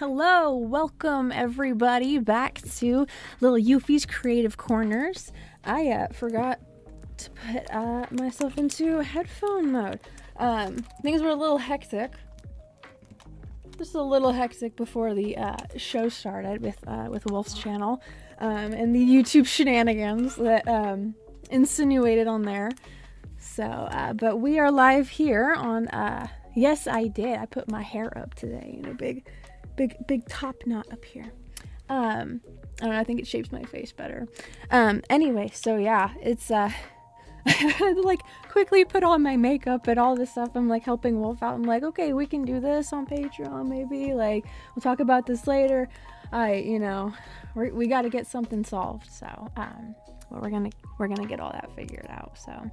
Hello, welcome everybody back to Lil Euphie's Creative Corners. I forgot to put myself into headphone mode. Things were a little hectic. Just a little hectic before the show started with Wolf's channel and the YouTube shenanigans that insinuated on there. So, but we are live here on. Yes, I did. I put my hair up today in a big top knot up here. I don't know, I think it shapes my face better. Anyway, so yeah, it's I had to like quickly put on my makeup and all this stuff. I'm like helping Wolf out. I'm like, okay, we can do this on Patreon maybe. Like, we'll talk about this later. We got to get something solved. So, well, we're gonna get all that figured out. So,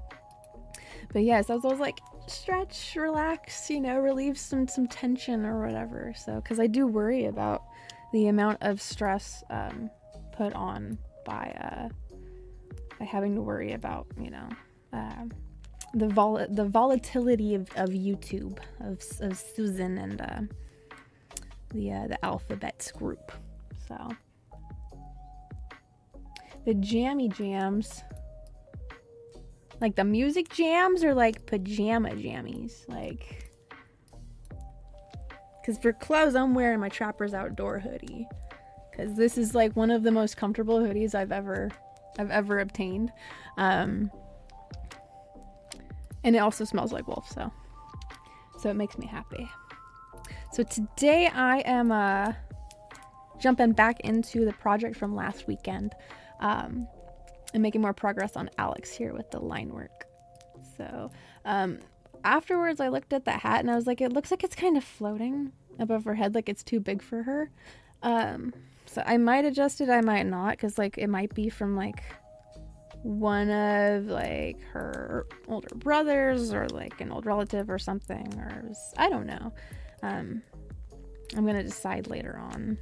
but yes, I was like, stretch, relax, relieve some tension or whatever. So, because I do worry about the amount of stress put on by having to worry about the volatility of YouTube of Susan and the Alphabets group. So the jammy jams. Like the music jams or like pajama jammies? Like, because for clothes, I'm wearing my Trappers Outdoor hoodie. Because this is like one of the most comfortable hoodies I've ever obtained. And it also smells like Wolf, so it makes me happy. So today I am jumping back into the project from last weekend. And making more progress on Alex here with the Linework. So afterwards I looked at that hat and I was like, it looks like it's kind of floating above her head, like it's too big for her. So I might adjust it, I might not, because like it might be from like one of like her older brothers or like an old relative or something, or I don't know. I'm gonna decide later on.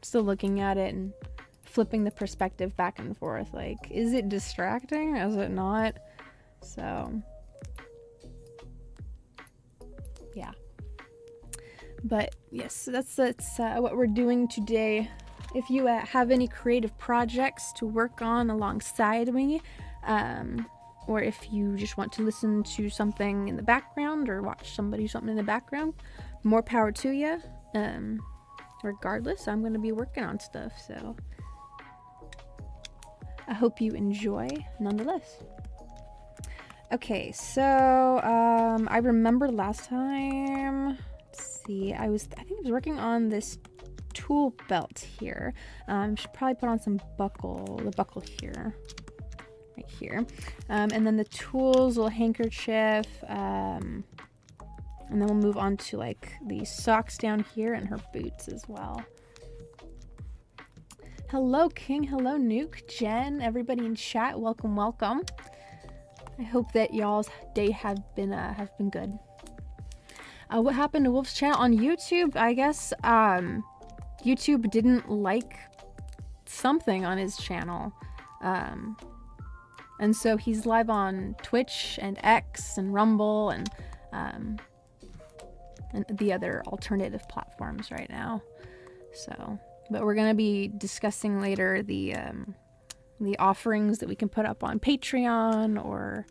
Still looking at it and flipping the perspective back and forth, like, is it distracting, is it not? So yeah, but yes, that's what we're doing today. If you have any creative projects to work on alongside me, or if you just want to listen to something in the background or watch something in the background, more power to you. Regardless, I'm going to be working on stuff, so I hope you enjoy nonetheless. Okay, so I remember last time, let's see, I think I was working on this tool belt here. Should probably put on some the buckle here, right here. And then the tools, little handkerchief, and then we'll move on to like the socks down here and her boots as well. Hello, King. Hello, Nuke, Jen, everybody in chat. Welcome. I hope that y'all's day have been good. What happened to Wolf's channel on YouTube? I guess YouTube didn't like something on his channel, and so he's live on Twitch and X and Rumble and the other alternative platforms right now. So. But we're going to be discussing later the offerings that we can put up on Patreon or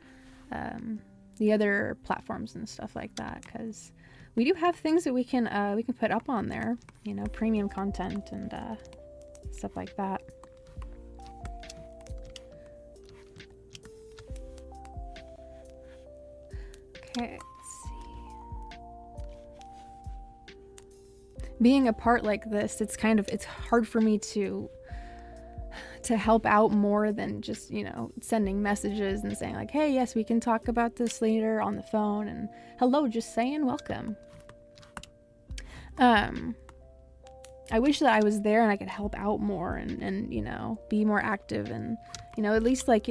the other platforms and stuff like that, because we do have things that we can put up on there, premium content and stuff like that. Okay. Being a part like this, it's hard for me to help out more than just, sending messages and saying like, hey, yes, we can talk about this later on the phone, and hello, just saying welcome. I wish that I was there and I could help out more and be more active and, at least like,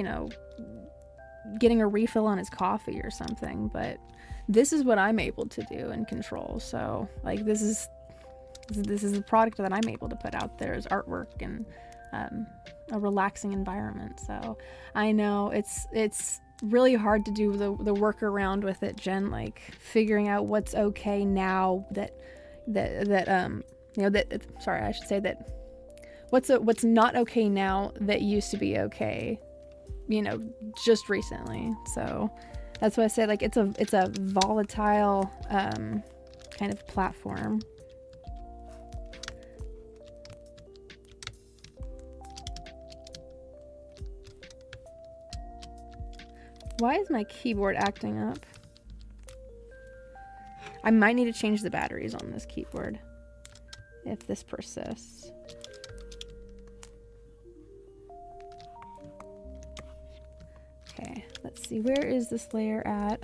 getting a refill on his coffee or something. But this is what I'm able to do and control. So like, this is the product that I'm able to put out there as artwork and a relaxing environment. So I know it's really hard to do the workaround with it, Jen, like figuring out what's okay now that You know, sorry, I should say that what's not okay now that used to be okay, you know, just recently. So that's why I say, like, it's a volatile kind of platform. Why is my keyboard acting up? I might need to change the batteries on this keyboard if this persists. Okay, let's see. Where is this layer at?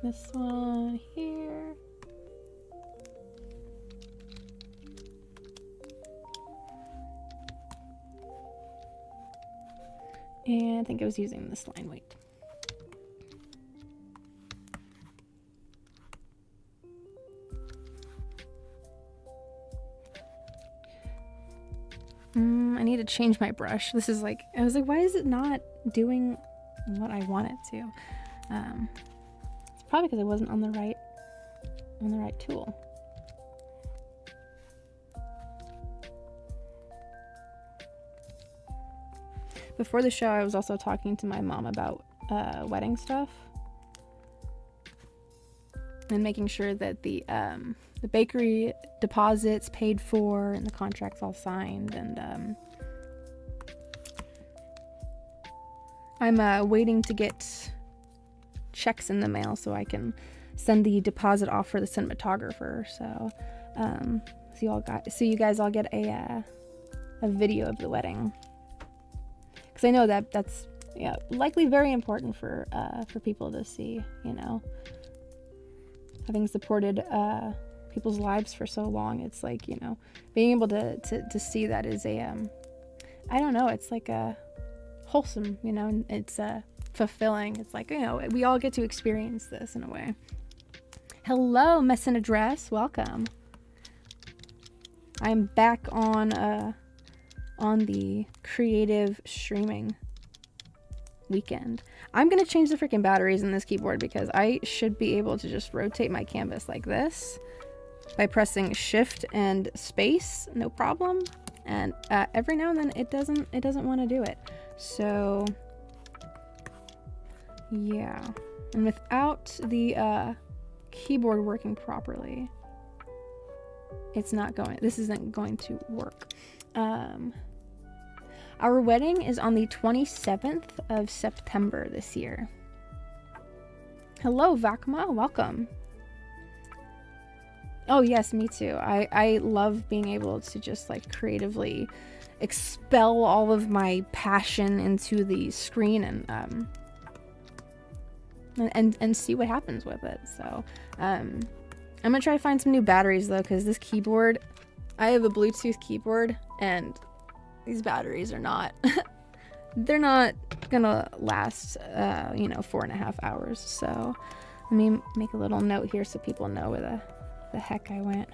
This one here. And I think I was using this line weight. I need to change my brush. This is like, I was like, why is it not doing what I want it to? It's probably because I wasn't on the right tool. Before the show, I was also talking to my mom about wedding stuff and making sure that the bakery deposit's paid for and the contract's all signed. And I'm waiting to get checks in the mail so I can send the deposit off for the cinematographer. So you guys all get a video of the wedding. I know that's likely very important for people to see, you know. Having supported people's lives for so long, it's like, you know, being able to see that is I don't know, it's like a wholesome, you know, it's fulfilling. It's like, you know, we all get to experience this in a way. Hello, Mess and Address, welcome. I'm back on the creative streaming weekend. I'm gonna change the freaking batteries in this keyboard because I should be able to just rotate my canvas like this by pressing shift and space, no problem. And every now and then it doesn't want to do it. So yeah, and without the keyboard working properly, this isn't going to work. Our wedding is on the 27th of September this year. Hello, Vakma, welcome. Oh yes, me too. I love being able to just like creatively expel all of my passion into the screen and see what happens with it. So I'm gonna try to find some new batteries though, because this keyboard, I have a Bluetooth keyboard and these batteries are not they're not gonna last 4.5 hours. So let me make a little note here so people know where the heck I went.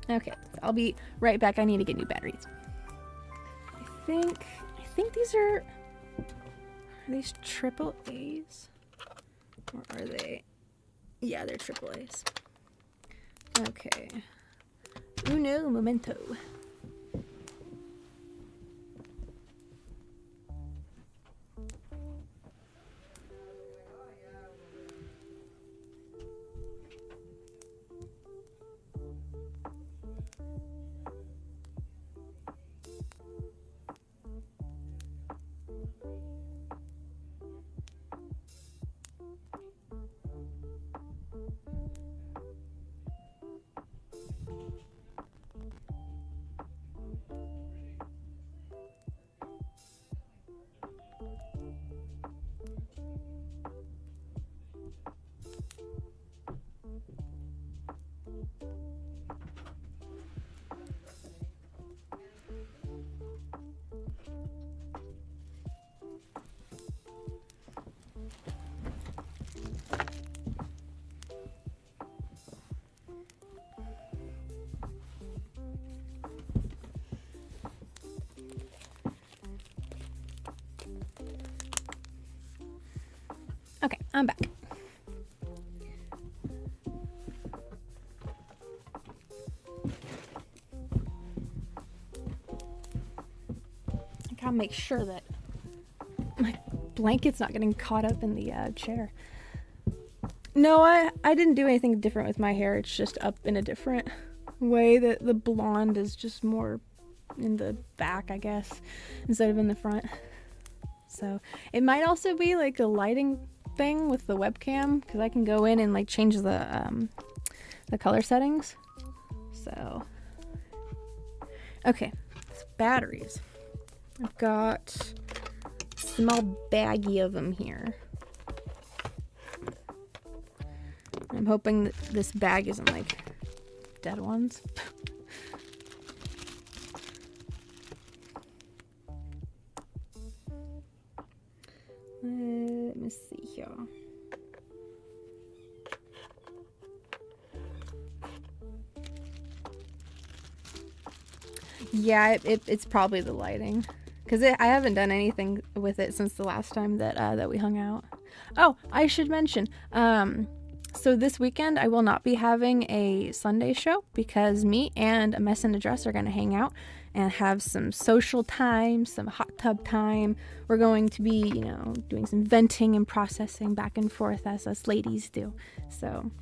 Okay, I'll be right back. I need to get new batteries. I think these are these triple A's? Or are they? Yeah, they're triple A's. Okay. Uno momento. I'm back. I gotta make sure that my blanket's not getting caught up in the chair. No, I didn't do anything different with my hair. It's just up in a different way. The blonde is just more in the back, I guess, instead of in the front. So it might also be like a lighting thing with the webcam, because I can go in and like change the color settings. So okay, so batteries. I've got a small baggie of them here. I'm hoping that this bag isn't like dead ones. Let me see here. Yeah, it's probably the lighting, because I haven't done anything with it since the last time that we hung out. Oh, I should mention, so this weekend I will not be having a Sunday show, because me and a mess and a dress are going to hang out and have some social time, some hot tub time. We're going to be, you know, doing some venting and processing back and forth as us ladies do. So,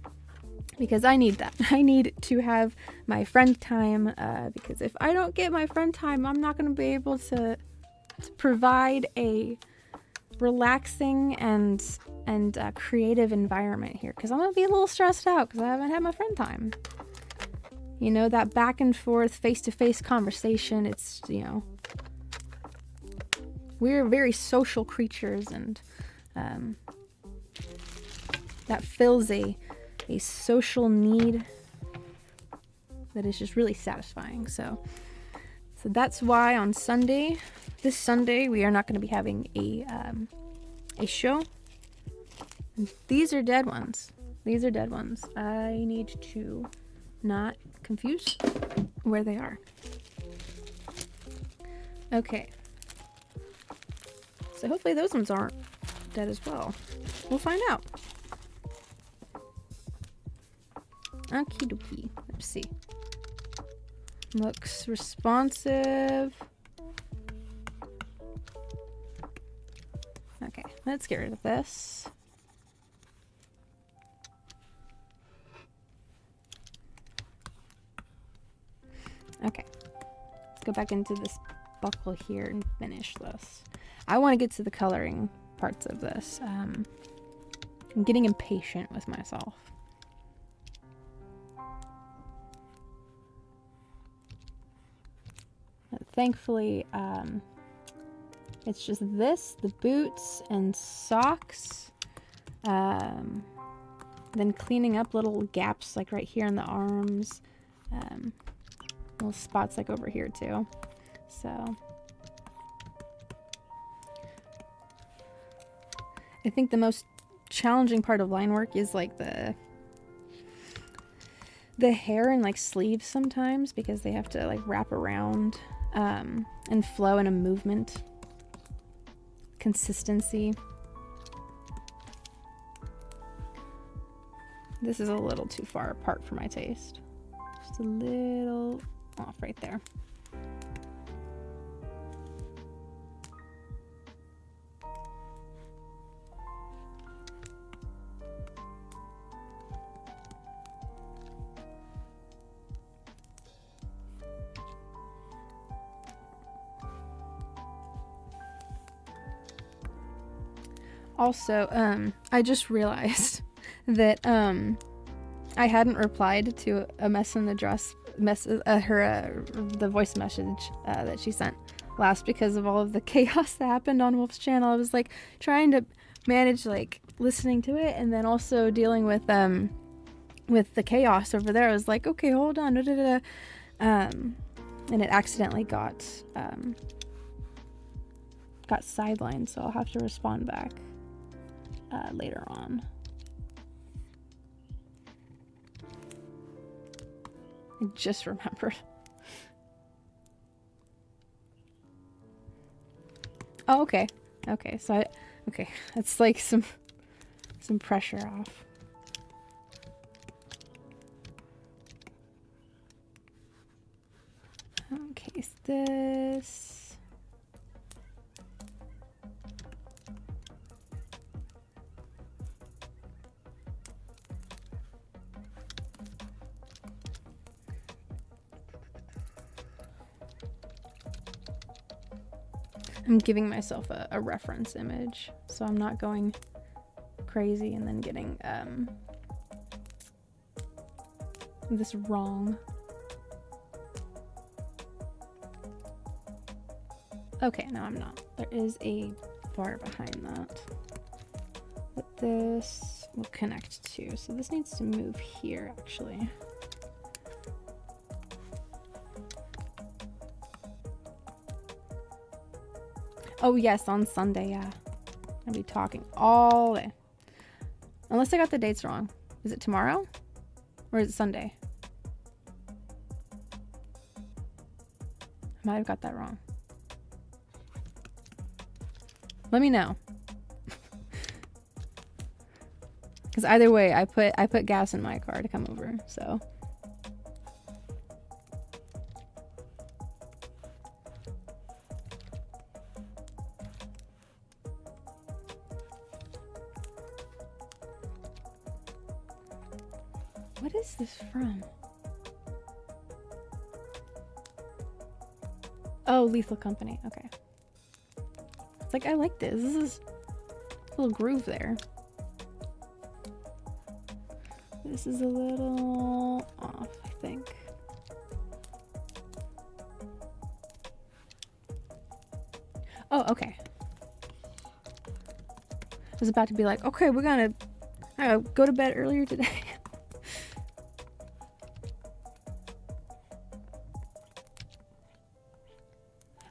because I need that. I need to have my friend time, because if I don't get my friend time, I'm not going to be able to provide a relaxing and creative environment here, because I'm going to be a little stressed out because I haven't had my friend time. You know, that back and forth, face-to-face conversation, it's, you know, we're very social creatures, and that fills a social need that is just really satisfying. So that's why on Sunday, this Sunday, we are not going to be having a show. And these are dead ones. These are dead ones. I need to not confuse where they are. Okay. So hopefully those ones aren't dead as well. We'll find out. Okie dokie. Let's see. Looks responsive. Okay, let's get rid of this. Okay, let's go back into this buckle here and finish this. I want to get to the coloring parts of this. I'm getting impatient with myself. But thankfully, it's just this, the boots and socks, then cleaning up little gaps like right here in the arms, little spots like over here too. So I think the most challenging part of line work is like the hair and like sleeves sometimes, because they have to like wrap around and flow in a movement. Consistency. This is a little too far apart for my taste. Just a little off right there. Also, I just realized that I hadn't replied to a mess in the dress the voice message that she sent last, because of all of the chaos that happened on Wolf's channel. I was like trying to manage like listening to it and then also dealing with the chaos over there. I was like, okay, hold on, and it accidentally got sidelined, so I'll have to respond back later on. I just remembered. Oh, okay. Okay, so okay, that's like some some pressure off. Okay, so this. I'm giving myself a reference image, so I'm not going crazy and then getting this wrong. Okay, no, I'm not. There is a bar behind that. But this will connect to. So this needs to move here, actually. Oh, yes, on Sunday, yeah. I'll be talking all day. Unless I got the dates wrong. Is it tomorrow? Or is it Sunday? I might have got that wrong. Let me know. Because either way, I put gas in my car to come over, so. What is this from? Oh, Lethal Company. Okay. It's like, I like this. This is a little groove there. This is a little off, I think. Oh, okay. I was about to be like, okay, we're gonna go to bed earlier today.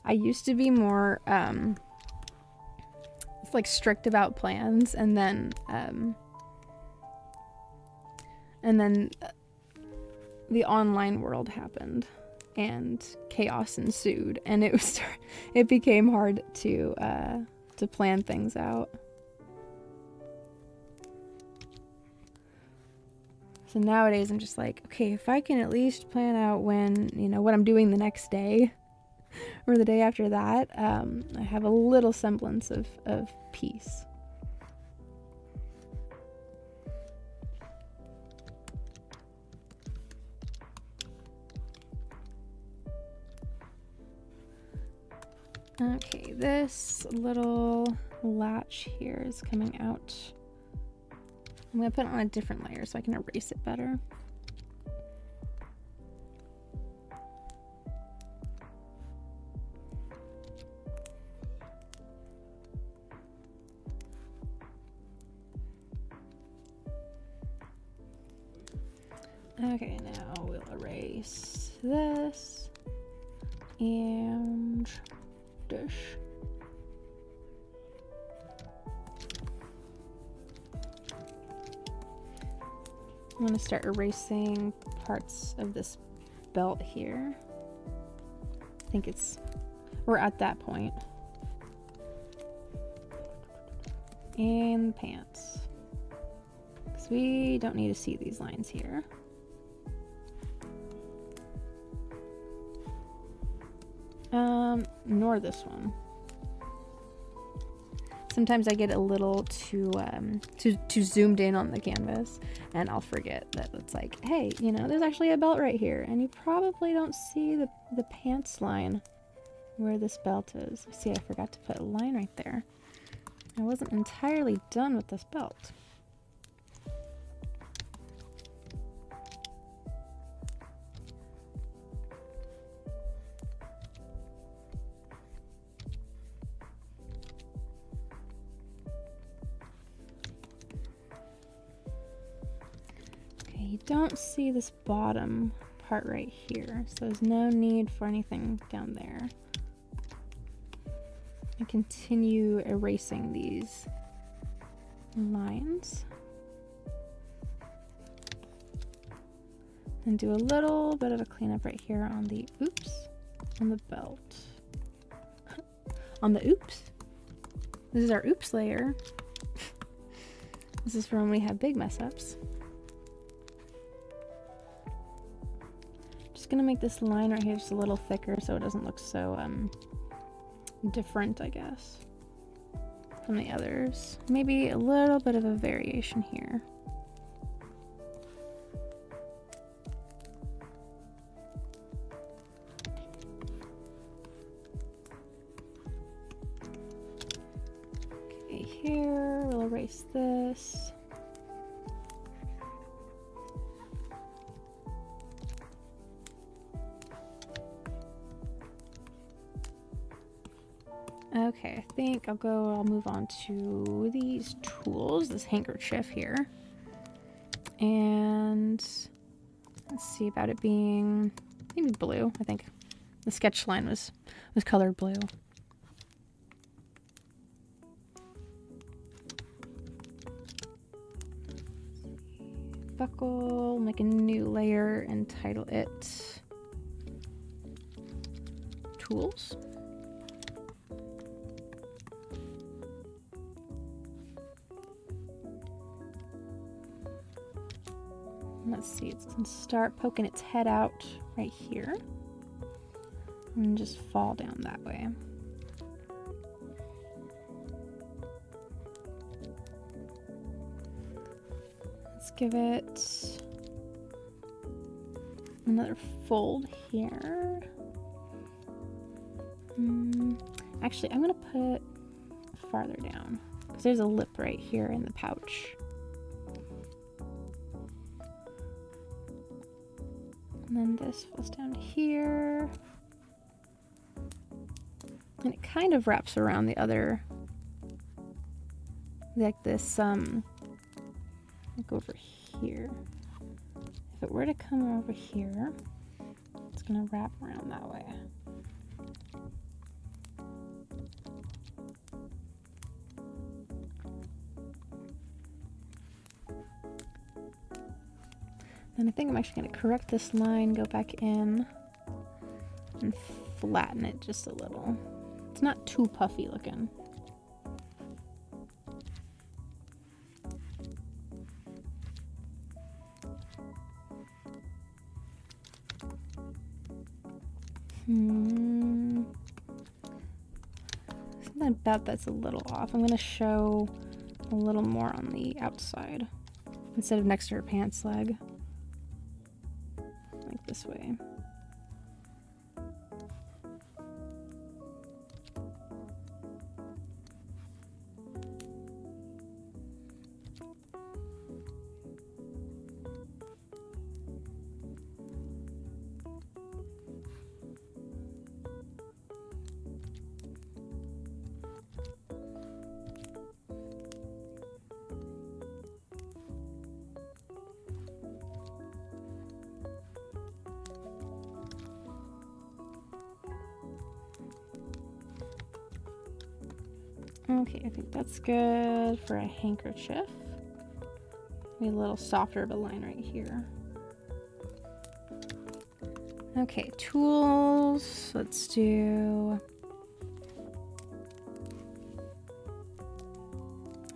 I used to be more like strict about plans, and then the online world happened and chaos ensued, and it became hard to plan things out. So nowadays I'm just like, okay, if I can at least plan out when, what I'm doing the next day or the day after that, I have a little semblance of peace. Okay, this little latch here is coming out. I'm going to put it on a different layer so I can erase it better. Okay, now we'll erase this and dish. I'm going to start erasing parts of this belt here. I think we're at that point. And pants. Because we don't need to see these lines here. Nor this one. Sometimes I get a little too zoomed in on the canvas, and I'll forget that it's like, hey, there's actually a belt right here, and you probably don't see the pants line where this belt is. See, I forgot to put a line right there. I wasn't entirely done with this belt. You don't see this bottom part right here, so there's no need for anything down there. I continue erasing these lines and do a little bit of a cleanup right here on the on the belt. On the oops. This is our oops layer. This is for when we have big mess ups. Just gonna make this line right here just a little thicker so it doesn't look so different, I guess, from the others. Maybe a little bit of a variation here. Okay, here we'll erase this. Okay, I think I'll move on to these tools, this handkerchief here. And let's see about it being maybe blue. I think the sketch line was colored blue. Buckle, make a new layer and title it Tools. Let's see, it's gonna start poking its head out right here and just fall down that way. Let's give it another fold here. Actually, I'm gonna put farther down because there's a lip right here in the pouch. And then this goes down to here. And it kind of wraps around the other, like this, like over here. If it were to come over here, it's gonna wrap around that way. And I think I'm actually going to correct this line, go back in, and flatten it just a little. It's not too puffy looking. Something about that's a little off. I'm going to show a little more on the outside instead of next to her pants leg. Like this way. Okay, I think that's good for a handkerchief. Maybe a little softer of a line right here. Okay, tools. Let's do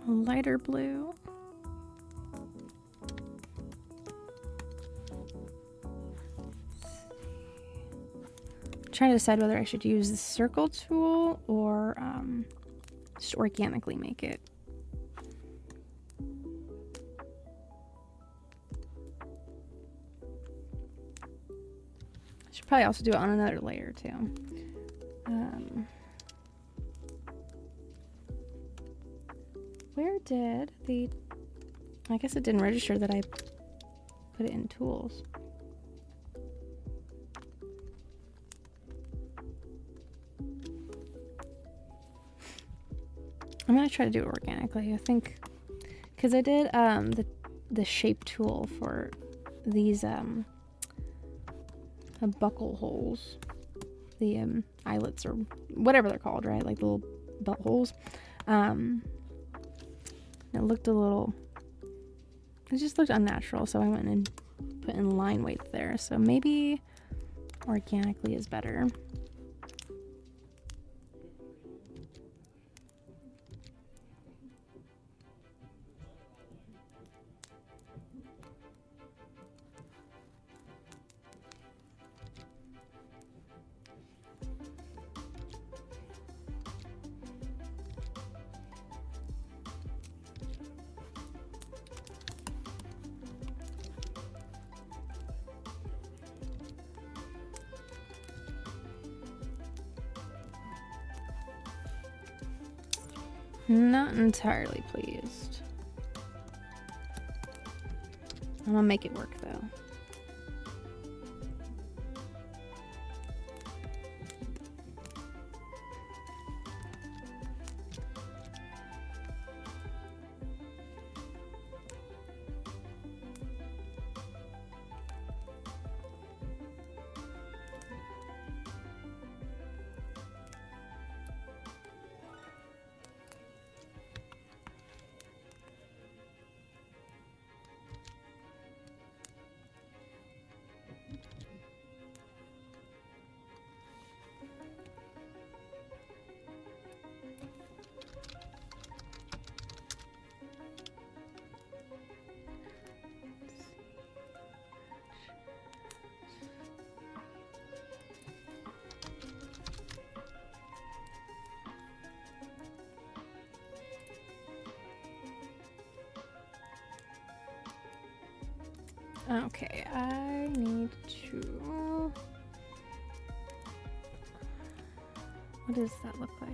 a lighter blue. I'm trying to decide whether I should use the circle tool or just organically make it. I should probably also do it on another layer too. Where did the... I guess it didn't register that I put it in tools. I'm gonna try to do it organically. I think because I did the shape tool for these buckle holes, the eyelets or whatever they're called, right? Like the little belt holes. It looked a little. It just looked unnatural, so I went and put in line weight there. So maybe organically is better. Not entirely pleased. I'm gonna make it work though. Okay, I need to... What does that look like?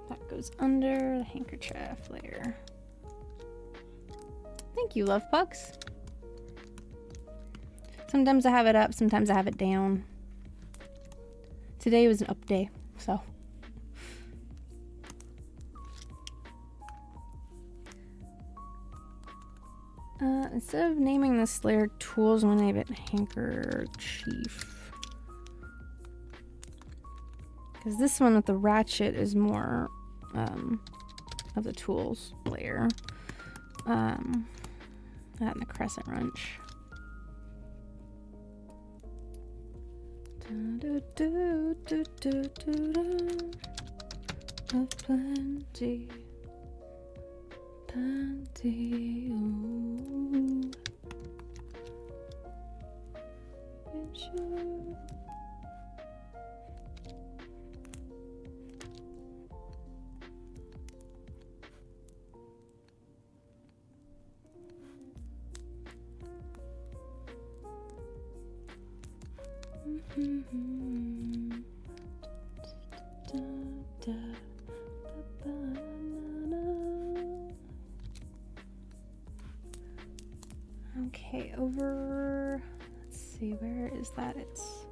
That goes under the handkerchief layer. Thank you, Love Pucks. Sometimes I have it up, sometimes I have it down. Today was an up day, so. Instead of naming this layer tools, I'm gonna name it handkerchief. Because this one with the ratchet is more of the tools layer. That and the crescent wrench. Of plenty. Plenty. Ooh. Okay, over, let's see, where is that? It's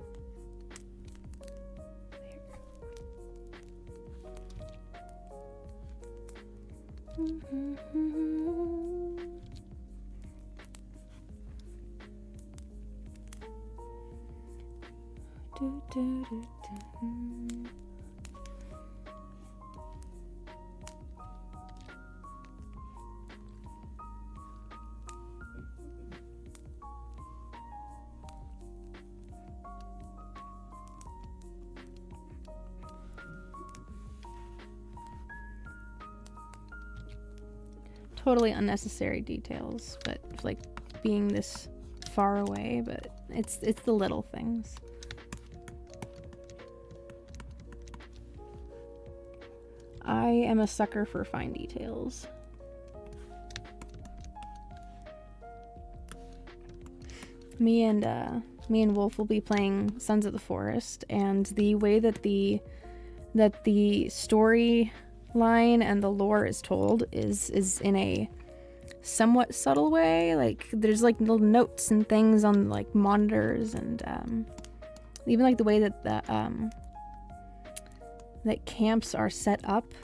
totally unnecessary details, but like being this far away, but it's the little things. I am a sucker for fine details. Me and Wolf will be playing Sons of the Forest, and the way that the story line and the lore is told is in a somewhat subtle way. Like there's like little notes and things on like monitors, and even like the way that that camps are set up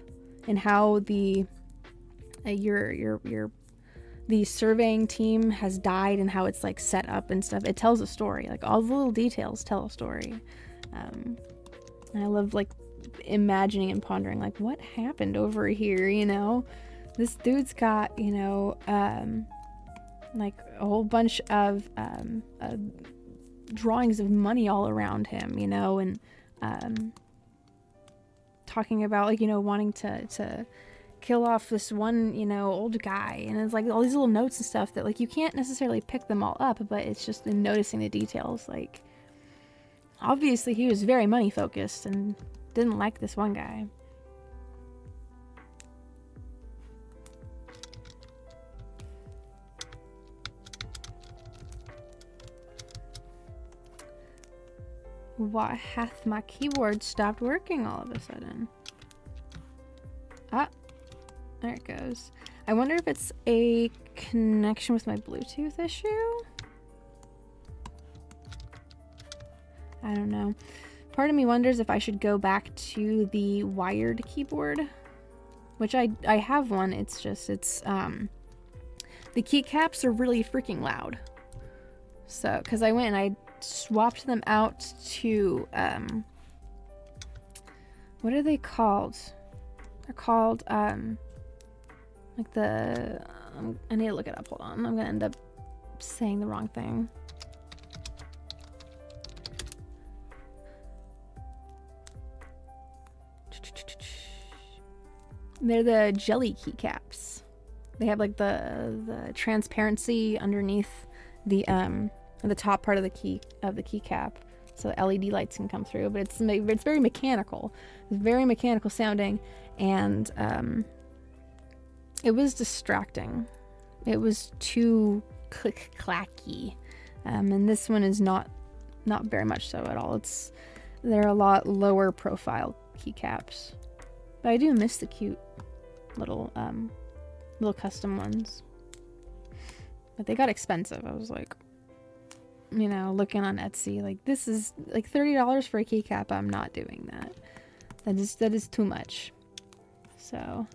and how the surveying team has died and how it's like set up and stuff. It tells a story. Like all the little details tell a story. And I love like imagining and pondering like what happened over here, you know. This dude's got, you know, like a whole bunch of drawings of money all around him, you know, and talking about, like, you know, wanting to kill off this one, you know, old guy, and it's like all these little notes and stuff that, like, you can't necessarily pick them all up, but it's just in noticing the details. Like, obviously he was very money focused and didn't like this one guy. Why hath my keyboard stopped working all of a sudden? Ah, there it goes. I wonder if it's a connection with my Bluetooth issue? I don't know. Part of me wonders if I should go back to the wired keyboard, which I have one. It's just, it's, the keycaps are really freaking loud. So, because I went and I swapped them out to, what are they called? They're called, like the, I need to look it up, hold on. I'm gonna end up saying the wrong thing. They're the jelly keycaps. They have like the transparency underneath the top part of the keycap, so LED lights can come through. But it's very mechanical. It's very mechanical sounding, and it was distracting. It was too click clacky, and this one is not very much so at all. They're a lot lower profile keycaps, but I do miss the cute little custom ones. But they got expensive. I was like, you know, looking on Etsy, like, this is like $30 for a keycap. I'm not doing that. That is too much. So,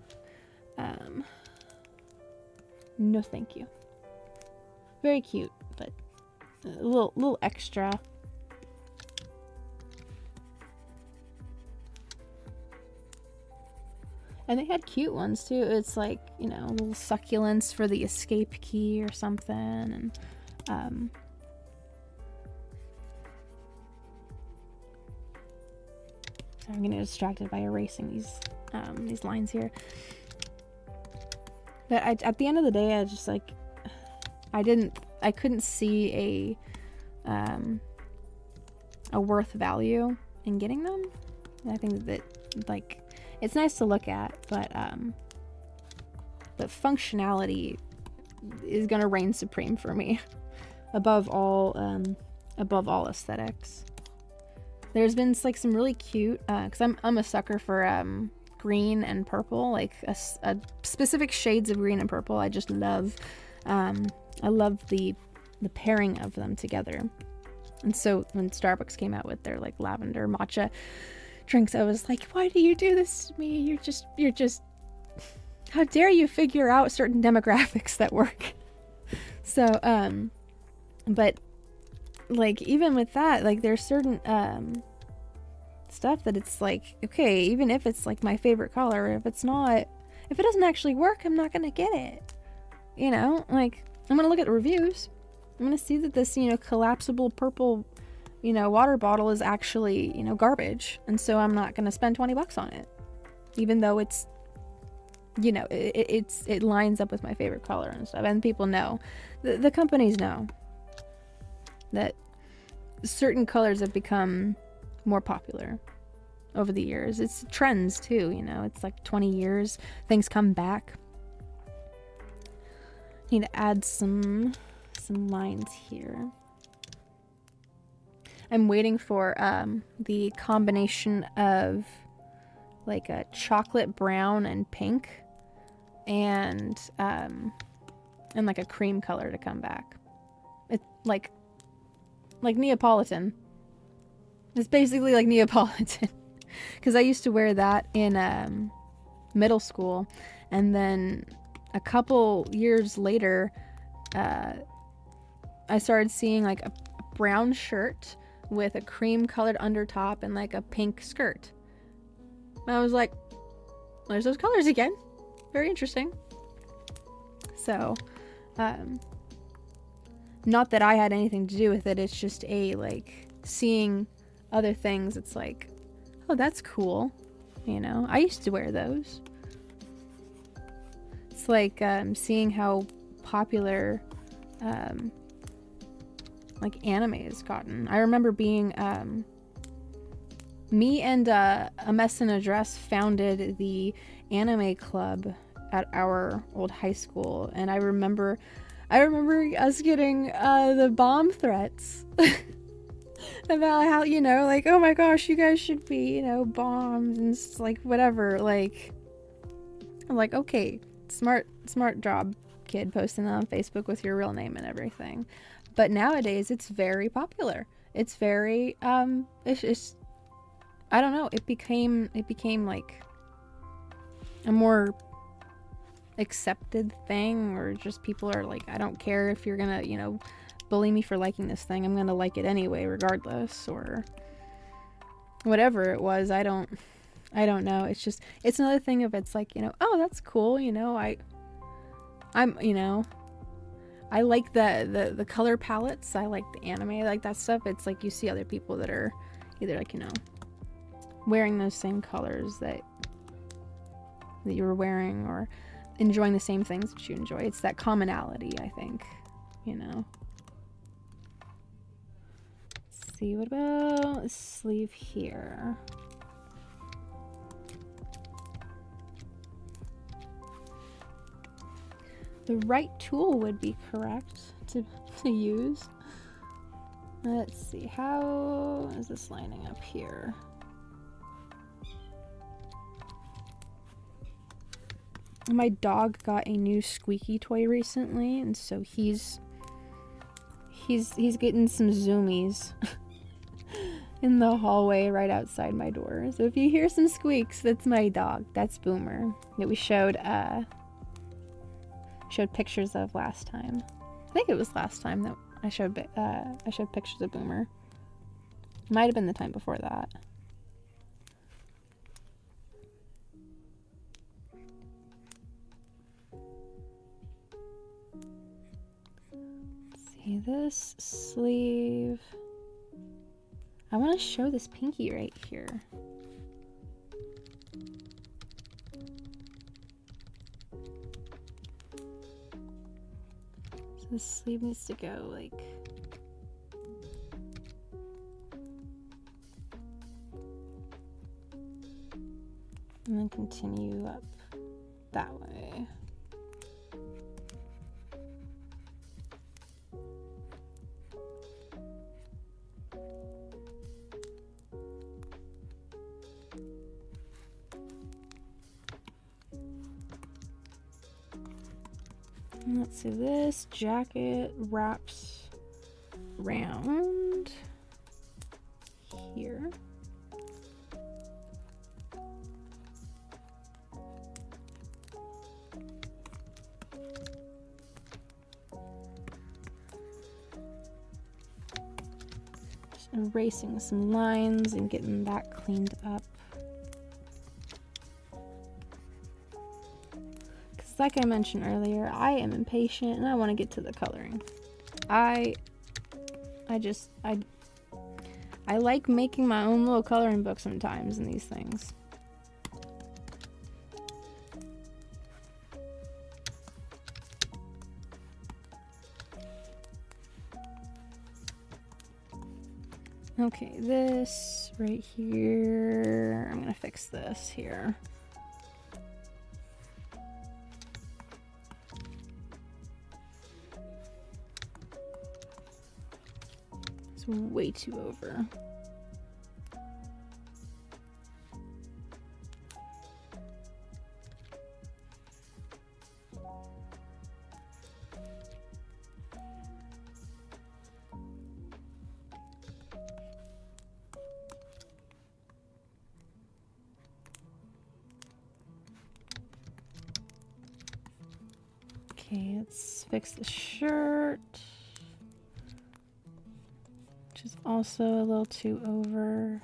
no thank you. Very cute, but a little extra. And they had cute ones too. It's like, you know, little succulents for the escape key or something, and sorry, I'm getting distracted by erasing these lines here. But at the end of the day, I just, like, I couldn't see a worth value in getting them. And I think that, like, it's nice to look at, but functionality is gonna reign supreme for me above all aesthetics. There's been, like, some really cute, because I'm a sucker for green and purple, like a specific shades of green and purple. I just love, I love the pairing of them together. And so when Starbucks came out with their, like, lavender matcha drinks, I was like, why do you do this to me? You're just, how dare you figure out certain demographics that work? So, but, like, even with that, like, there's certain stuff that it's like, okay, even if it's, like, my favorite color, if it doesn't actually work, I'm not gonna get it. You know, like, I'm gonna look at the reviews. I'm gonna see that this, you know, collapsible purple, you know, water bottle is actually, you know, garbage, and so I'm not gonna spend $20 on it, even though it's, you know, it lines up with my favorite color and stuff. And people know, the companies know that certain colors have become more popular over the years. It's trends too, you know. It's like 20 years, things come back. Need to add some lines here. I'm waiting for the combination of, like, a chocolate brown and pink and like a cream color to come back. It's like Neapolitan. It's basically like Neapolitan. Because I used to wear that in middle school, and then a couple years later I started seeing, like, a brown shirt with a cream colored undertop and, like, a pink skirt. And I was like, there's those colors again. Very interesting. So, not that I had anything to do with it, it's just like seeing other things, it's like, oh, that's cool, you know. I used to wear those. It's like seeing how popular like anime has gotten. I remember being me and a mess in a dress founded the anime club at our old high school, and I remember us getting the bomb threats about how, you know, like, oh my gosh, you guys should be, you know, bombs and like whatever. Like, I'm like, okay, smart job, kid, posting that on Facebook with your real name and everything. But nowadays it's very popular. It's very it's I don't know, it became like a more accepted thing, or just people are like, I don't care if you're gonna, you know, bully me for liking this thing, I'm gonna like it anyway regardless, or whatever it was. I don't know. It's just, it's another thing of, it's like, you know, oh, that's cool, you know, I'm you know, I like the color palettes, I like the anime, I like that stuff. It's like you see other people that are either like, you know, wearing those same colors that you were wearing, or enjoying the same things that you enjoy. It's that commonality, I think, you know. Let's see, what about this sleeve here? The right tool would be correct to use. Let's see, how is this lining up here? My dog got a new squeaky toy recently, and so he's getting some zoomies in the hallway right outside my door. So if you hear some squeaks, that's my dog. That's Boomer, that we showed pictures of last time. I think it was last time that I showed pictures of Boomer. Might have been the time before that. See this sleeve. I want to show this pinky right here. So this sleeve needs to go like and then continue up that way. Let's see, this jacket wraps around here. Just erasing some lines and getting that cleaned up. Like I mentioned earlier, I am impatient and I want to get to the coloring. I like making my own little coloring book sometimes in these things. Okay, this right here, I'm gonna fix this here. It's way too over. Okay, let's fix the shirt. Which is also a little too over.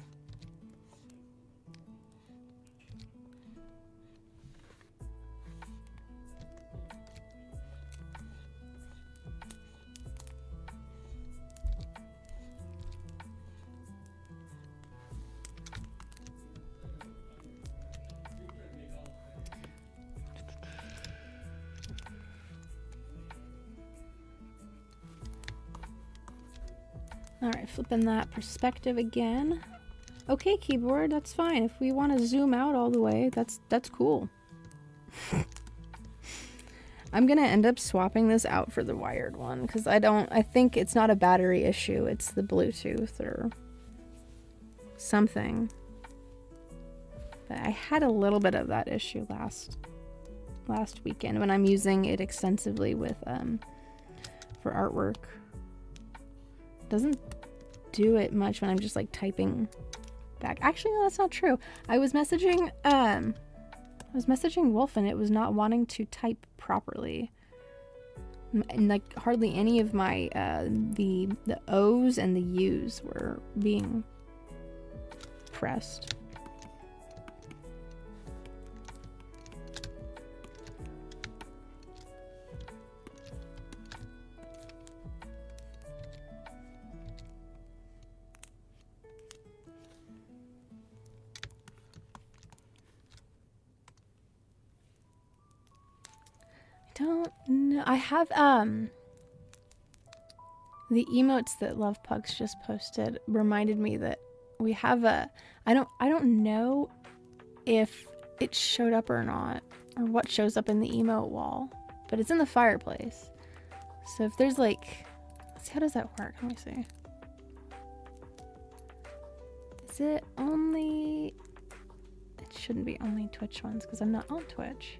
All right, flipping that perspective again. Okay, keyboard, that's fine. If we want to zoom out all the way, that's cool. I'm gonna end up swapping this out for the wired one because I think it's not a battery issue, it's the Bluetooth or something. But I had a little bit of that issue last weekend when I'm using it extensively with for artwork. Doesn't do it much when I'm just like typing back. Actually, no, that's not true. I was messaging Wolf and it was not wanting to type properly. And like hardly any of my the O's and the U's were being pressed. Don't know. I have the emotes that Love Pugs just posted reminded me that we have a I don't know if it showed up or not or what shows up in the emote wall, but it's in the fireplace. So if there's like, let's see, how does that work? Let me see. Is it only, it shouldn't be only Twitch ones because I'm not on Twitch.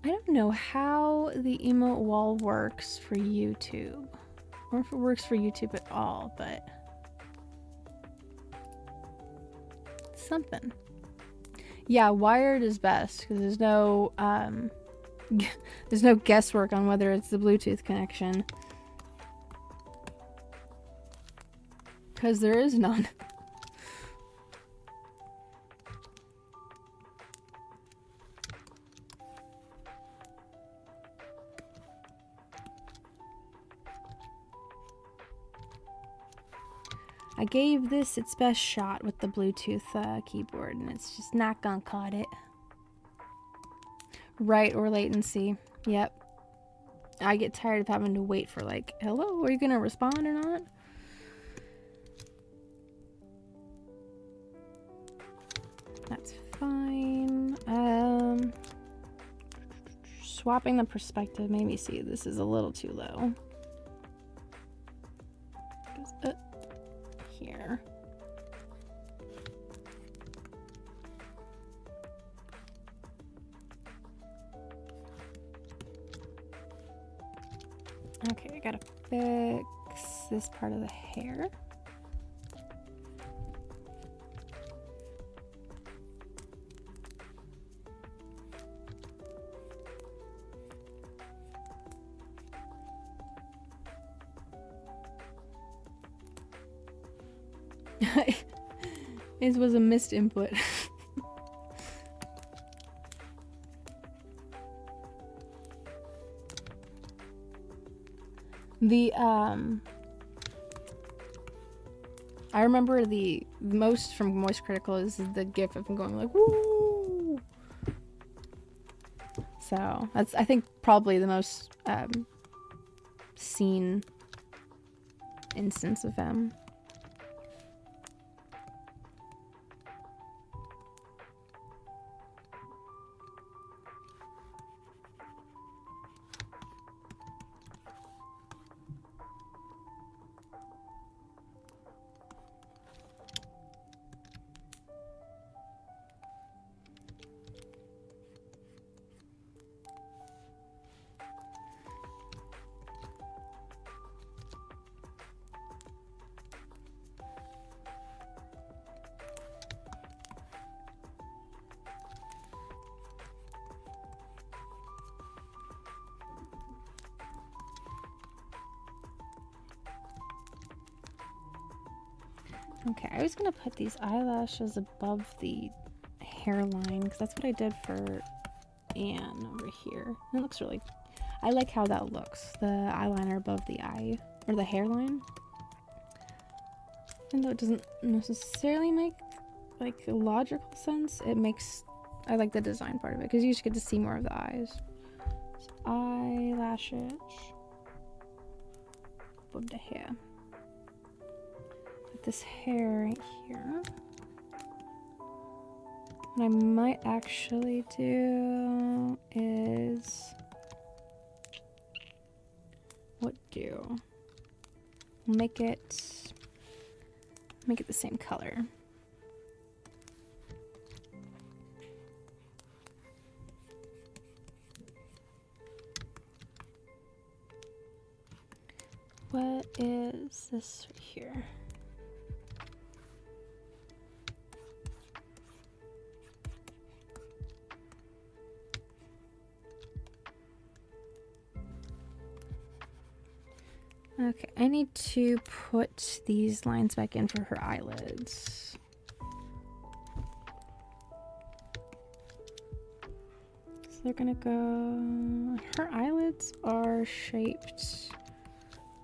I don't know how the emote wall works for YouTube, or if it works for YouTube at all, but something. Yeah, wired is best because there's no guesswork on whether it's the Bluetooth connection, because there is none. I gave this its best shot with the Bluetooth keyboard, and it's just not gonna cut it. Right, or latency. Yep. I get tired of having to wait for like, hello, are you gonna respond or not? That's fine. Swapping the perspective made me see this is a little too low. Here. Okay, I gotta fix this part of the hair. It was a missed input. I remember the most from Moist Critical is the gif of him going like, woo! So, that's, I think, probably the most seen instance of him. Okay, I was gonna put these eyelashes above the hairline because that's what I did for Anne over here. It looks really, I like how that looks. The eyeliner above the eye, or the hairline. Even though it doesn't necessarily make like a logical sense, it makes, I like the design part of it because you just get to see more of the eyes. So eyelashes above the hair. Put this hair right here. What I might actually do is make it the same color. What is this right here? Okay, I need to put these lines back in for her eyelids. So they're gonna go... Her eyelids are shaped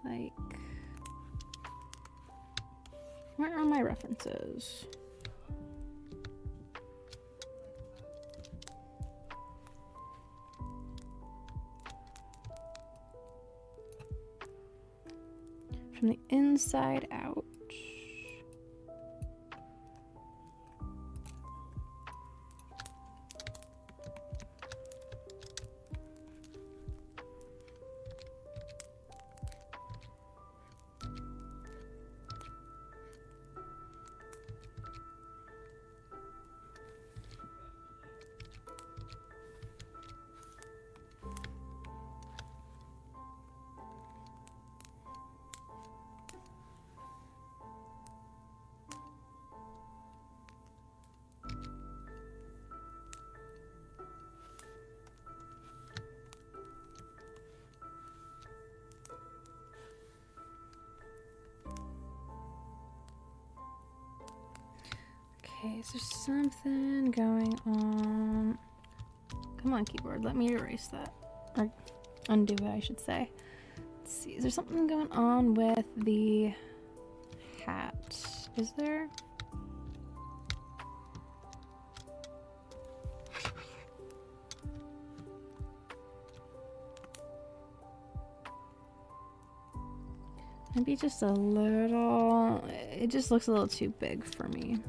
like... Where are my references? From the inside out. Okay, is there something going on? Come on, keyboard, let me erase that. Or undo it, I should say. Let's see, is there something going on with the hat? Is there? Maybe just a little... It just looks a little too big for me.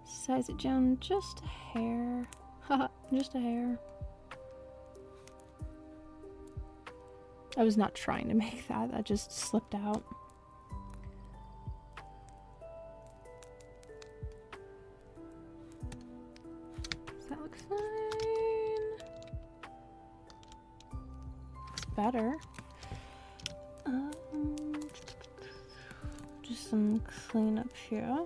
Size it down just a hair. Haha, just a hair. I was not trying to make that. That just slipped out. Does that look fine? Looks better. Just some cleanup here.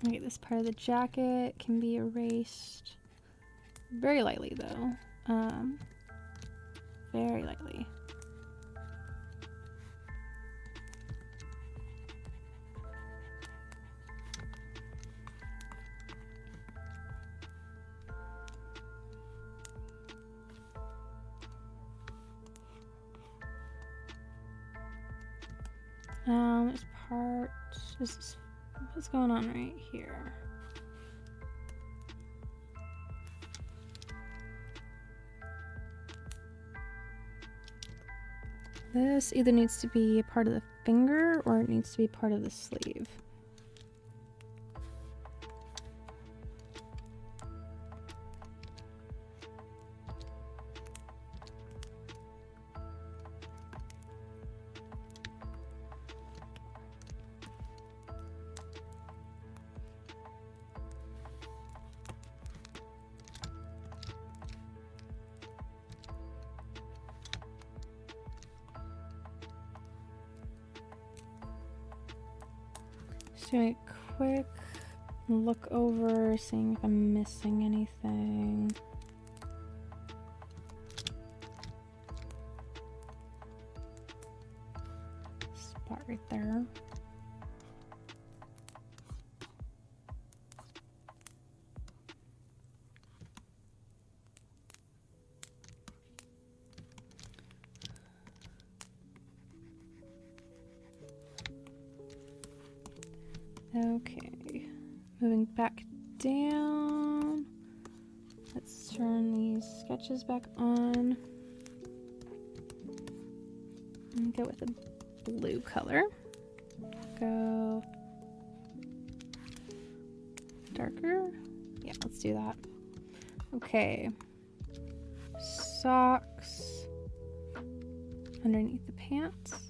Okay, this part of the jacket can be erased very lightly though. Very lightly. This part, what's going on right here? This either needs to be part of the finger or it needs to be part of the sleeve. Just doing a quick look over, seeing if I'm missing anything. right there. Okay, moving back down. Let's turn these sketches back on. And go with a blue color. Go darker. Yeah, let's do that. Okay. Socks underneath the pants.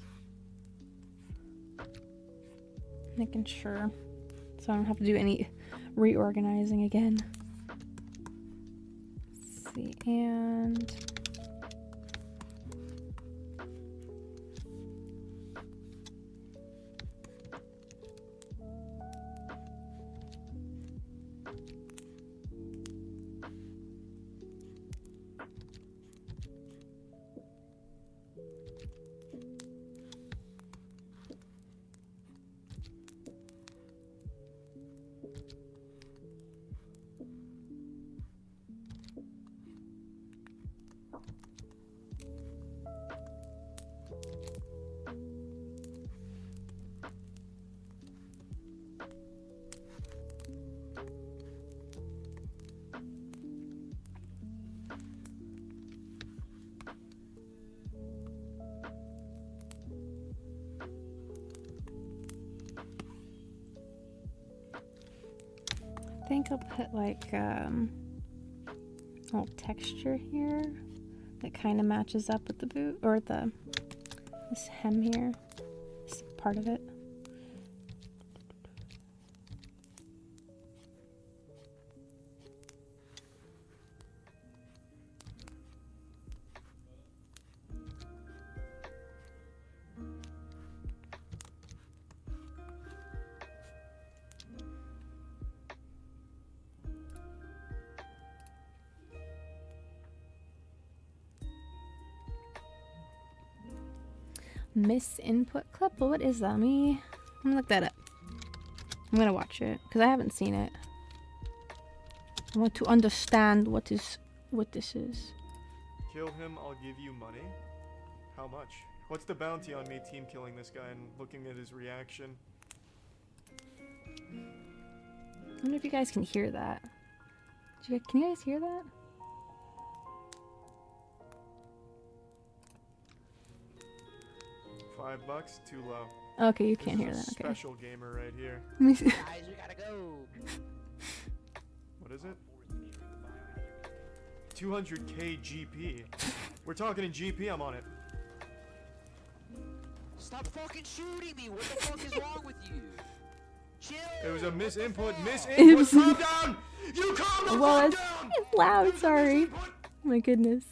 Making sure so I don't have to do any reorganizing again. Let's see, and I think I'll put like a little texture here that kind of matches up with the boot or this hem here, this part of it. Miss input clip? Well, what is that? I'm gonna look that up. I'm gonna watch it because I haven't seen it. I want to understand what this is. Kill him, I'll give you money. How much? What's the bounty on me team killing this guy and looking at his reaction? I wonder if you guys can hear that. Can you guys hear that? $5, too low. Okay, you can't hear that. Okay. Special gamer right here. Guys, we gotta go. What is it? 200k GP. We're talking in GP, I'm on it. Stop fucking shooting me! What the fuck is wrong with you? Chill! It was a misinput. Oops. Calm down! You calm the Well, fuck it's down! loud, sorry. Oh my goodness.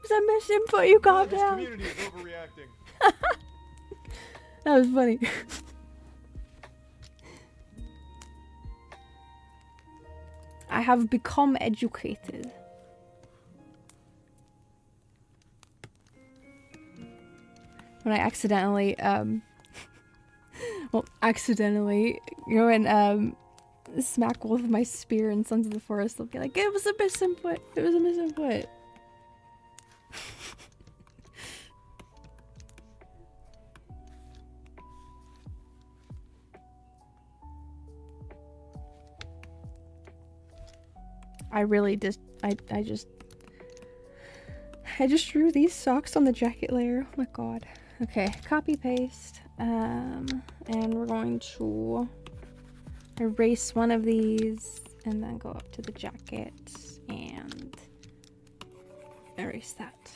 Was that misinput? You calm This down. community is overreacting. That was funny. I have become educated. When I accidentally, smack Wolf with my spear in Sons of the Forest, they'll be like, it was a misinput. It was a misinput. I just drew these socks on the jacket layer. Oh my god. Okay, copy paste. And we're going to erase one of these and then go up to the jacket and erase that.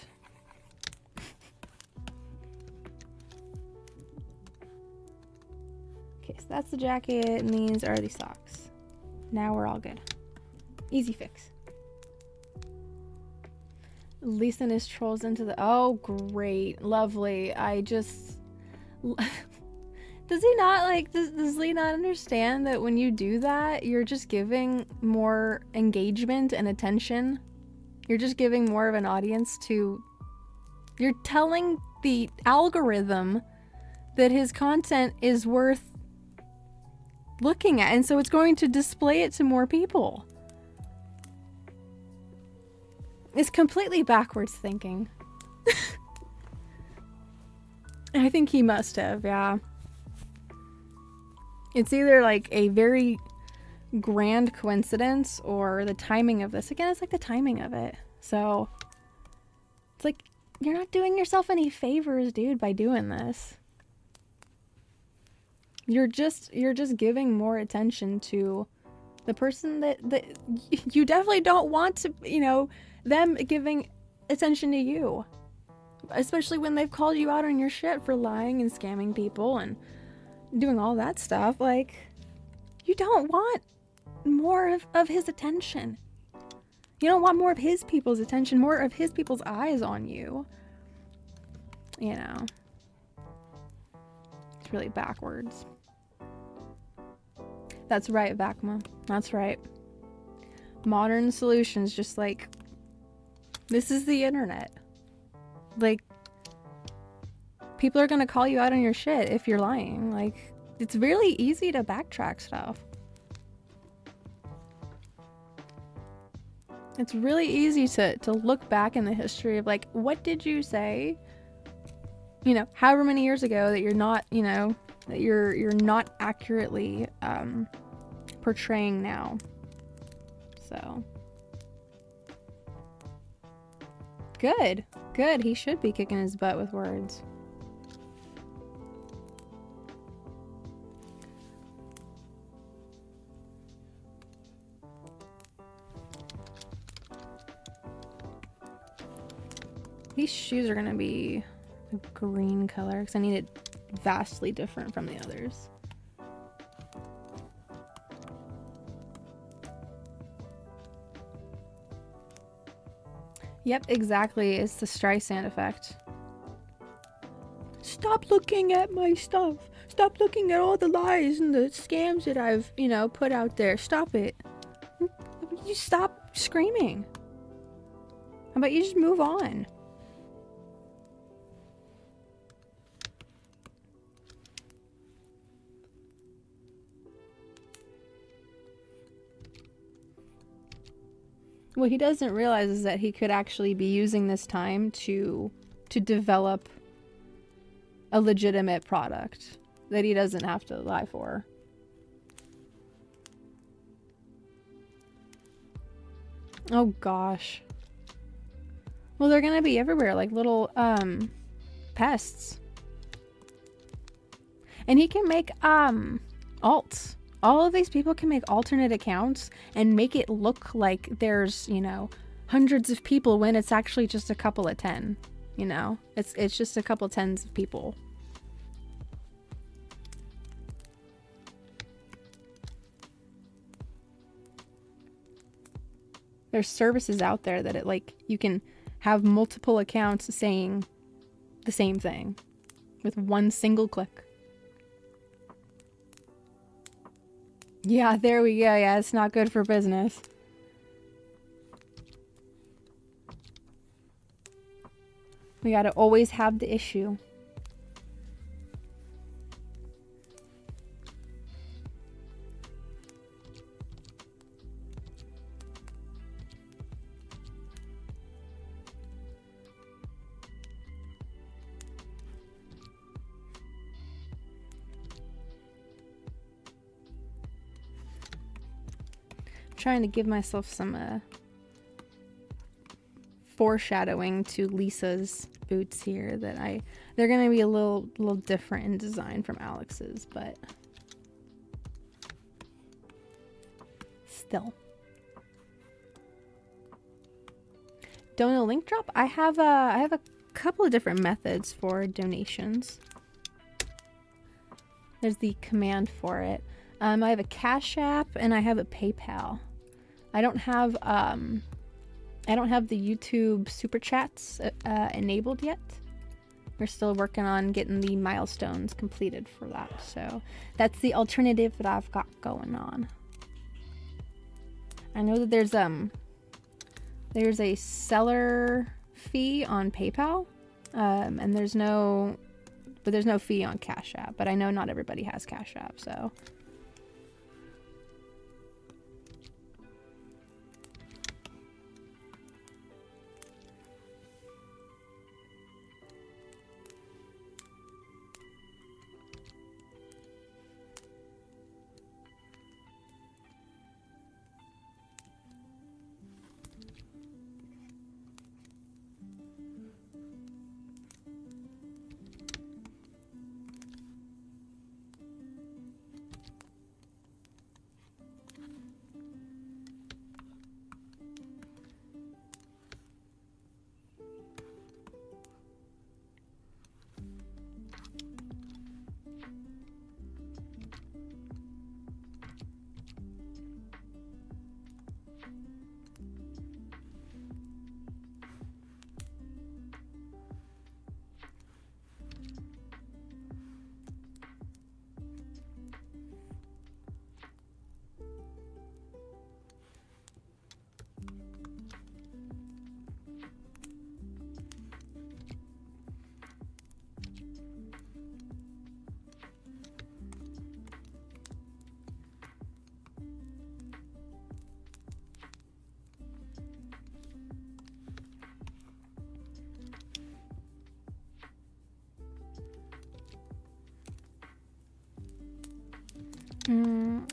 Okay, so that's the jacket and these are the socks. Now we're all good. Easy fix. Lisa and his trolls into the... Oh, great. Lovely. I just... Does he not, like... Does Lee not understand that when you do that, you're just giving more engagement and attention? You're just giving more of an audience to... You're telling the algorithm that his content is worth looking at, and so it's going to display it to more people. It's completely backwards thinking. I think he must have, yeah. It's either like a very grand coincidence or the timing of this. Again, it's like the timing of it. So it's like you're not doing yourself any favors, dude, by doing this. You're just giving more attention to the person that you definitely don't want to, you know, them giving attention to you. Especially when they've called you out on your shit for lying and scamming people and doing all that stuff. Like, you don't want more of his attention. You don't want more of his people's attention, more of his people's eyes on you. You know. It's really backwards. That's right, Vakma. That's right. Modern solutions, just like, this is the internet. Like, people are gonna call you out on your shit if you're lying. Like, it's really easy to backtrack stuff. It's really easy to look back in the history of, like, what did you say, you know, however many years ago that you're not, you know, that you're not accurately portraying now. So good. Good. He should be kicking his butt with words. These shoes are gonna be a green color because I need it vastly different from the others. Yep, exactly. It's the Streisand effect. Stop looking at my stuff. Stop looking at all the lies and the scams that I've, you know, put out there. Stop it. You stop screaming. How about you just move on? What he doesn't realize is that he could actually be using this time to develop a legitimate product that he doesn't have to lie for. Oh gosh. Well, they're gonna be everywhere, like little pests. And he can make alts. All of these people can make alternate accounts and make it look like there's, you know, hundreds of people when it's actually just a couple of 10, you know? It's just a couple tens of people. There's services out there that it, like, you can have multiple accounts saying the same thing with one single click. Yeah, there we go. Yeah, it's not good for business. We gotta always have the issue. Trying to give myself some foreshadowing to Lisa's boots here that they're gonna be a little different in design from Alex's, but still. Donor link drop? I have a couple of different methods for donations. There's the command for it. I have a Cash App and I have a PayPal. I don't have the YouTube super chats enabled yet. We're still working on getting the milestones completed for that. So that's the alternative that I've got going on. I know that there's a seller fee on PayPal, and there's no but there's no fee on Cash App. But I know not everybody has Cash App, so.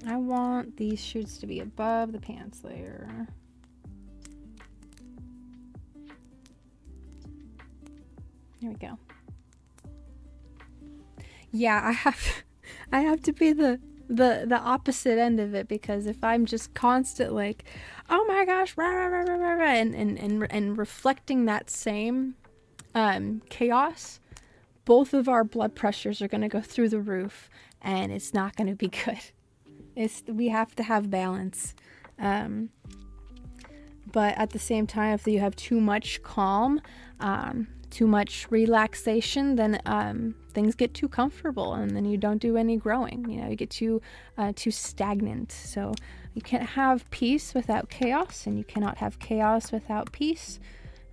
I want these shoots to be above the pants layer. Here we go. Yeah, I have to be the opposite end of it, because if I'm just constant like, oh my gosh, rah, rah, rah, rah, rah, and reflecting that same chaos, both of our blood pressures are going to go through the roof, and it's not going to be good. We have to have balance. But at the same time, if you have too much calm, too much relaxation, then things get too comfortable, and then you don't do any growing. You know, you get too stagnant. So you can't have peace without chaos, and you cannot have chaos without peace.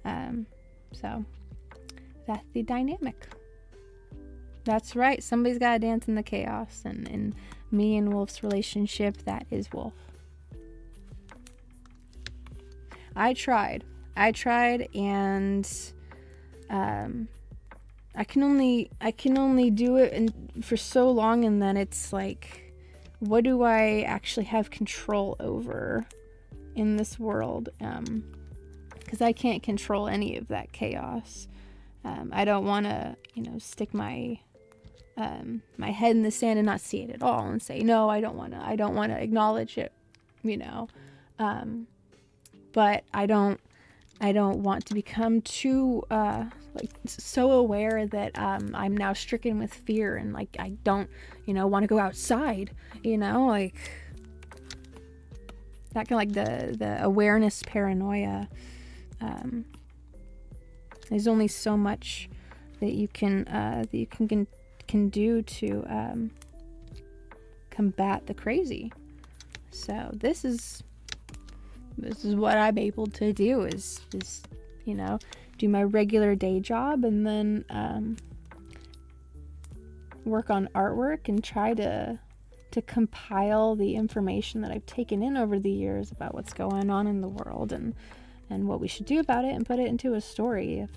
So that's the dynamic. That's right. Somebody's got to dance in the chaos, and in me and Wolf's relationship, that is Wolf. I tried, and I can only do it for so long, and then it's like, what do I actually have control over in this world? Because I can't control any of that chaos. I don't want to, stick my head in the sand and not see it at all, and say, no, I don't want to acknowledge it, but I don't want to become too so aware that I'm now stricken with fear, and like I don't want to go outside, like that kind of like the awareness paranoia. There's only so much that you can do to combat the crazy. So this is what I'm able to do is do my regular day job, and then work on artwork and try to compile the information that I've taken in over the years about what's going on in the world, and what we should do about it, and put it into a story of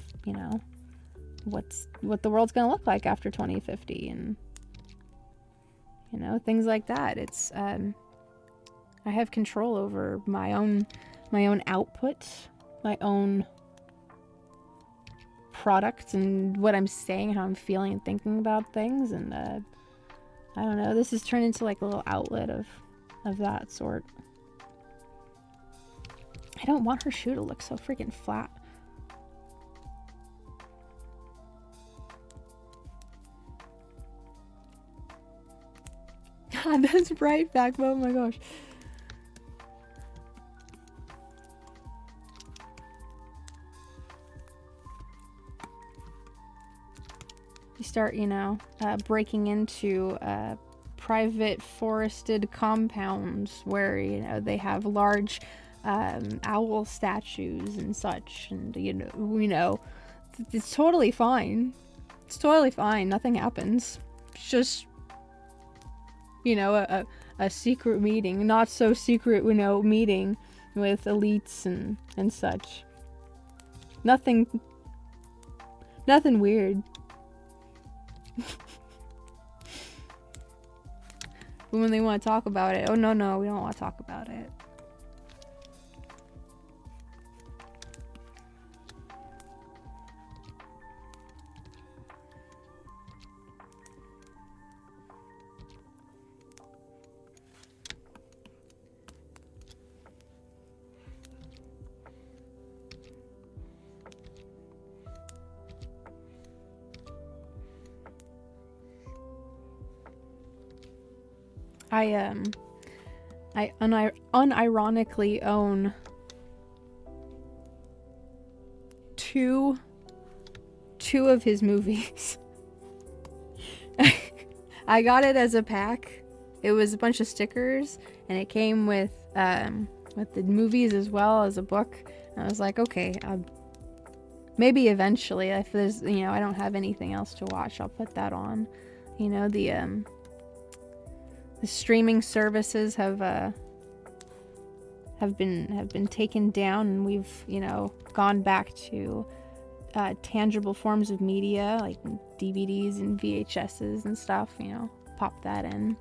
what the world's gonna look like after 2050, and things like that. It's I have control over my own output, my own product, and what I'm saying, how I'm feeling and thinking about things, and I don't know, this has turned into like a little outlet of that sort. I don't want her shoe to look so freaking flat. God, that's right, Backbone. Oh my gosh. You start, breaking into private forested compounds where, they have large owl statues and such, and, it's totally fine. It's totally fine. Nothing happens. It's just, you know, a secret meeting. Not so secret, you know, meeting with elites and such. Nothing weird. But when they want to talk about it, oh no, we don't want to talk about it. I unironically own two of his movies. I got it as a pack. It was a bunch of stickers, and it came with the movies as well as a book. And I was like, okay, maybe eventually, if there's, you know, I don't have anything else to watch, I'll put that on. You know, the streaming services have been taken down, and we've, you know, gone back to tangible forms of media like DVDs and VHSs and stuff. You know, pop that in.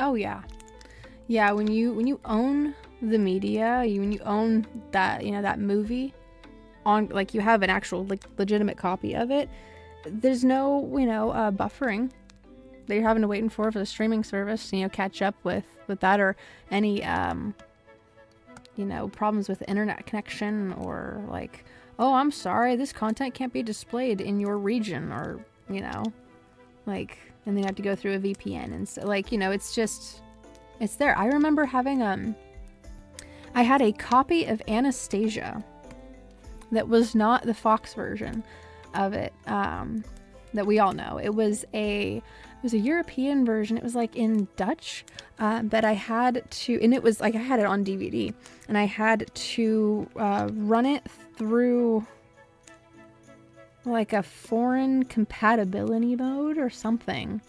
Oh yeah. Yeah, when you own the media, when you own that, you know, that movie on, like, you have an actual, like, legitimate copy of it, there's no, you know, buffering that you're having to wait for the streaming service, you know, catch up with that, or any you know, problems with the internet connection, or like, oh, I'm sorry, this content can't be displayed in your region, or, you know, like, and then you have to go through a VPN, and so, like, you know, it's just, it's there. I remember having I had a copy of Anastasia that was not the Fox version of it, that we all know. It was a European version. It was like in Dutch, but I had to, and it was like, I had it on DVD, and I had to run it through like a foreign compatibility mode or something.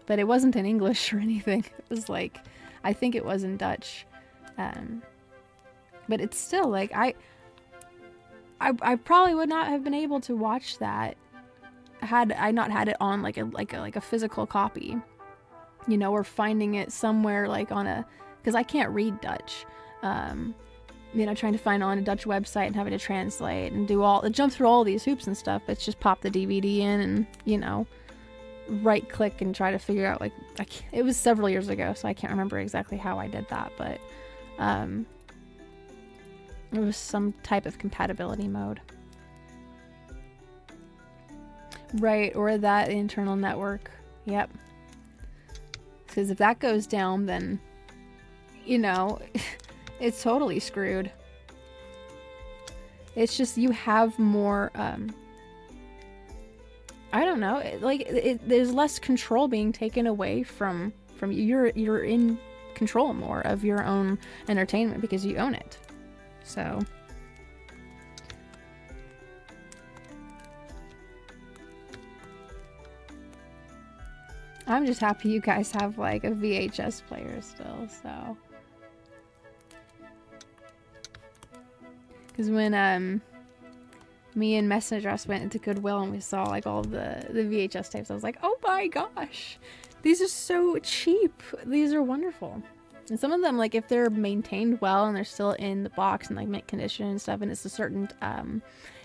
But it wasn't in English or anything. It was like, I think it was in Dutch. But it's still like, I probably would not have been able to watch that had I not had it on like a physical copy, you know, or finding it somewhere like on a, because I can't read Dutch, you know, trying to find on a Dutch website and having to translate and jump through all these hoops and stuff. It's just pop the DVD in and, you know, right click and try to figure out, like, it was several years ago, so I can't remember exactly how I did that, but it was some type of compatibility mode. Right, or that internal network. Yep. Because if that goes down, then, you know, it's totally screwed. It's just, you have more, I don't know, there's less control being taken away from you. You're in control more of your own entertainment because you own it. So I'm just happy you guys have like a VHS player still, so. Because when me and Messenger went into Goodwill and we saw like all the VHS tapes, I was like, oh my gosh, these are so cheap. These are wonderful. And some of them, like if they're maintained well and they're still in the box and like mint condition and stuff, and it's a certain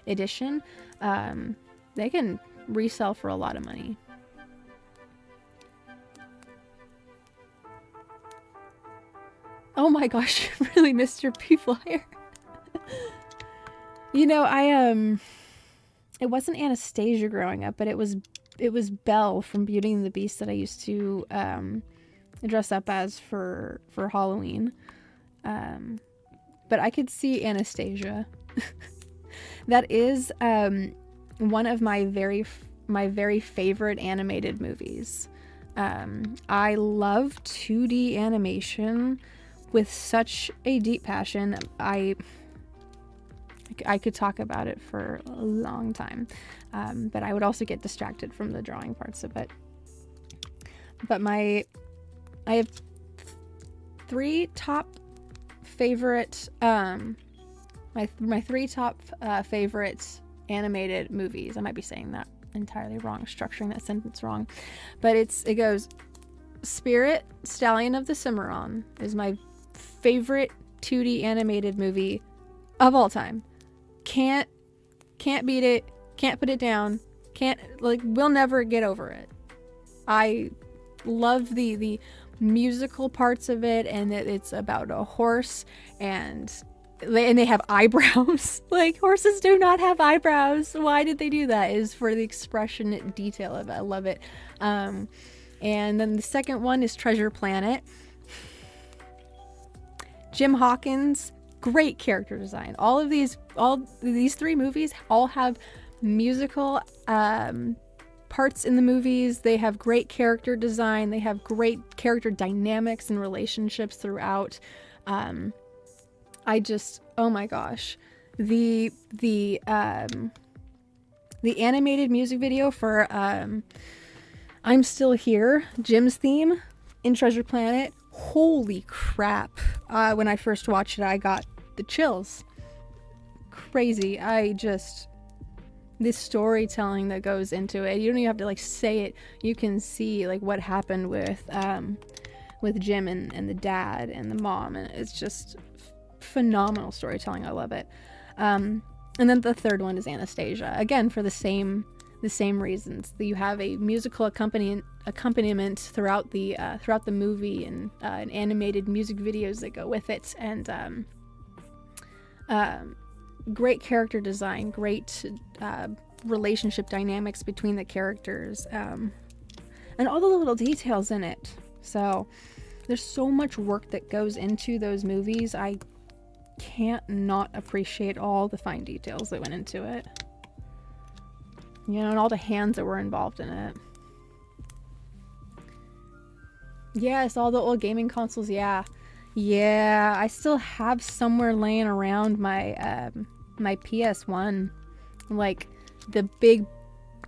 edition, they can resell for a lot of money. Oh my gosh, I really missed your P-Flyer. You know, it wasn't Anastasia growing up, but it was Belle from Beauty and the Beast that I used to dress up as for Halloween. But I could see Anastasia. That is one of my very favorite animated movies. I love 2D animation with such a deep passion. I could talk about it for a long time, but I would also get distracted from the drawing parts of it. But I have three top favorite, my three top favorite animated movies. I might be saying that entirely wrong, structuring that sentence wrong, but it goes, Spirit, Stallion of the Cimarron is my favorite 2D animated movie of all time. Can't beat it, can't put it down, we'll never get over it. I love the musical parts of it, and it's about a horse, and they have eyebrows. Like, horses do not have eyebrows. Why did they do that? It is for the expression detail of it. I love it. And then the second one is Treasure Planet. Jim Hawkins, great character design. All these three movies all have musical parts in the movies. They have great character design. They have great character dynamics and relationships throughout. Oh my gosh, the animated music video for I'm Still Here, Jim's theme in Treasure Planet. Holy crap. When I first watched it, I got the chills. Crazy. This storytelling that goes into it, you don't even have to like say it. You can see like what happened with Jim and the dad and the mom, and it's just phenomenal storytelling. I love it. And then the third one is Anastasia, again for the same reasons. You have a musical accompaniment throughout the movie, and animated music videos that go with it, and great character design, great relationship dynamics between the characters, and all the little details in it. So there's so much work that goes into those movies. I can't not appreciate all the fine details that went into it. You know, and all the hands that were involved in it. Yes, all the old gaming consoles, yeah. Yeah, I still have somewhere laying around my my PS1. Like the big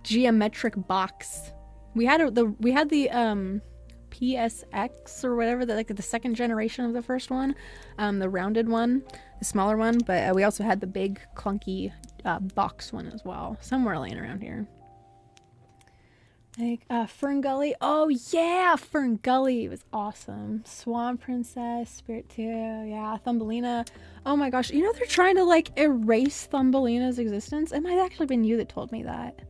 geometric box. We had the PSX or whatever, the second generation of the first one, the rounded one, the smaller one, but we also had the big clunky box one as well, somewhere laying around here. Like Fern Gully. Oh yeah, Fern Gully was awesome. Swan Princess, Spirit 2, yeah, Thumbelina. Oh my gosh, you know they're trying to like erase Thumbelina's existence. It might have actually been you that told me that.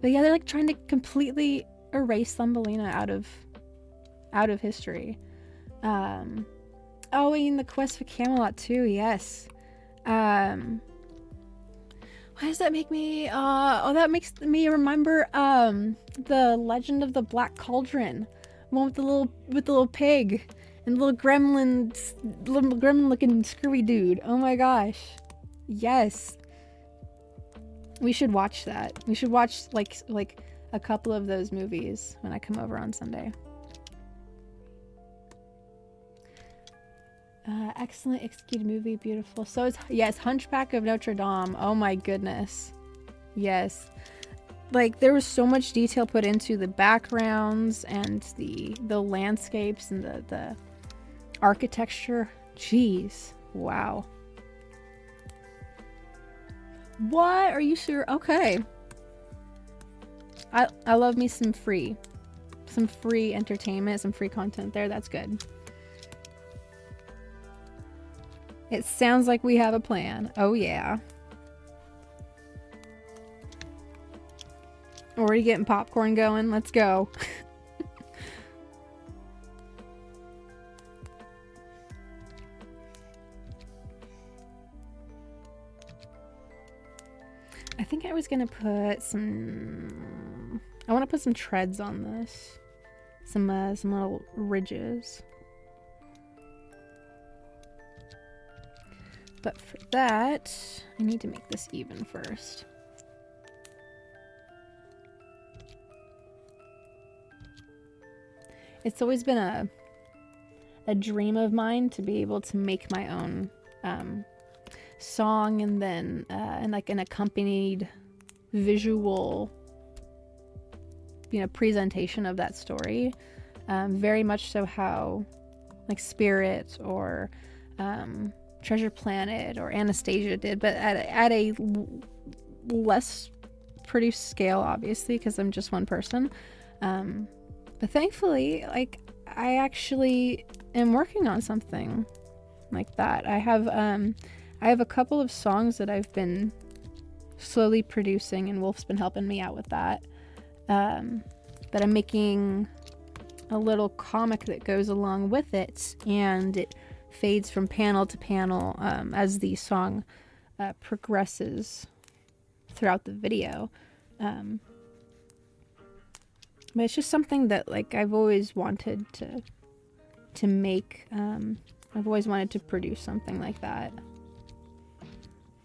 But yeah, they're like trying to completely erase Thumbelina out of history. Oh, and the Quest for Camelot too, yes. Why does that make me that makes me remember the Legend of the Black Cauldron, the one with the little pig and little gremlin looking screwy dude. Oh my gosh, yes, we should watch that. We should watch like a couple of those movies when I come over on Sunday. Excellent executed movie, beautiful. So it's, yes, Hunchback of Notre Dame. Oh my goodness. Yes. Like, there was so much detail put into the backgrounds and the landscapes and the architecture. Jeez. Wow. What? Are you sure? Okay. I love me some free entertainment, some free content there. That's good. It sounds like we have a plan. Oh yeah. Already getting popcorn going. Let's go. I think I was gonna put some... I want to put some treads on this. Some little ridges. But for that, I need to make this even first. It's always been a dream of mine to be able to make my own song and then and like an accompanied visual, you know, presentation of that story. Very much so how like Spirit or Treasure Planet or Anastasia did, but at a less produced scale, obviously, because I'm just one person. But thankfully, like, I actually am working on something like that. I have a couple of songs that I've been slowly producing, and Wolf's been helping me out with that. But I'm making a little comic that goes along with it, and it fades from panel to panel as the song progresses throughout the video. But it's just something that, like, I've always wanted to make. I've always wanted to produce something like that.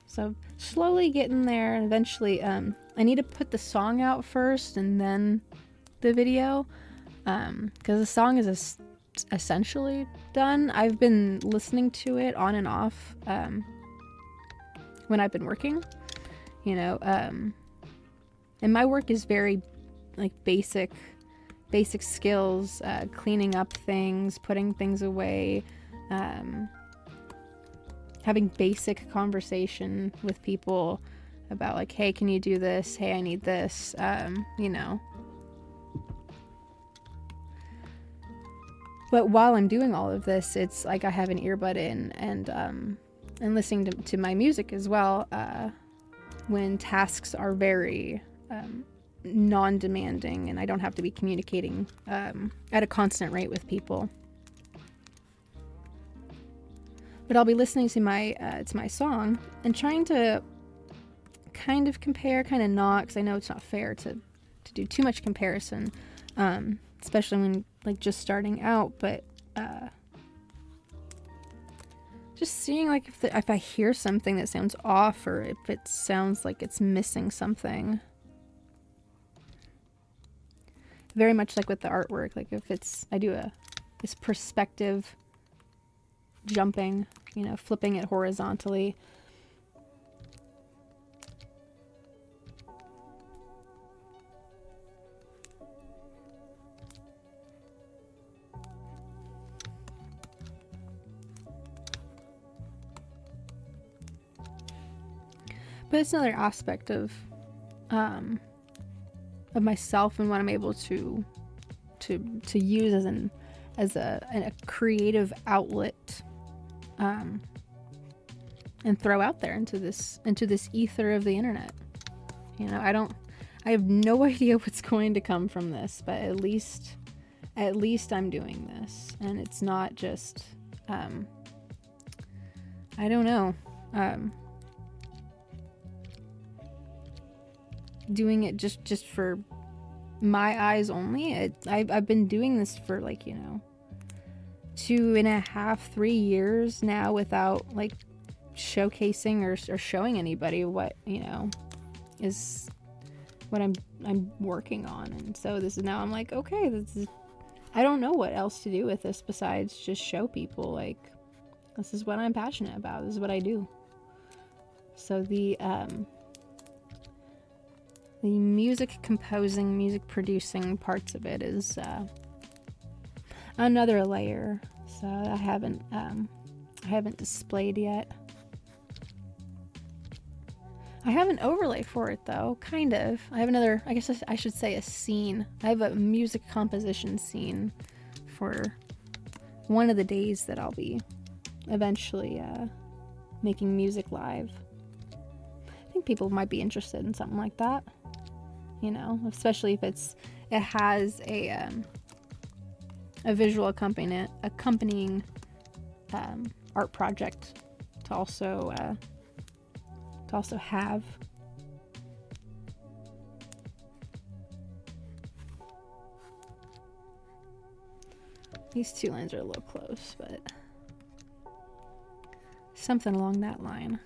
So slowly getting there, and eventually I need to put the song out first and then the video, because the song is essentially done. I've been listening to it on and off when I've been working, you know, and my work is very like basic skills, cleaning up things, putting things away, having basic conversation with people about like, hey, can you do this? Hey, I need this, you know. But while I'm doing all of this, it's like I have an earbud in and listening to my music as well, when tasks are very non-demanding and I don't have to be communicating at a constant rate with people. But I'll be listening to my song and trying to kind of compare, kind of not, because I know it's not fair to do too much comparison, especially when like just starting out. But just seeing like if I hear something that sounds off, or if it sounds like it's missing something. Very much like with the artwork, like if I do this perspective jumping, you know, flipping it horizontally. But it's another aspect of myself and what I'm able to use as a creative outlet, and throw out there into this ether of the internet. You know, I have no idea what's going to come from this, but at least I'm doing this, and it's not just I don't know, doing it just for my eyes only. I've been doing this for like, you know, 2.5, 3 years now without like showcasing or showing anybody what, you know, is what I'm working on. And so this is now I'm like, okay, I don't know what else to do with this besides just show people like This is what I'm passionate about. This is what I do. So the music composing, music producing parts of it is another layer. So I haven't displayed yet. I have an overlay for it though, kind of. I have another, I guess I should say a scene. I have a music composition scene for one of the days that I'll be eventually making music live. I think people might be interested in something like that, you know, especially if it has a visual accompanying art project to also have. These two lines are a little close, but something along that line.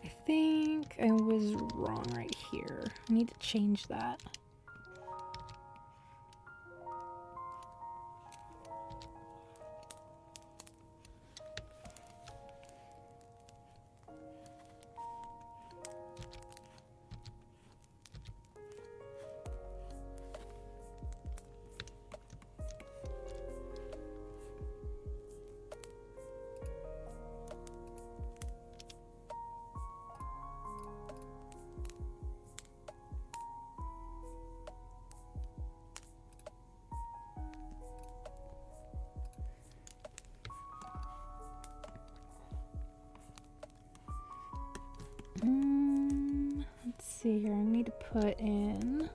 I think I was wrong right here. I need to change that. Let's see here. I need to put in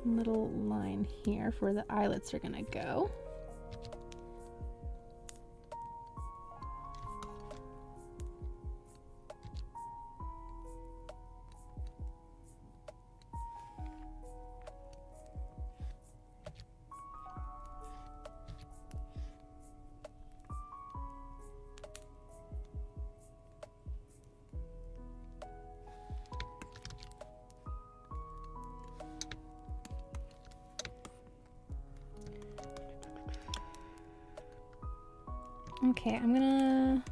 a little line here for where the eyelets are gonna go. Okay, I'm gonna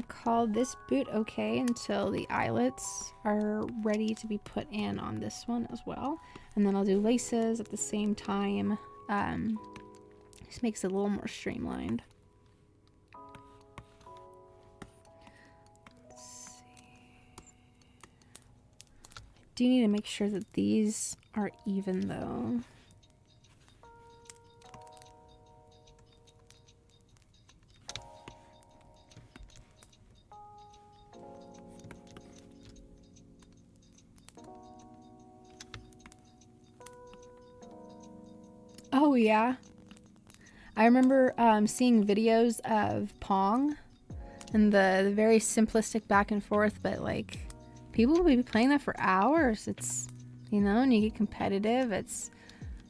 call this boot okay until the eyelets are ready to be put in on this one as well. And then I'll do laces at the same time. Just makes it a little more streamlined. Let's see. I do need to make sure that these are even though. Oh yeah, I remember seeing videos of Pong and the very simplistic back and forth, but like people will be playing that for hours. It's, you know, and you get competitive. It's,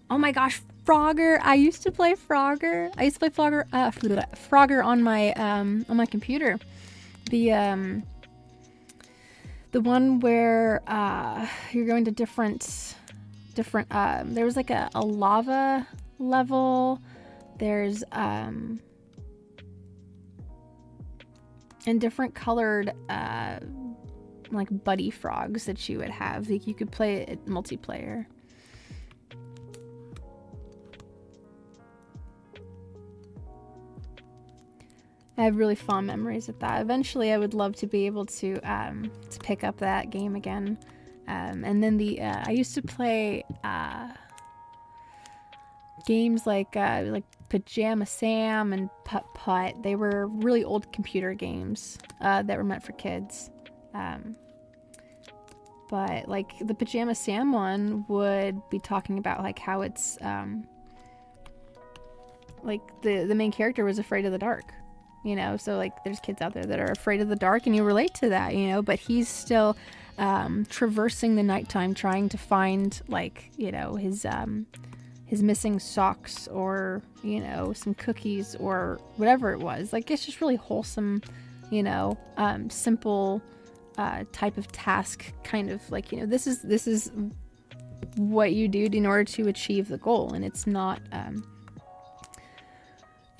oh my gosh, Frogger! I used to play Frogger. I used to play Frogger on my computer. The one where you're going to different there was like a lava level. There's and different colored like buddy frogs that you would have. Like you could play it multiplayer. I have really fond memories of that. Eventually I would love to be able to pick up that game again. And then I used to play games like Pajama Sam and Putt Putt. They were really old computer games that were meant for kids. but like the Pajama Sam one would be talking about like how it's like the main character was afraid of the dark, you know, so like there's kids out there that are afraid of the dark and you relate to that, you know, but he's still traversing the nighttime trying to find like, you know, his missing socks or, you know, some cookies or whatever it was. Like it's just really wholesome, you know, simple type of task, kind of like, you know, this is what you do in order to achieve the goal, and it's not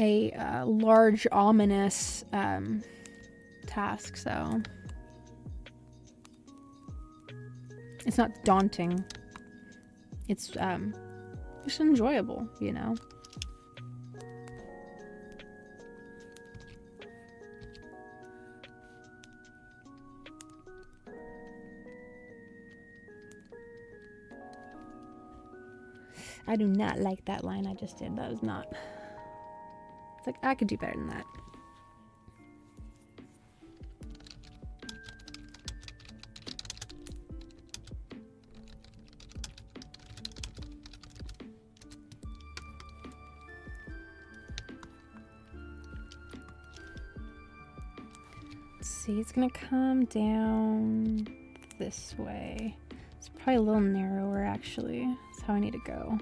a large ominous task, so it's not daunting. It's just enjoyable, you know. I do not like that line I just did. That was not... It's like, I could do better than that. Let's see, it's gonna come down this way. It's probably a little narrower, actually. That's how I need to go.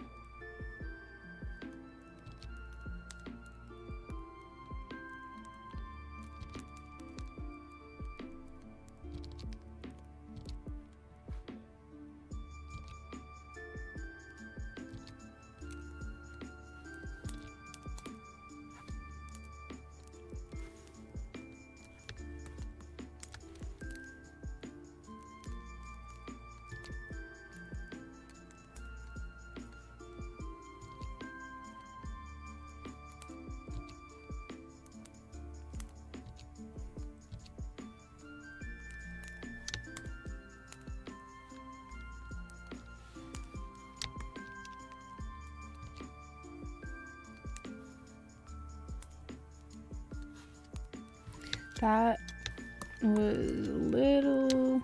That was a little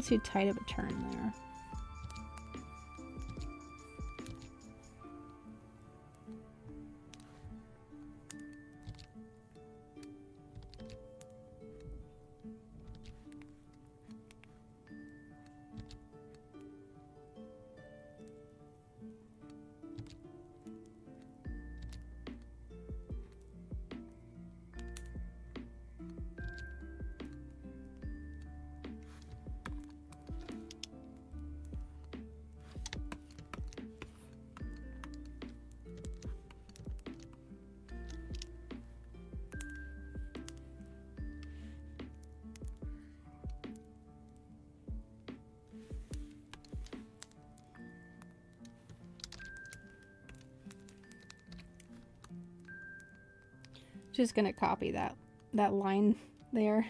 too tight of a turn there. Just gonna copy that line there.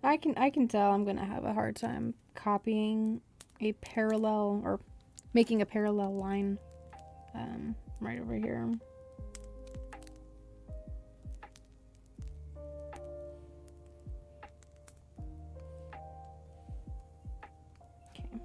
I can tell I'm gonna have a hard time copying a parallel or making a parallel line right over here. Okay.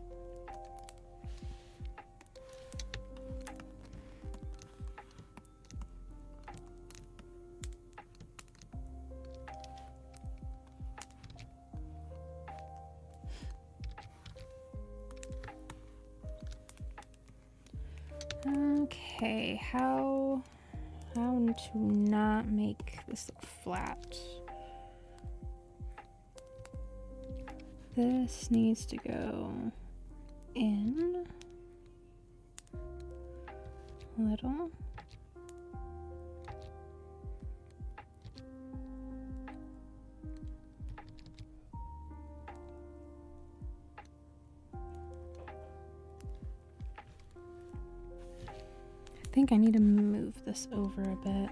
Okay, how to not make this look flat? This needs to go in a little. I think I need to move this over a bit.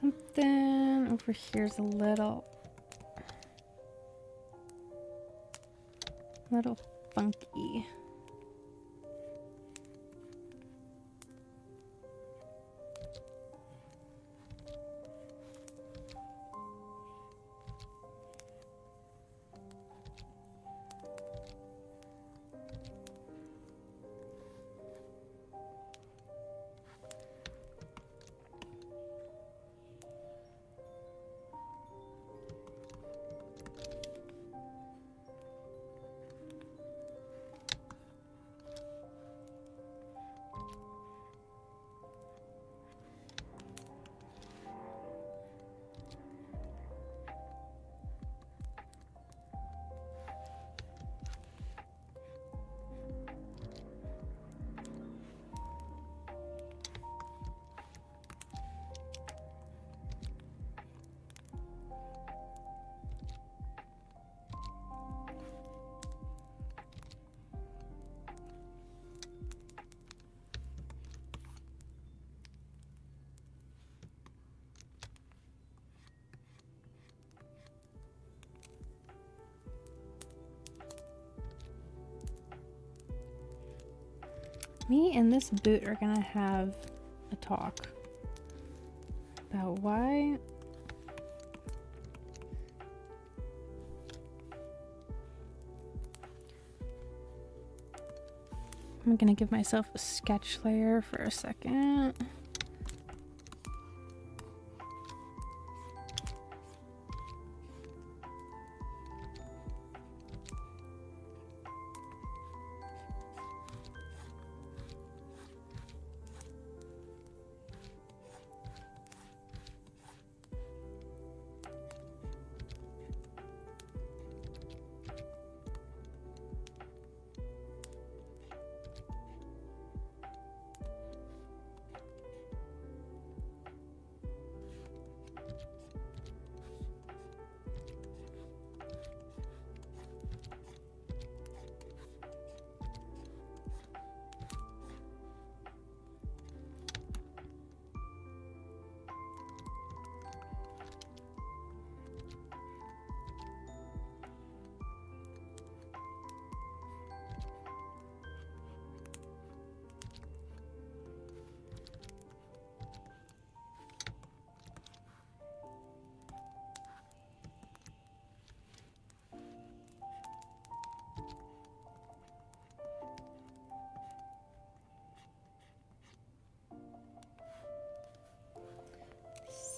Something over here's a little funky. Me and this boot are gonna have a talk about why I'm gonna give myself a sketch layer for a second.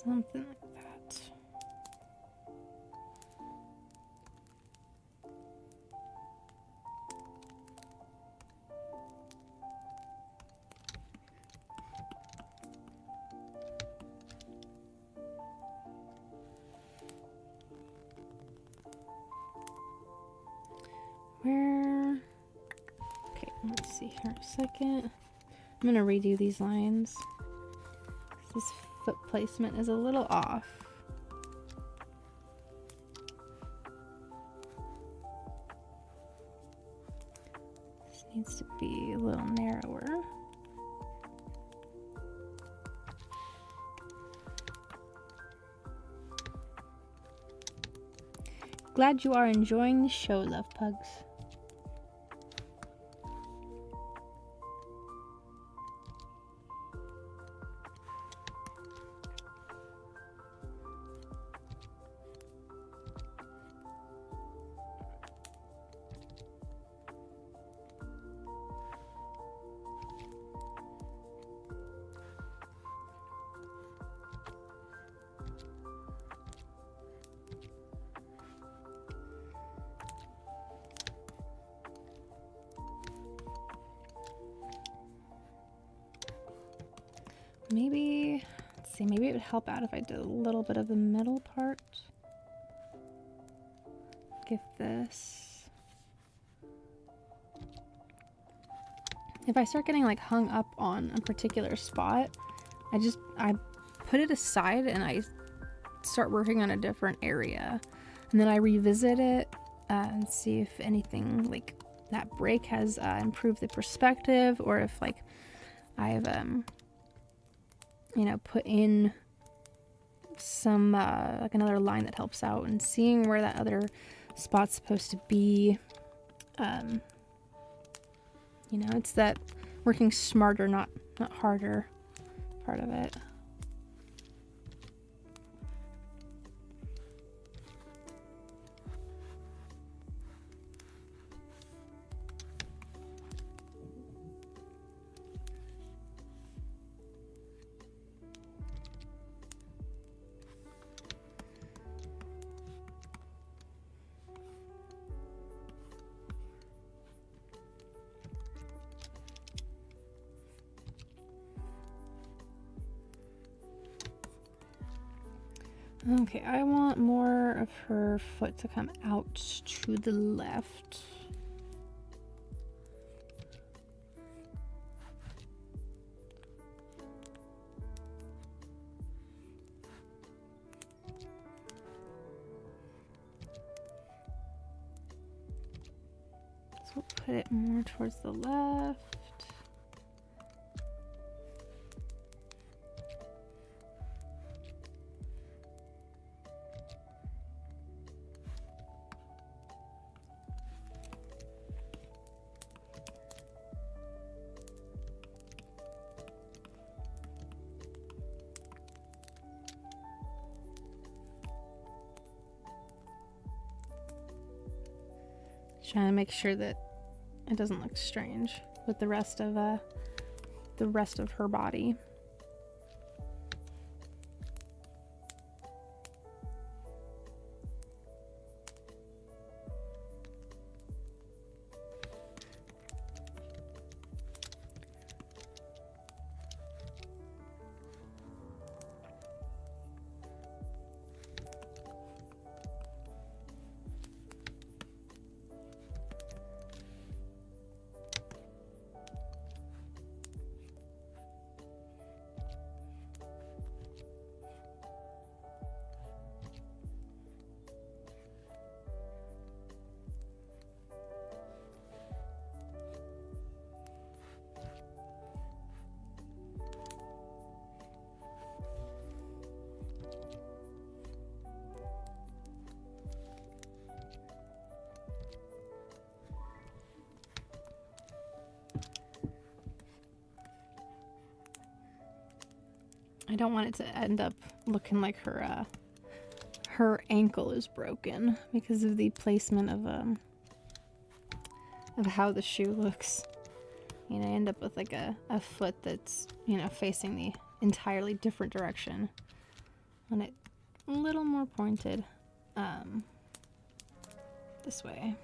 Something like that. Where? Okay, let's see here a second. I'm gonna redo these lines. This foot placement is a little off. This needs to be a little narrower. Glad you are enjoying the show, love pugs. Maybe, let's see, maybe it would help out if I did a little bit of the middle part. Give this. If I start getting like hung up on a particular spot, I put it aside and I start working on a different area. And then I revisit it and see if anything like that break has improved the perspective, or if like I've you know, put in some like another line that helps out, and seeing where that other spot's supposed to be. You know, it's that working smarter, not harder part of it. Okay, I want more of her foot to come out to the left. So we'll put it more towards the left. Trying to make sure that it doesn't look strange with the rest of her body. I don't want it to end up looking like her ankle is broken because of the placement of how the shoe looks. You know, I end up with like a foot that's, you know, facing the entirely different direction, and it a little more pointed this way.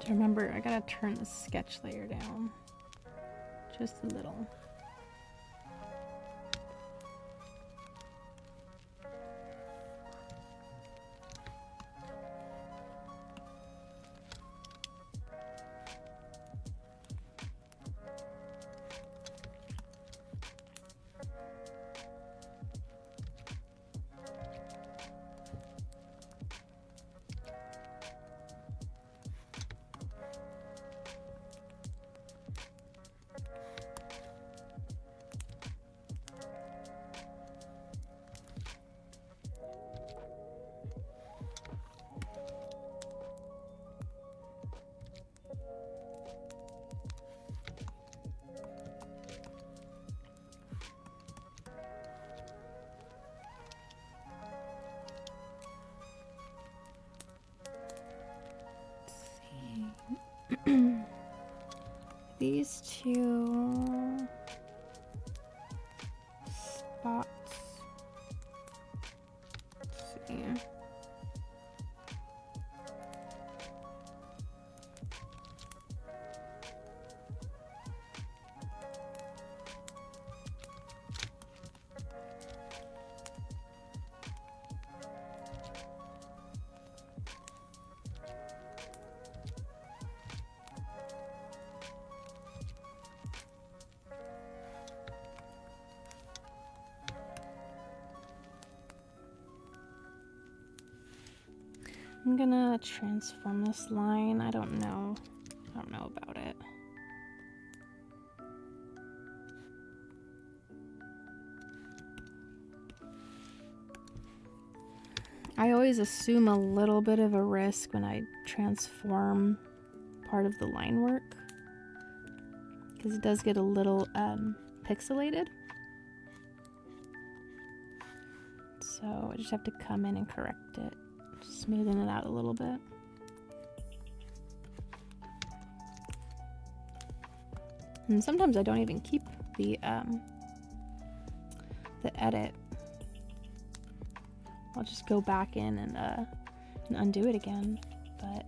Remember, I gotta turn the sketch layer down just a little. These two spots. Let's see. I'm gonna transform this line. I don't know about it. I always assume a little bit of a risk when I transform part of the line work, because it does get a little pixelated. So I just have to come in and correct it, smoothing it out a little bit. And sometimes I don't even keep the edit. I'll just go back in and undo it again, but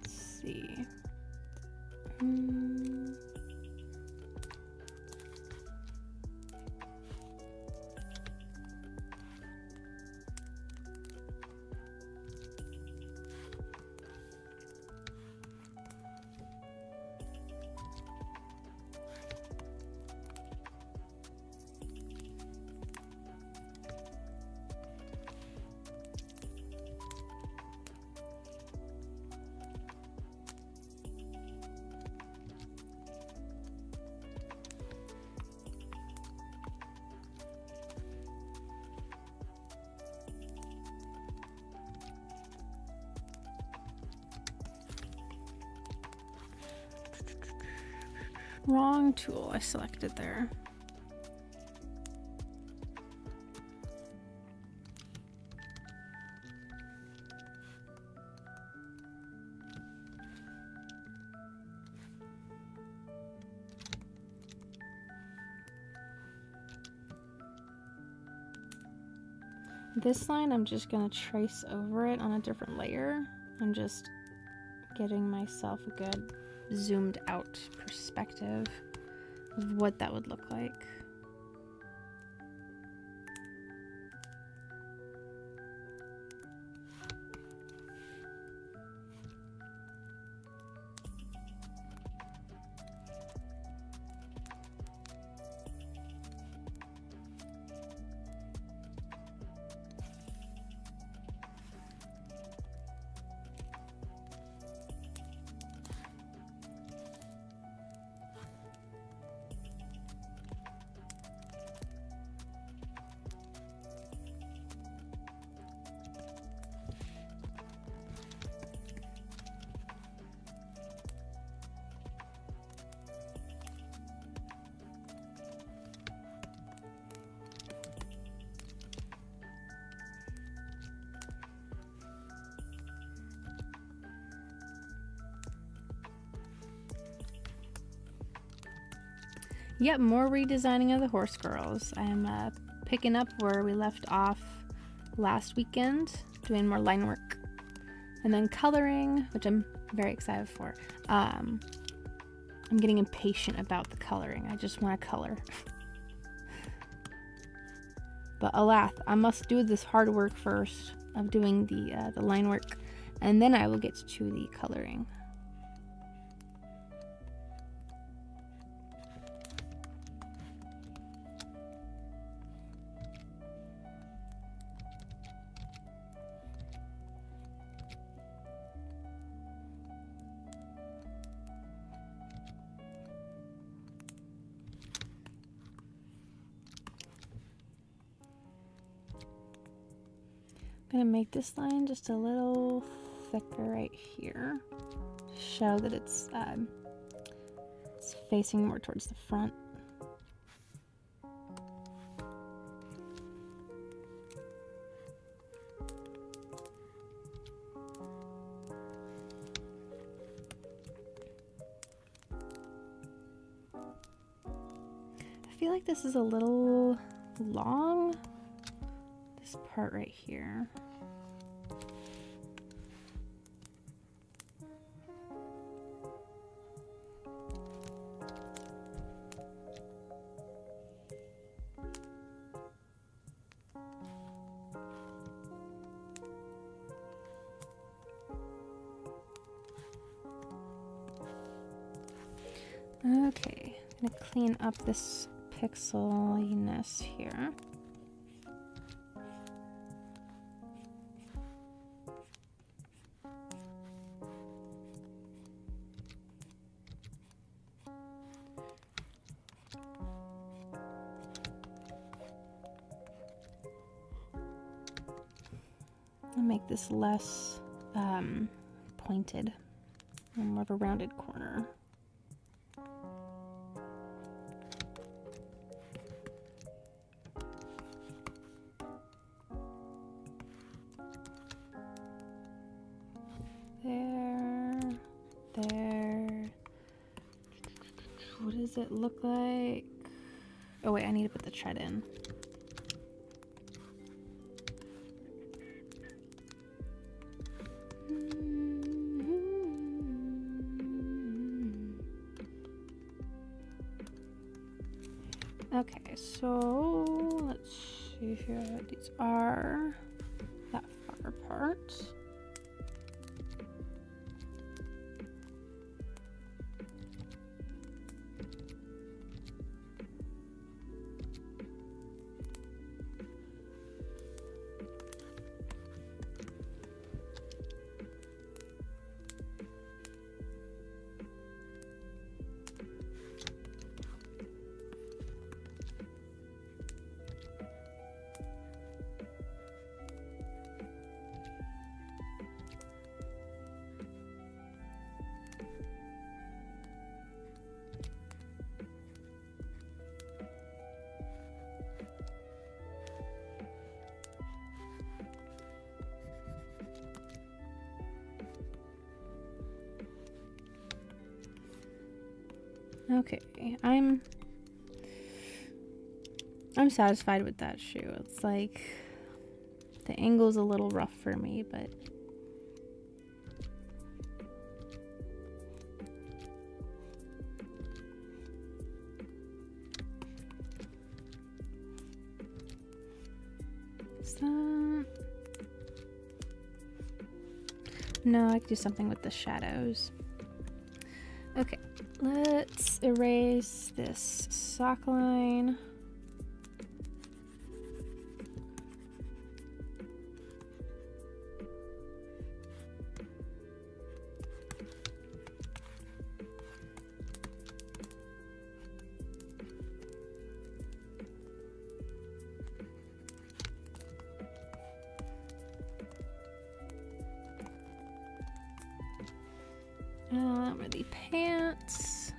let's see. Wrong tool I selected there. This line, I'm just gonna trace over it on a different layer. I'm just getting myself a good zoomed out perspective of what that would look like. Yep, more redesigning of the horse girls. I'm picking up where we left off last weekend, doing more line work. And then coloring, which I'm very excited for. I'm getting impatient about the coloring. I just want to color. But alas, I must do this hard work first of doing the line work, and then I will get to the coloring. I'm gonna make this line just a little thicker right here, show that it's facing more towards the front. I feel like this is a little long, this part right here. Okay, I'm gonna clean up this pixeliness here. make this less pointed and more of a rounded corner. There. What does it look like? Oh wait, I need to put the tread in. Okay, so let's see here. These are that far apart. Okay, I'm satisfied with that shoe. It's like the angle's a little rough for me, but no, I could do something with the shadows. Okay, let's erase this sock line. Where the pants,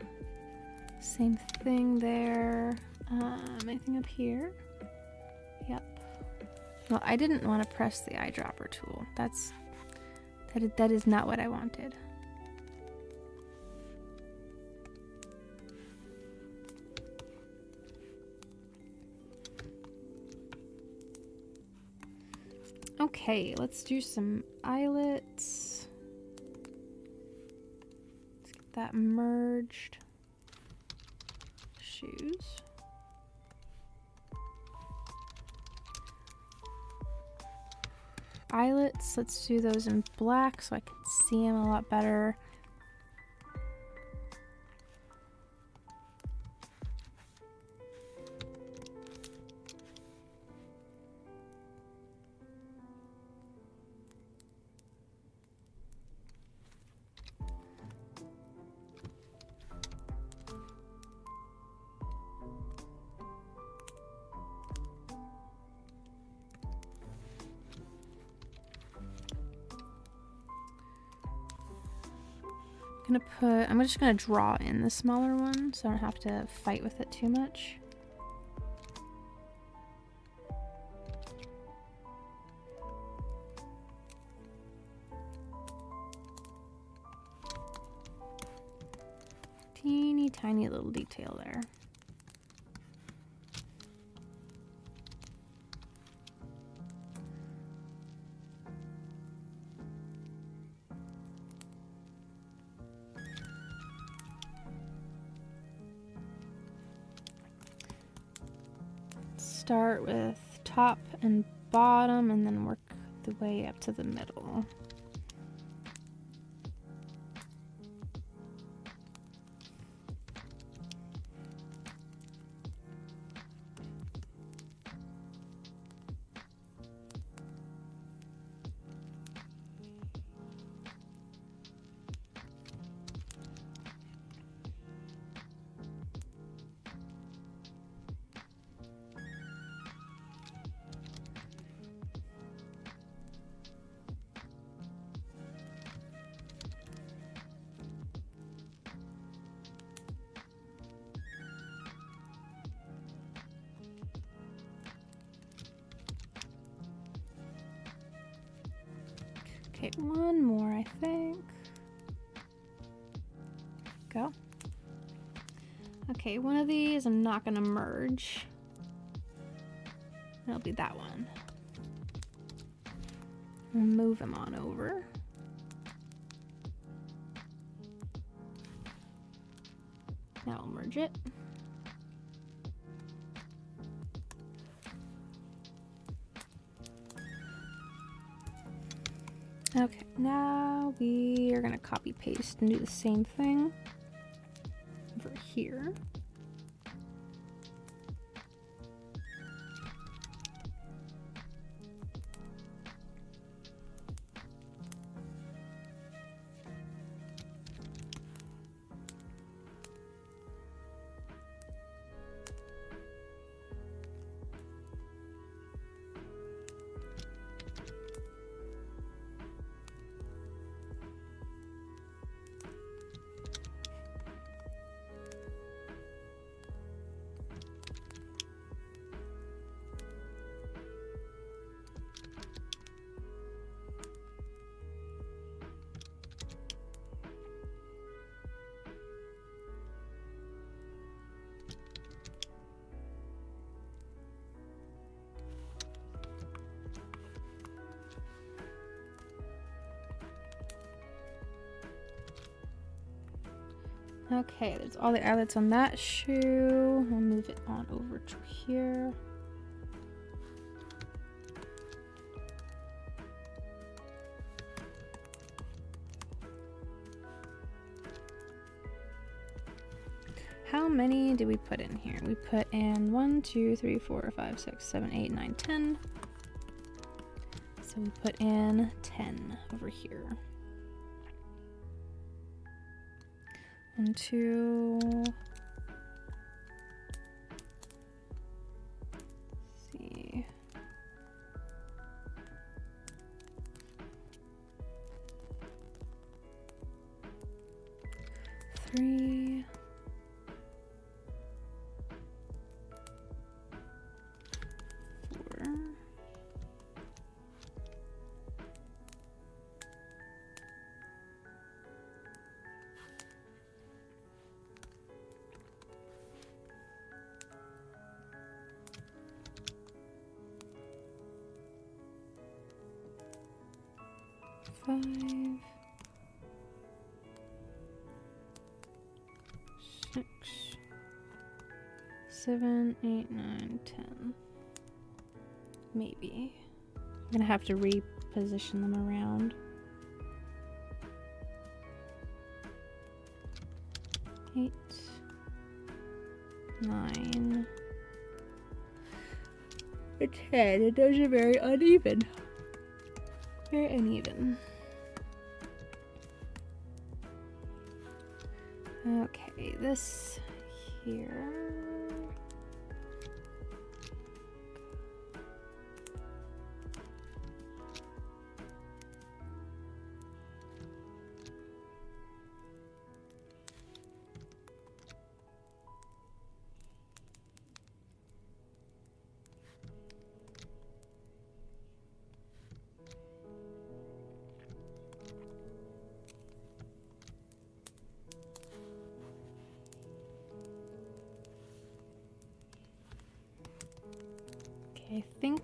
same thing there. Anything up here? Yep. Well, I didn't want to press the eyedropper tool. That is not what I wanted. Okay, let's do some eyelets. Let's get that merged. Shoes. Eyelets, let's do those in black so I can see them a lot better. I'm just gonna draw in the smaller one so I don't have to fight with it too much. Teeny tiny little detail there. Start with top and bottom and then work the way up to the middle. Okay, one more, I think. Go. Okay, one of these I'm not gonna merge. That'll be that one. We'll move him on over. Now I'll merge it. Okay, now we are gonna copy paste and do the same thing over here. Okay, there's all the eyelets on that shoe. We'll move it on over to here. How many do we put in here? We put in 1, 2, 3, 4, 5, 6, 7, 8, 9, 10. So we put in 10 over here. 1, 2. See. 3. 4. 5, 6, 7, 8, 9, 10. Maybe. I'm gonna have to reposition them around. 8, 9, 10. And those are very uneven. Very uneven. Okay, this here. I think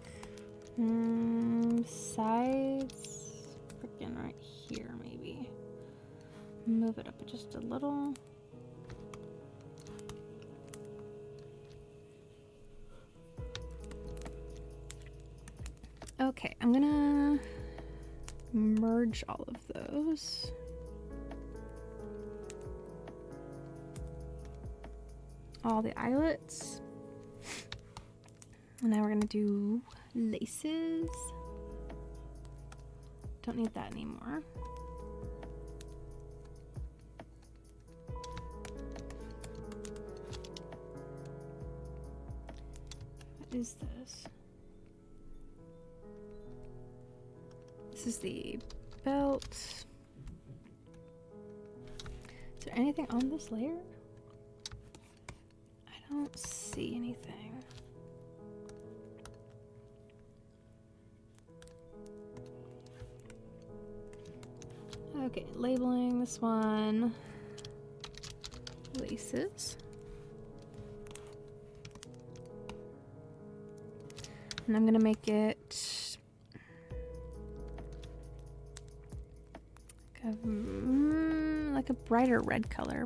sides freaking right here, maybe. Move it up just a little. Okay, I'm gonna merge all of those. All the eyelets. And now we're gonna do laces. Don't need that anymore. What is this? This is the belt. Is there anything on this layer? I don't see anything. Okay, labeling this one laces. And I'm gonna make it like a brighter red color.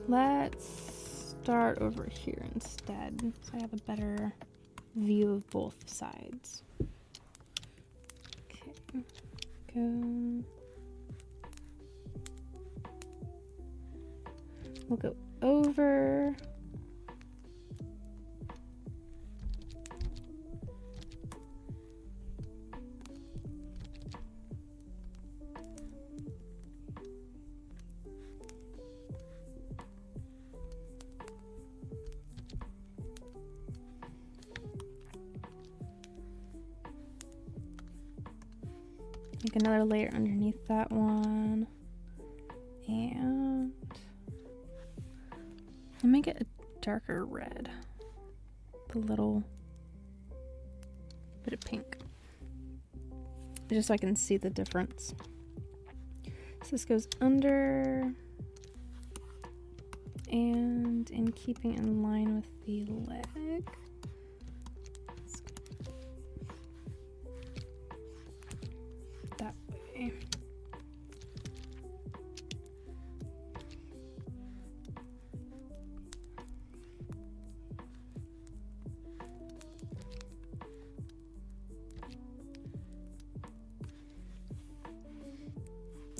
Let's start over here instead, so I have a better view of both sides. Okay, go. We'll go over. Make another layer underneath that one. And I'll make it a darker red. The little bit of pink. Just so I can see the difference. So this goes under. And in keeping in line with the leg. That way.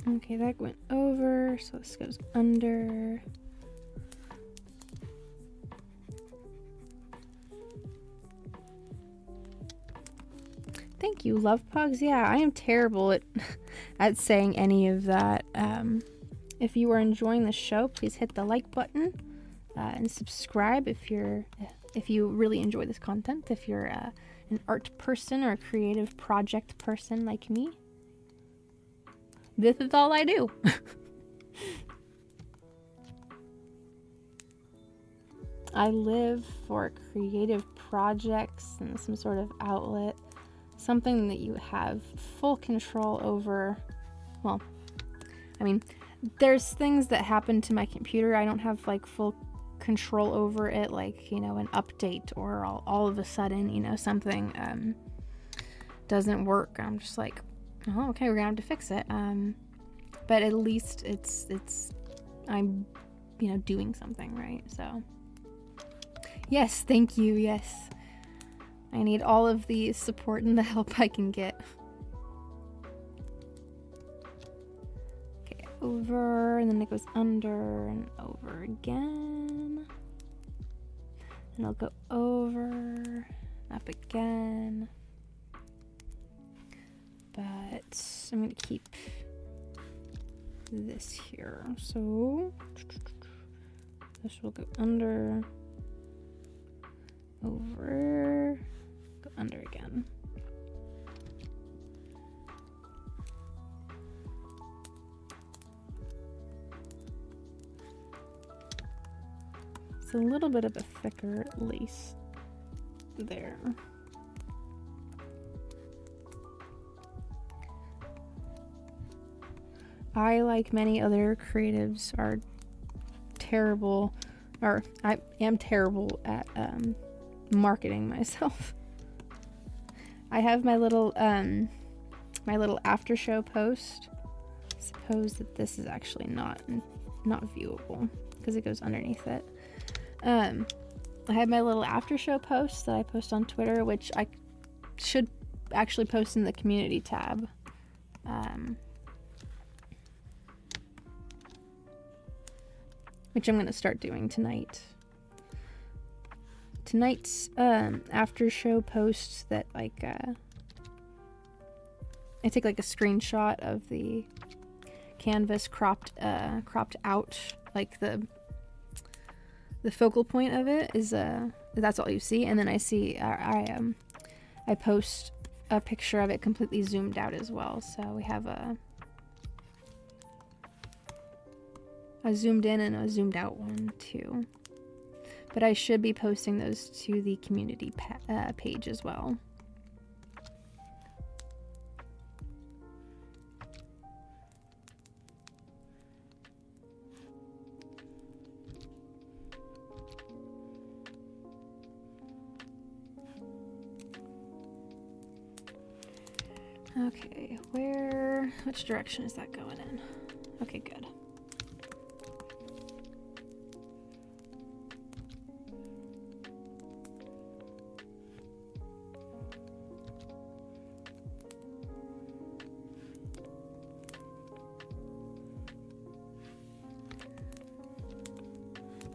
Okay, that went over, so this goes under. Thank you, Love Pugs. Yeah, I am terrible at at saying any of that. If you are enjoying the show, please hit the like button and subscribe if you really enjoy this content. If you're an art person or a creative project person like me, this is all I do. I live for creative projects and some sort of outlet. Something that you have full control over. Well, I mean, there's things that happen to my computer. I don't have like full control over it, like, you know, an update or all of a sudden, you know, something doesn't work. I'm just like, oh, okay, we're gonna have to fix it. But at least it's I'm, you know, doing something, right? So yes, thank you. Yes, I need all of the support and the help I can get. Okay, over, and then it goes under and over again. And I'll go over, up again. But I'm going to keep this here. So this will go under, over, go under again. It's a little bit of a thicker lace there. I, like many other creatives, are terrible, or I am terrible at marketing myself. I have my little after show post. Suppose that this is actually not viewable because it goes underneath it. I have my little after show post that I post on Twitter, which I should actually post in the community tab. Which I'm going to start doing tonight. Tonight's after show post that, like, I take like a screenshot of the canvas cropped out, like the focal point of it is that's all you see, and then I see I post a picture of it completely zoomed out as well. So we have a zoomed in and a zoomed out one too. But I should be posting those to the community page as well. Okay, which direction is that going in? Okay, good.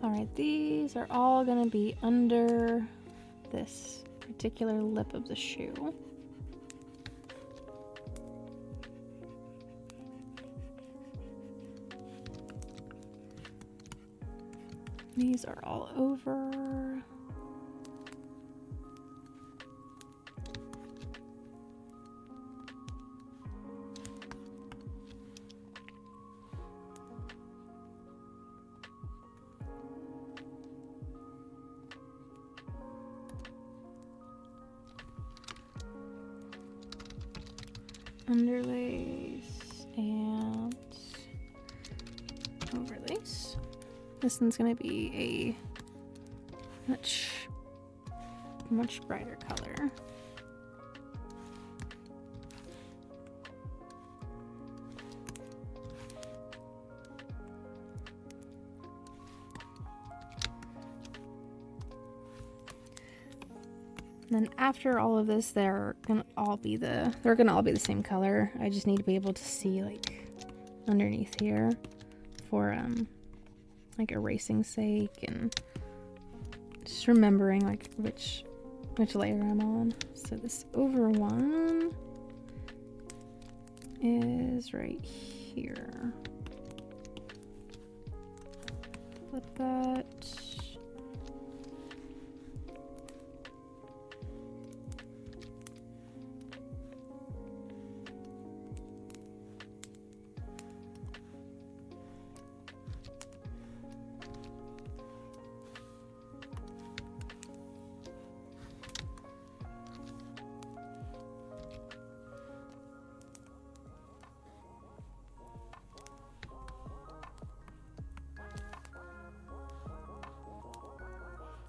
All right, these are all gonna be under this particular lip of the shoe. These are all over. Underlace and overlace. This one's gonna be a much brighter color. And then after all of this, they're gonna all be the same color. I just need to be able to see like underneath here for like erasing sake and just remembering like which layer I'm on. So this over one is right here. Flip that.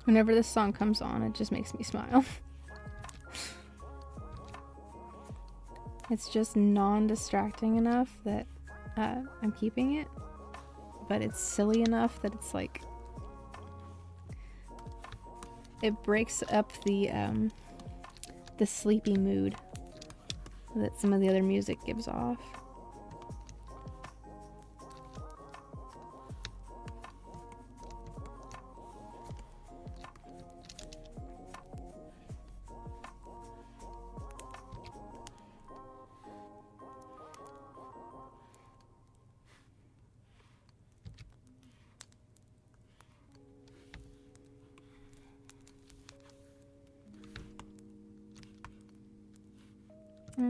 Whenever this song comes on, it just makes me smile. It's just non-distracting enough that I'm keeping it, but it's silly enough that it's like it breaks up the sleepy mood that some of the other music gives off.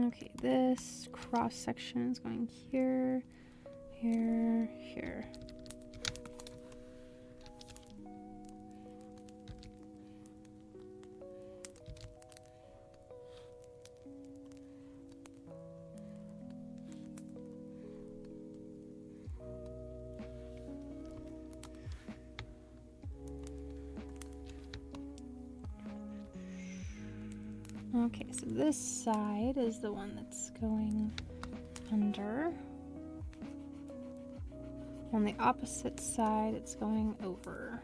Okay, this cross section is going here, here, here. Okay, so this side is the one that's going under. On the opposite side, it's going over.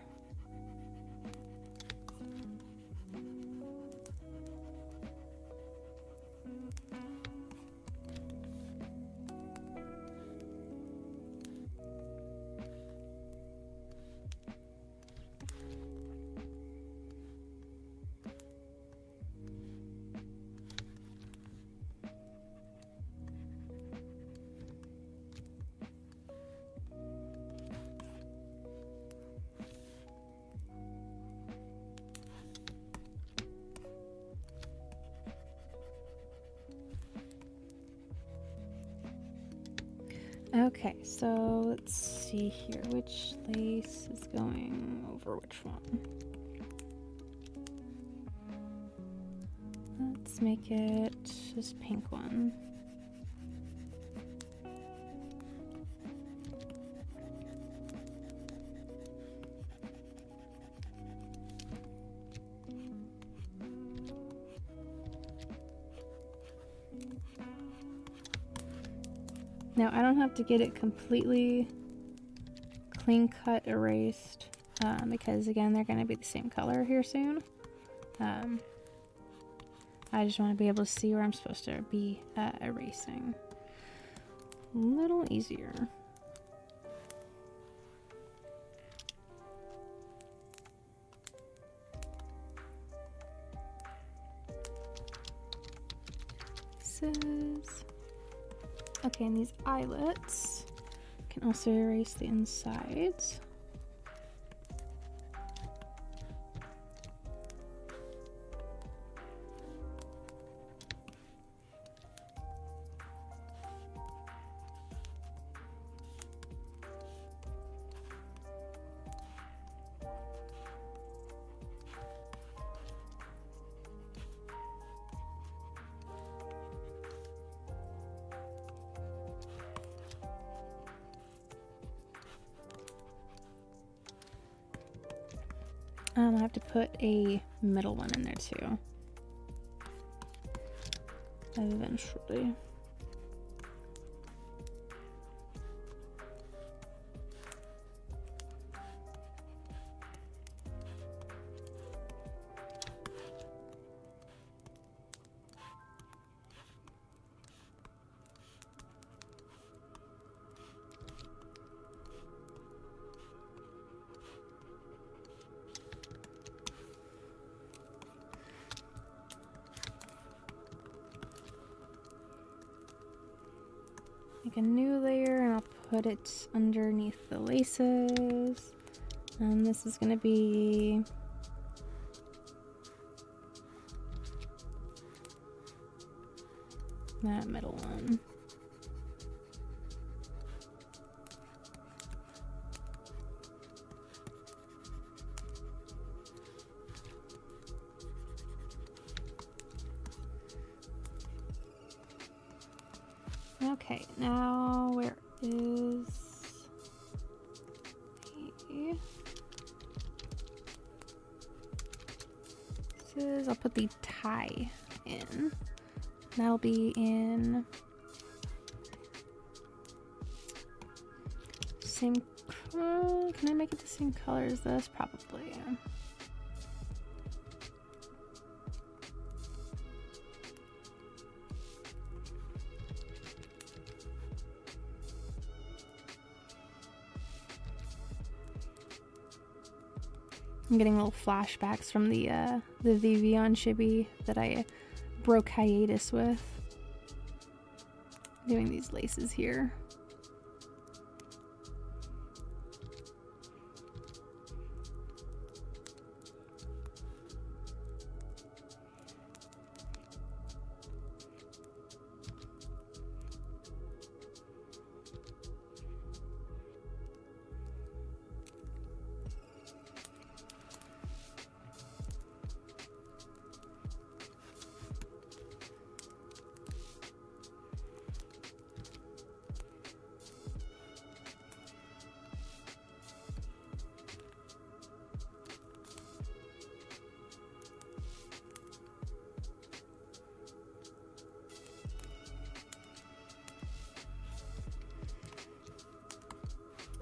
Okay, so let's see here. Which lace is going over which one? Let's make it this pink one. Now I don't have to get it completely clean cut erased because again they're going to be the same color here soon. I just want to be able to see where I'm supposed to be erasing. A little easier. Okay, and these eyelets can also erase the insides. I have to put a middle one in there too. Eventually. Make a new layer and I'll put it underneath the laces. And this is going to be that middle one. Okay, now where is he? This is, I'll put the tie in. That'll be in same, can I make it the same color as this? Probably, yeah. I'm getting little flashbacks from the VV on Chibi that I broke hiatus with. Doing these laces here.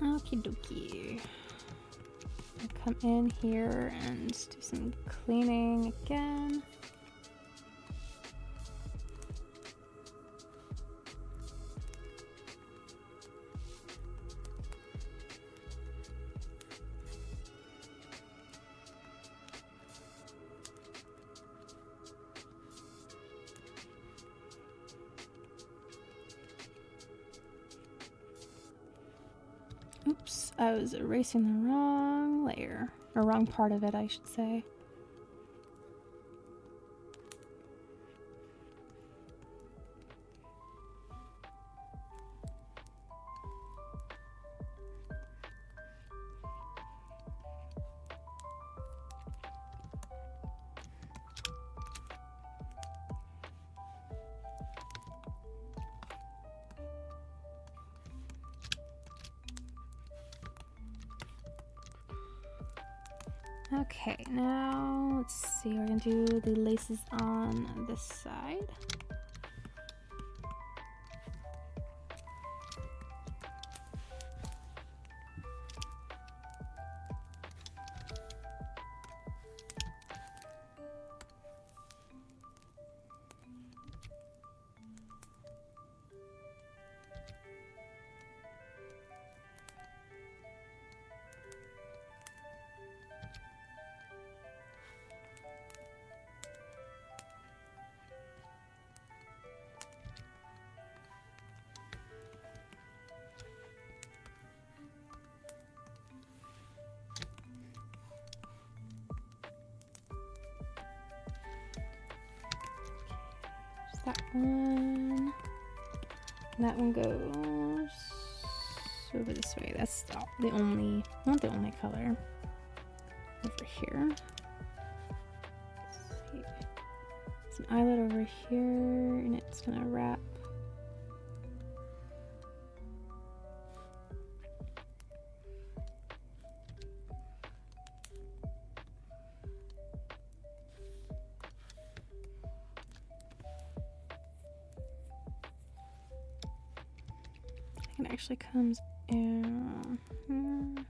Okie dokie. I'll come in here and do some cleaning again. Oops, I was erasing the wrong layer, or wrong part of it, I should say. Okay, now let's see. We're gonna do the laces on this side. That one. That one goes over this way. That's the only, not the only color. Over here. Let's see. It's an eyelet over here, and it's gonna wrap. It actually comes in here.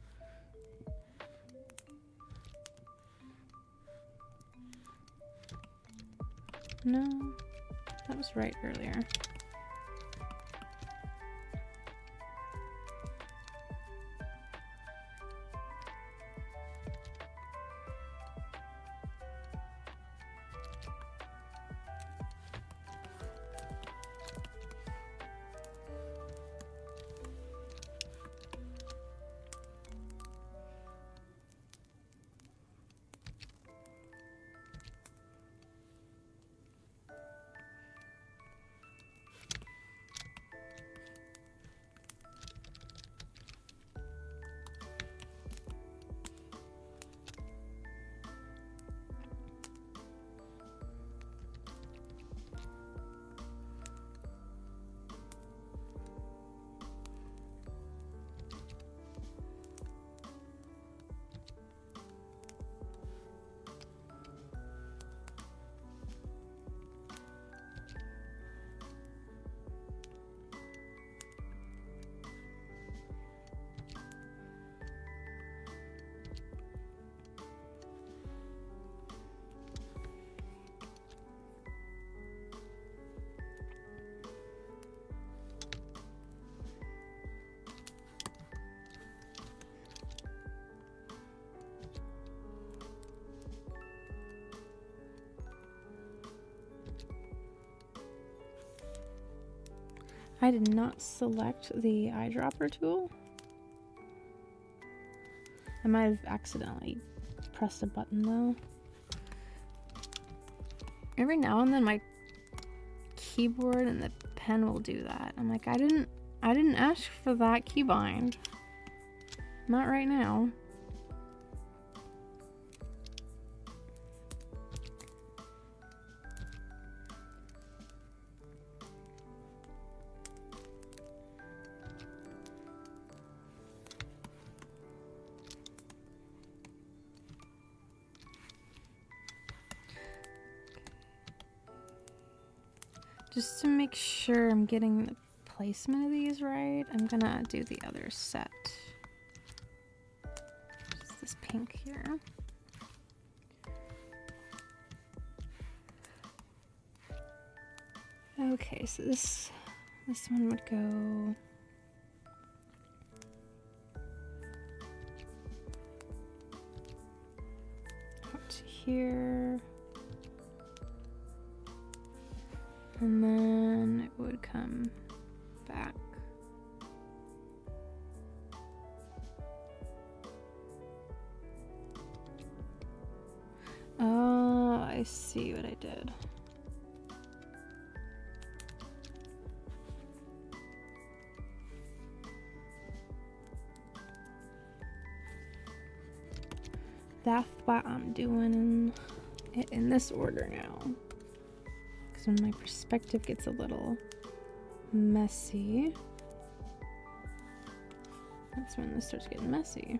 No, that was right earlier. I did not select the eyedropper tool. I might have accidentally pressed a button though. Every now and then my keyboard and the pen will do that. I'm like, I didn't ask for that keybind. Not right now. Just to make sure I'm getting the placement of these right, I'm gonna do the other set. Just this pink here. Okay, so this one would go out to here. And then it would come back. Oh, I see what I did. That's what I'm doing it in this order now. When my perspective gets a little messy, that's when this starts getting messy.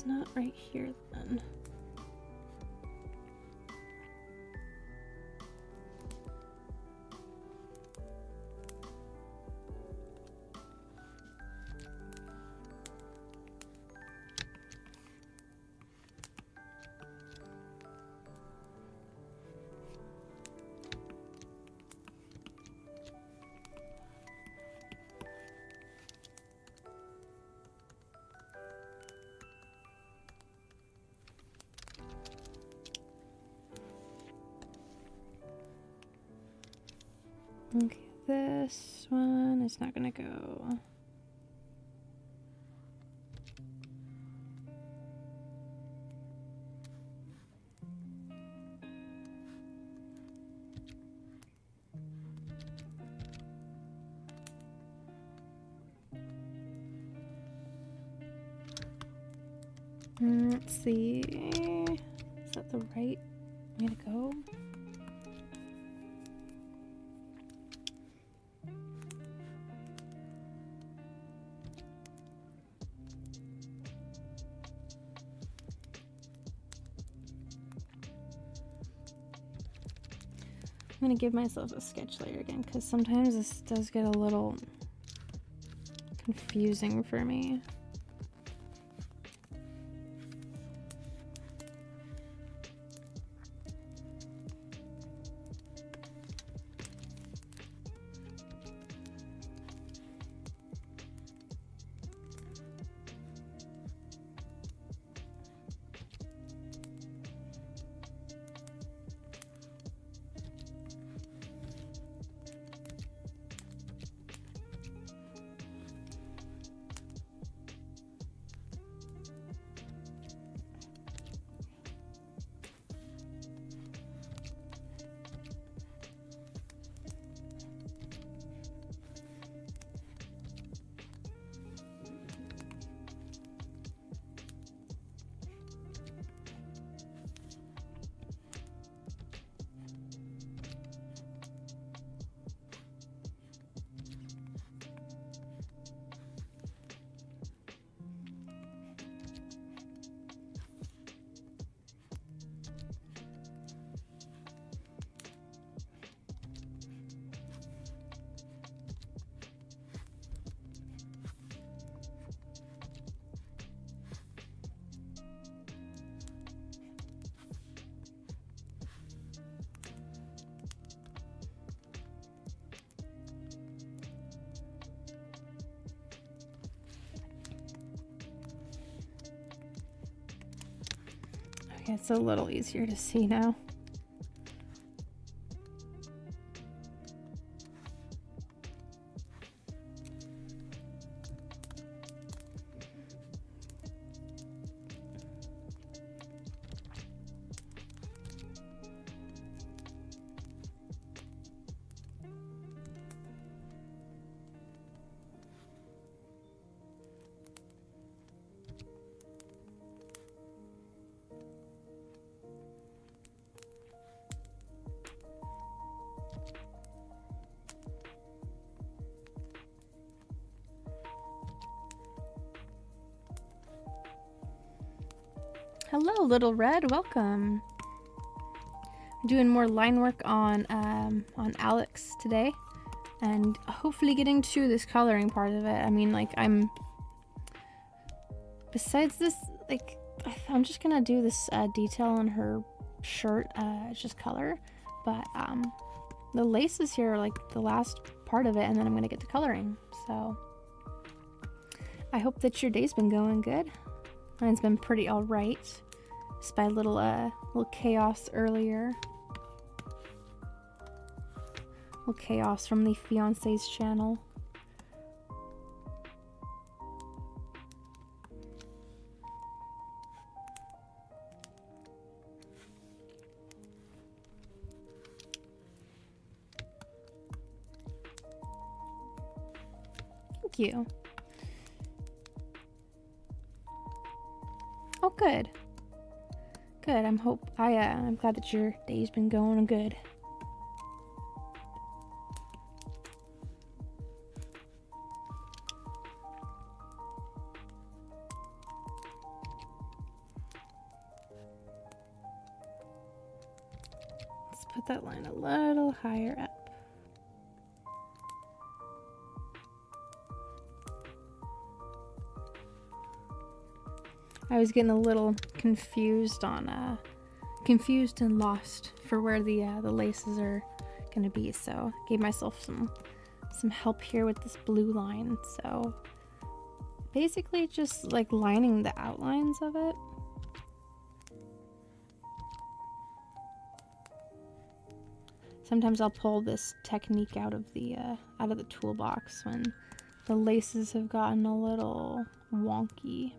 it's not right here then. Okay, this one is not gonna go. Let's see. Is that the right way to go? I'm gonna give myself a sketch layer again because sometimes this does get a little confusing for me. Okay, it's a little easier to see now. Hello, Little Red. Welcome. I'm doing more line work on Alex today, and hopefully getting to this coloring part of it. I mean, like, besides this, like, I'm just gonna do this detail on her shirt. It's just color, but the laces here are like the last part of it, and then I'm gonna get to coloring. So I hope that your day's been going good. Mine's been pretty all right, despite a little chaos earlier. Little chaos from the fiance's channel. Thank you. Oh, good. Good. I'm glad that your day's been going good. that line a little higher up. I was getting a little confused on confused and lost for where the laces are gonna be, so gave myself some help here with this blue line. So basically just like lining the outlines of it. Sometimes I'll pull this technique out of the toolbox when the laces have gotten a little wonky.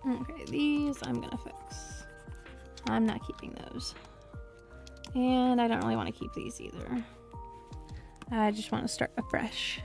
Okay, these I'm gonna fix. I'm not keeping those. And I don't really want to keep these either. I just want to start afresh.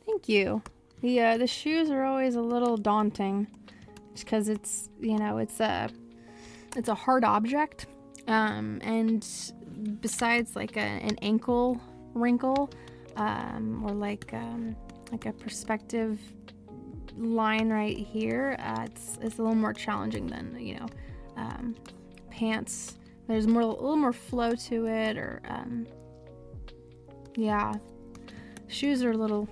Thank you. The shoes are always a little daunting, just because it's, you know, it's a hard object, and besides like an ankle wrinkle, or like a perspective line right here, it's a little more challenging than, you know, pants. There's a little more flow to it, or yeah, shoes are a little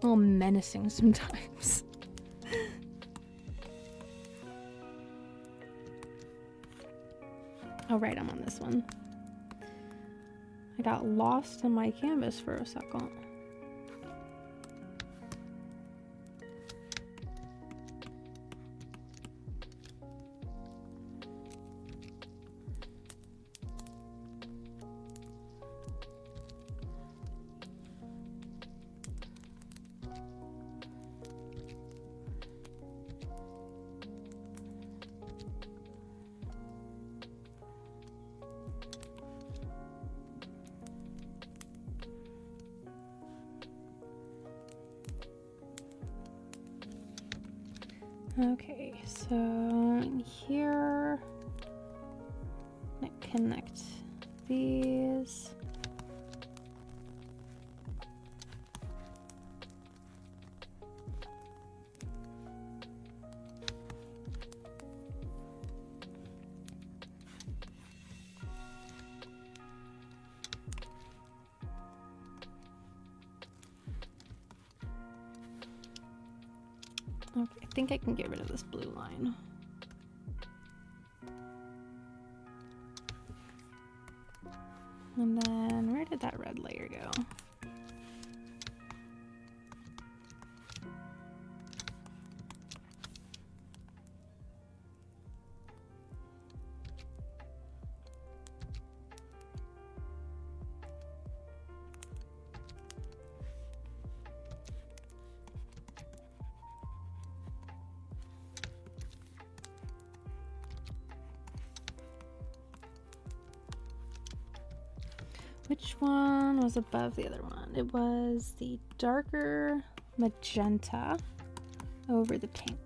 menacing sometimes. Oh right, I'm on this one. I got lost in my canvas for a second. Okay, so in here, I connect these. Okay, I think I can get rid of this blue line. And then where did that red layer go? Which one was above the other one? It was the darker magenta over the pink.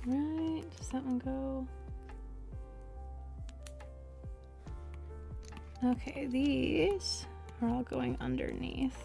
Right, does that one go? Okay, these are all going underneath.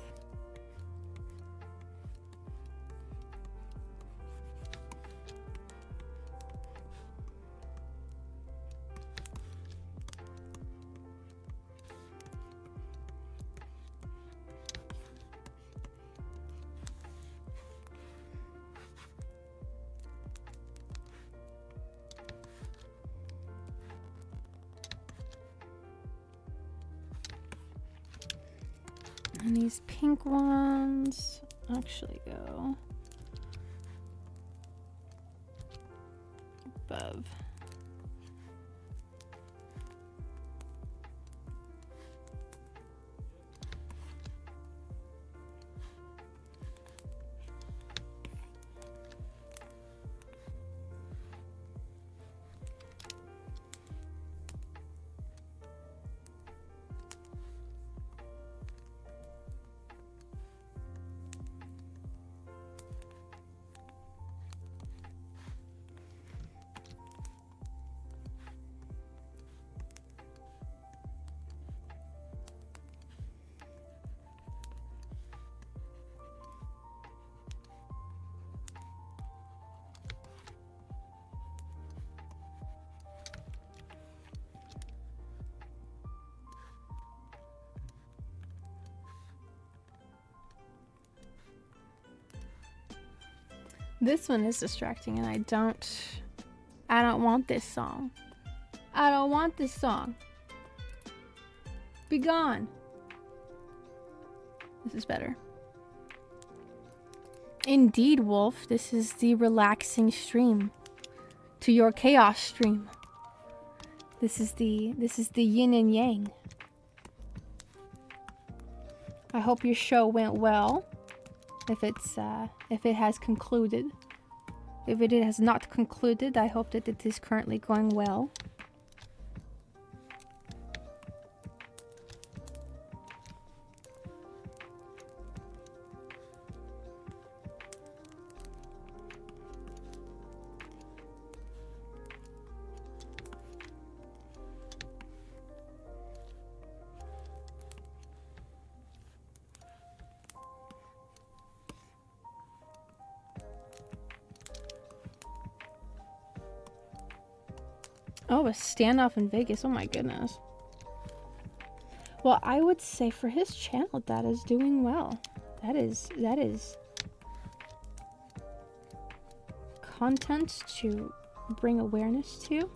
And these pink ones actually go above. This one is distracting and I don't want this song. I don't want this song. Be gone. This is better. Indeed, Wolf, this is the relaxing stream to your chaos stream. This is the yin and yang. I hope your show went well. If it has concluded. If it has not concluded, I hope that it is currently going well. Oh, a standoff in Vegas. Oh my goodness. Well, I would say for his channel, that is doing well. That is content to bring awareness to.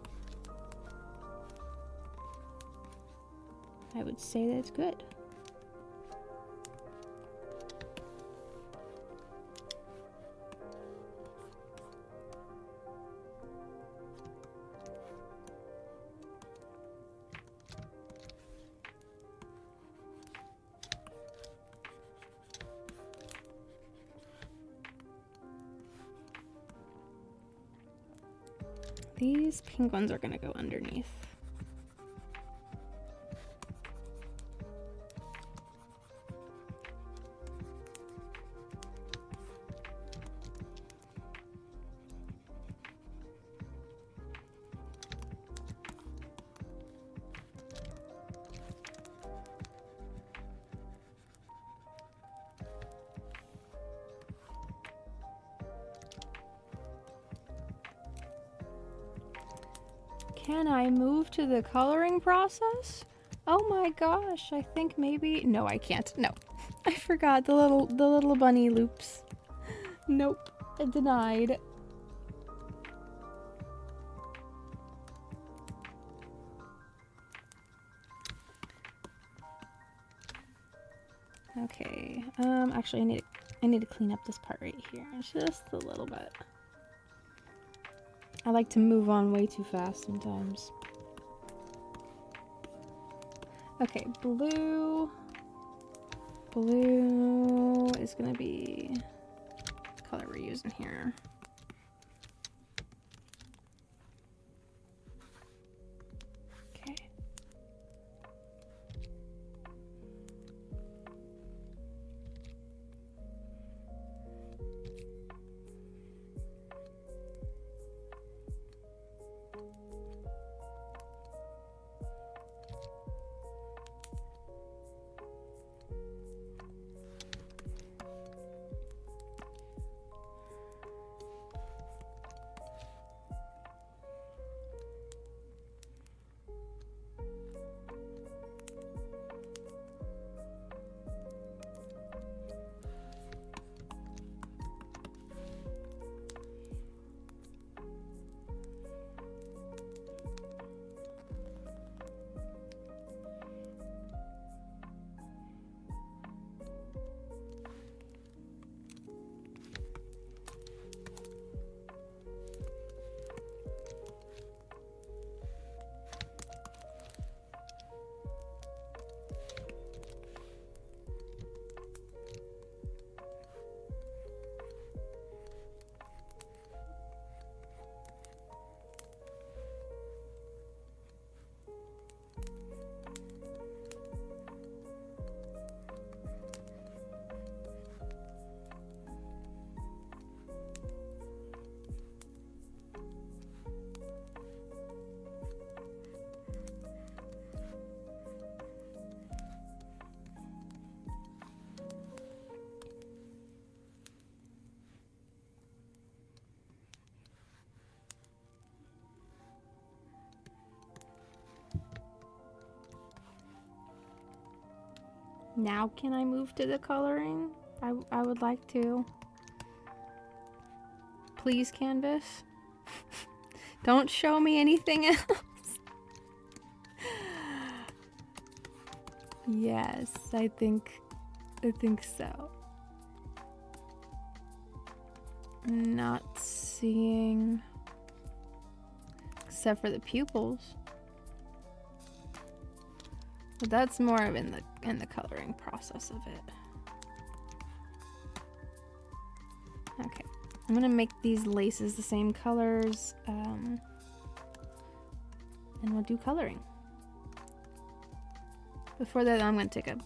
I would say that it's good. These pink ones are gonna go underneath. Can I move to the coloring process? Oh my gosh, I think maybe... No, I can't. No. I forgot the little bunny loops. Nope. Denied. Okay. Actually I need to clean up this part right here. Just a little bit. I like to move on way too fast sometimes. Okay, blue. Blue is gonna be the color we're using here. Okay. Now can I move to the coloring? I would like to. Please, Canvas. Don't show me anything else. Yes, I think so. Not seeing, except for the pupils. But that's more of in the coloring process of it. Okay, I'm gonna make these laces the same colors, and we'll do coloring. Before that, I'm gonna take a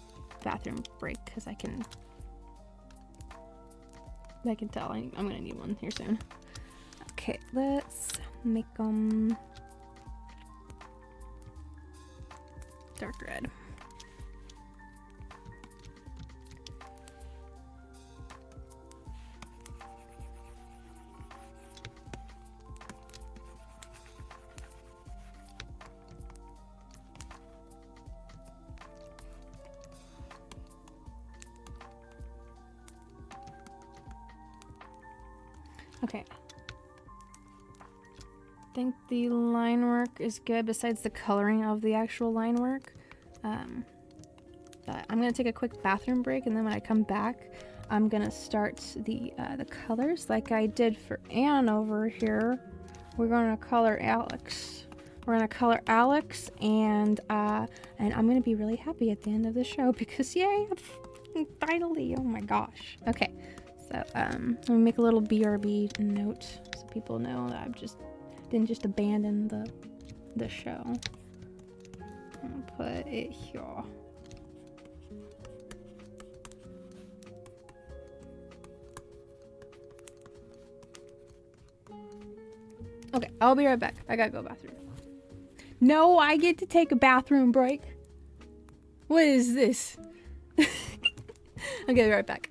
bathroom break because I can tell I'm gonna need one here soon. Okay, let's make them dark red. Okay. I think the line work is good besides the coloring of the actual line work. But I'm gonna take a quick bathroom break, and then when I come back, I'm gonna start the colors like I did for Anne over here. We're gonna color Alex. We're gonna color Alex, and I'm gonna be really happy at the end of the show because yay, finally! Oh my gosh. Okay. So, let me make a little BRB note so people know that didn't just abandon the show. I'll put it here. Okay, I'll be right back. I gotta go bathroom. No, I get to take a bathroom break. What is this? I'll be right back.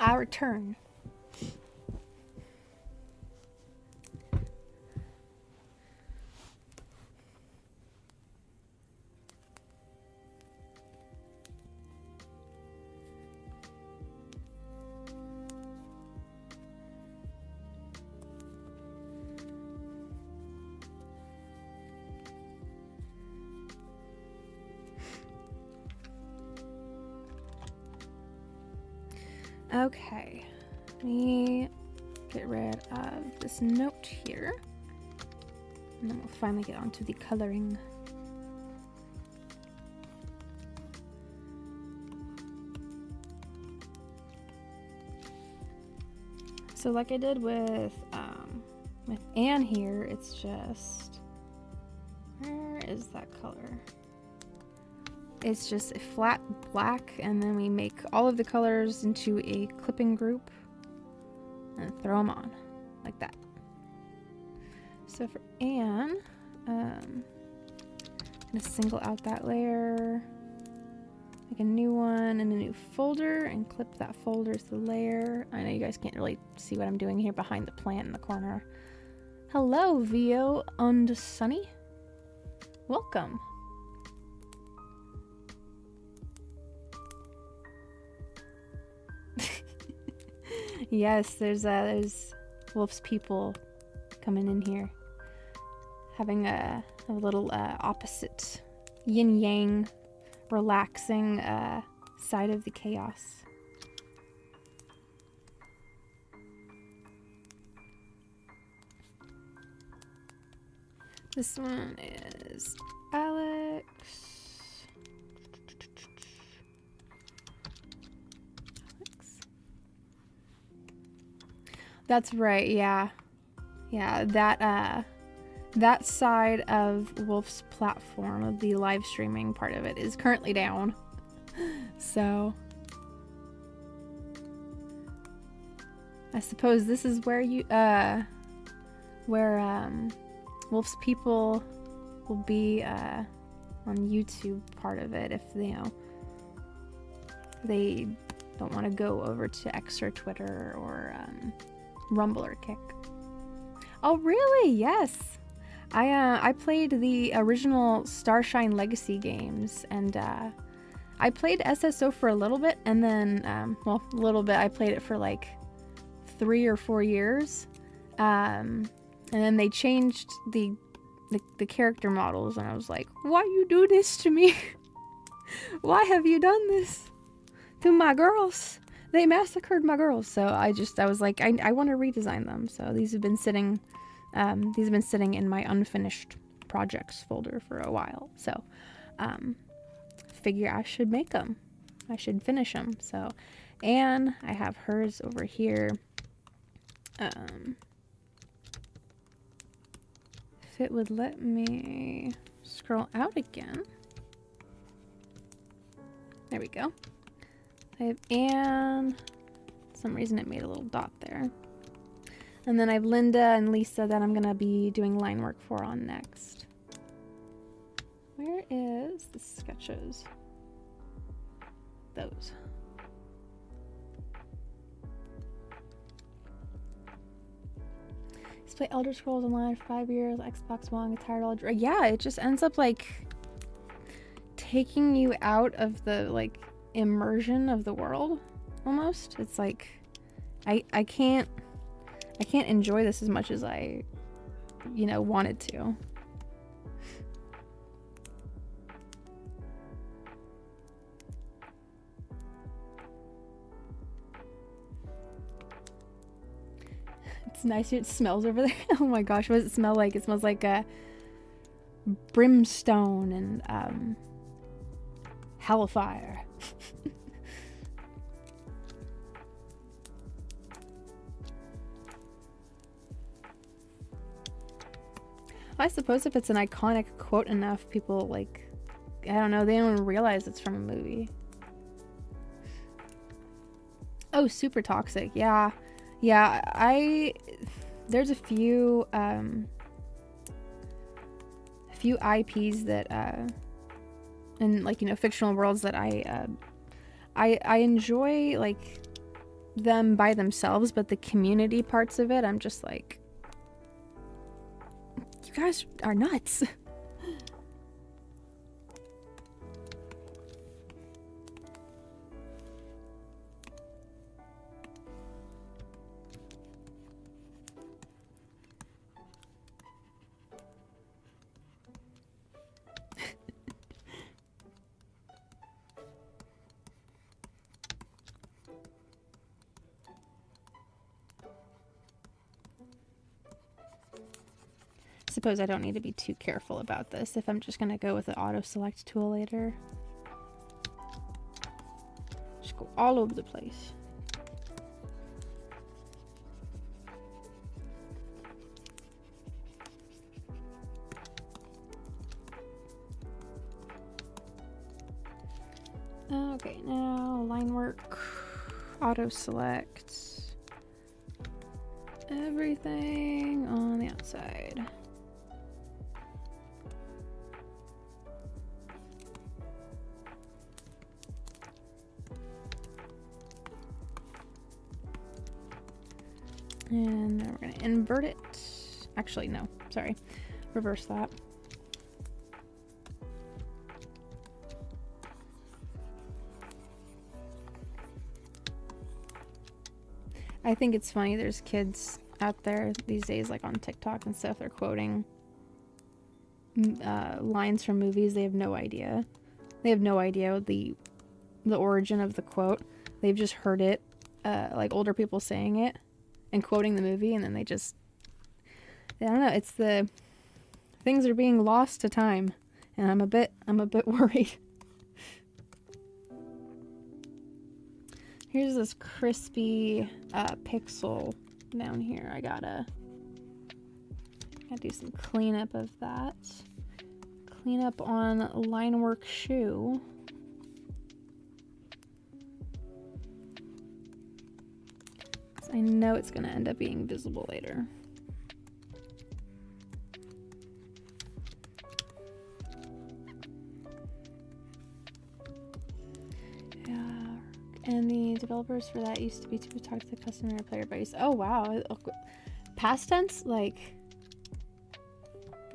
Our turn. Okay, let me get rid of this note here, and then we'll finally get onto the coloring. So like I did with Anne here, it's just, where is that color? It's just a flat black, and then we make all of the colors into a clipping group and throw them on like that. So for Anne, I'm gonna single out that layer, make a new one and a new folder, and clip that folder to the layer. I know you guys can't really see what I'm doing here behind the plant in the corner. Hello, Vio and Sunny. Welcome. Yes, there's Wolf's people coming in here, having a little opposite yin yang, relaxing side of the chaos. This one is Alex. That's right, yeah. Yeah, that side of Wolf's platform, of the live streaming part of it, is currently down. So I suppose this is where you Wolf's people will be on YouTube part of it, if you know they don't want to go over to X or Twitter or Rumble or Kick. Oh really? Yes. I played the original Starshine Legacy games, and I played SSO for a little bit, and then well, a little bit. I played it for like 3 or 4 years, and then they changed the character models, and I was like, why you do this to me? Why have you done this to my girls? They massacred my girls. So I was like, I want to redesign them. So these have been sitting in my unfinished projects folder for a while. So figure I should make them. I should finish them. So Anne, I have hers over here. If it would let me scroll out again. There we go. I have Anne. For some reason it made a little dot there. And then I have Linda and Lisa that I'm gonna be doing line work for on next. Where is the sketches? Those. Let's play Elder Scrolls Online for 5 years, Xbox One, tired all. Yeah, it just ends up like taking you out of the like immersion of the world almost. It's like I can't enjoy this as much as I wanted to. It's nice. It smells over there. Oh my gosh, what does it smell like? It smells like brimstone and hellfire. I suppose if it's an iconic quote enough, people like, I don't know, they don't even realize it's from a movie. Oh, Super Toxic. Yeah. Yeah, there's a few IPs that in like fictional worlds that I enjoy like them by themselves, but the community parts of it, I'm just like, you guys are nuts. Suppose I don't need to be too careful about this if I'm just gonna go with the auto select tool later. Just go all over the place. Okay, now Linework, auto select, everything on the outside. And then we're going to invert it. Actually, no, sorry. Reverse that. I think it's funny, there's kids out there these days, like on TikTok and stuff, they're quoting lines from movies. They have no idea. They have no idea the origin of the quote. They've just heard it, like older people saying it and quoting the movie, and then they just, I don't know, it's the things are being lost to time, and I'm a bit worried. Here's this crispy pixel down here. I gotta do some cleanup of that. Clean up on Linework shoe. I know it's gonna end up being visible later. Yeah, and the developers for that used to be to talk to the customer or player base. Oh wow, past tense, like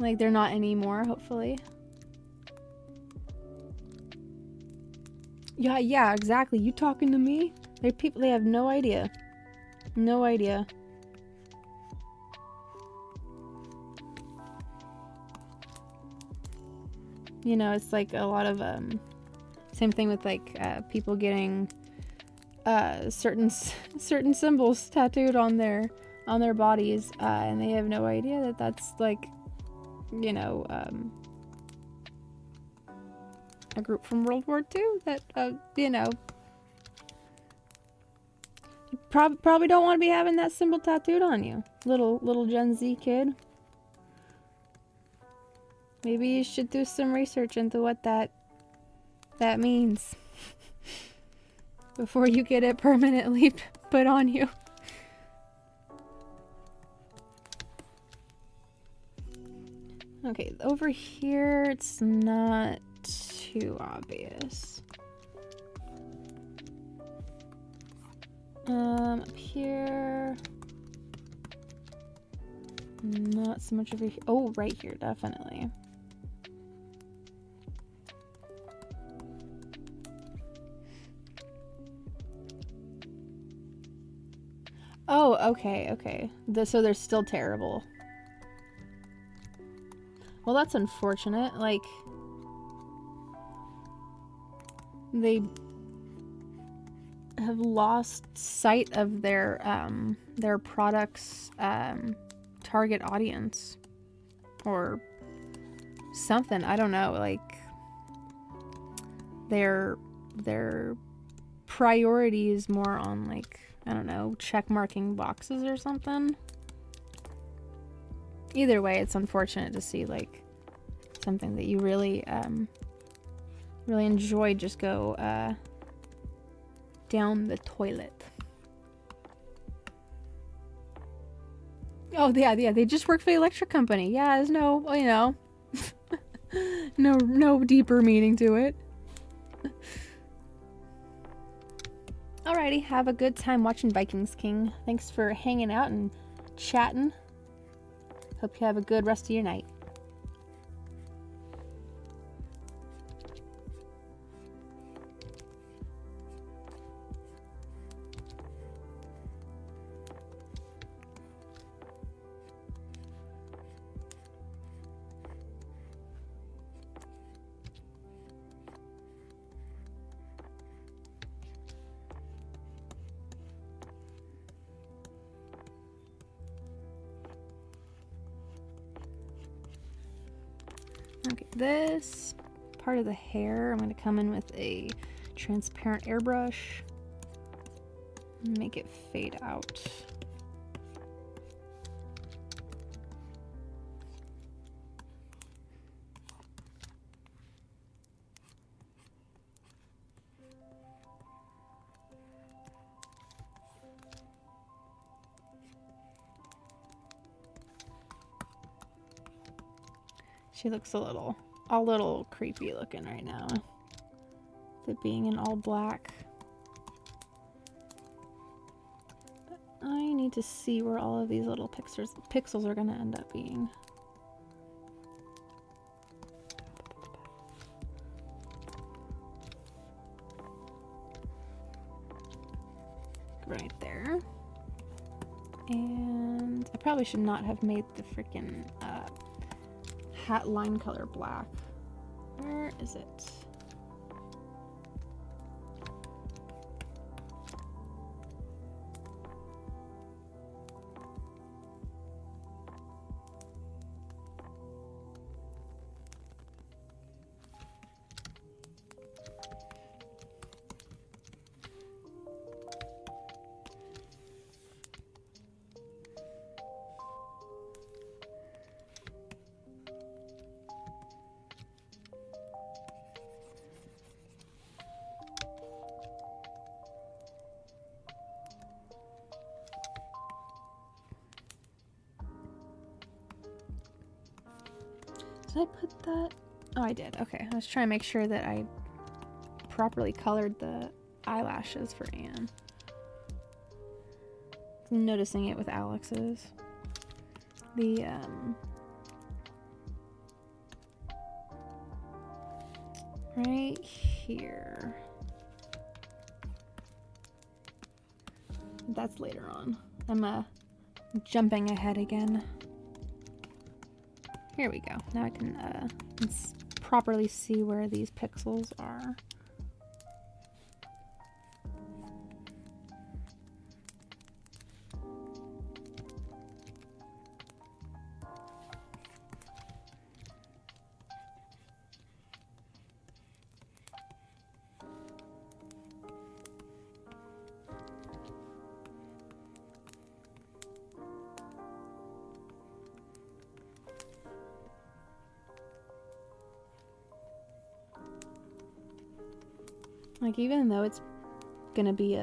they're not anymore. Hopefully. Yeah, exactly. You talking to me? They're people. They have no idea. No idea. You know, it's like a lot of same thing with like people getting certain symbols tattooed on their bodies, and they have no idea that that's like, you know, a group from World War II that you know, you probably don't want to be having that symbol tattooed on you, little Gen Z kid. Maybe you should do some research into what that means before you get it permanently put on you. Okay, over here it's not too obvious. Up here, not so much over here. Oh, right here, definitely. Oh, okay. So they're still terrible. Well, that's unfortunate. Like, they have lost sight of their product's target audience or something. I don't know. Like, their priority is more on, like, I don't know, check marking boxes or something. Either way, it's unfortunate to see like something that you really really enjoy just go down the toilet. Oh yeah, they just work for the electric company. Yeah, there's no, you know, no deeper meaning to it. Alrighty, have a good time watching Vikings King. Thanks for hanging out and chatting. Hope you have a good rest of your night. Okay, this part of the hair, I'm going to come in with a transparent airbrush. Make it fade out. She looks a little creepy looking right now. With it being in all black. I need to see where all of these little pixels are going to end up being. Right there. And I probably should not have made the freaking hat line color black. Where is it? Did I put that? Oh, I did. Okay. I was trying to make sure that I properly colored the eyelashes for Anne. I'm noticing it with Alex's. The, right here. That's later on. I'm jumping ahead again. Here we go. Now I can properly see where these pixels are. Like, even though it's gonna be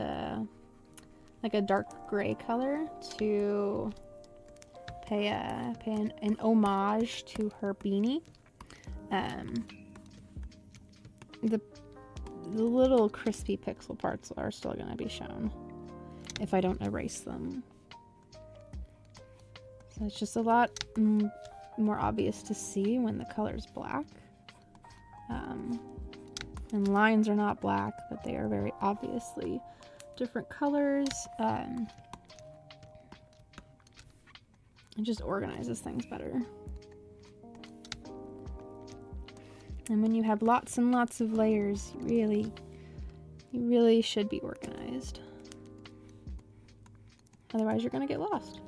like a dark gray color, to pay an homage to her beanie, the little crispy pixel parts are still gonna be shown if I don't erase them. So it's just a lot more obvious to see when the color's black. And lines are not black, but they are very obviously different colors. It just organizes things better. And when you have lots and lots of layers, you really should be organized. Otherwise, you're gonna get lost.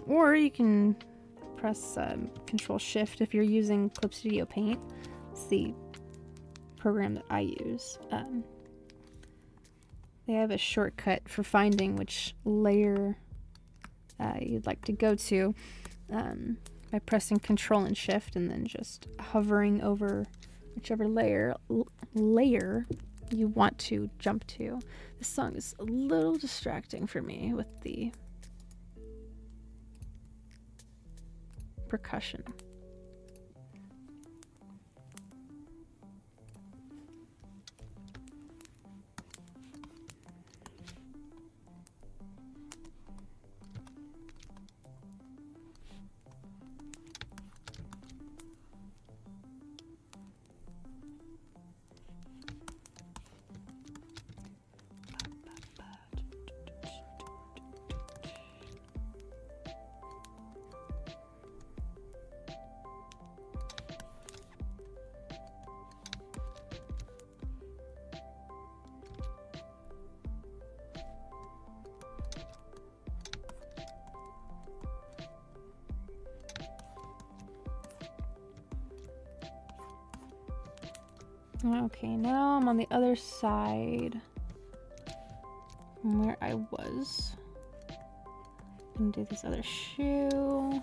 Or you can press Control Shift if you're using Clip Studio Paint. It's the program that I use. They have a shortcut for finding which layer you'd like to go to by pressing Control and Shift and then just hovering over whichever layer you want to jump to. This song is a little distracting for me with the percussion. Okay, now I'm on the other side from where I was. I'm gonna do this other shoe.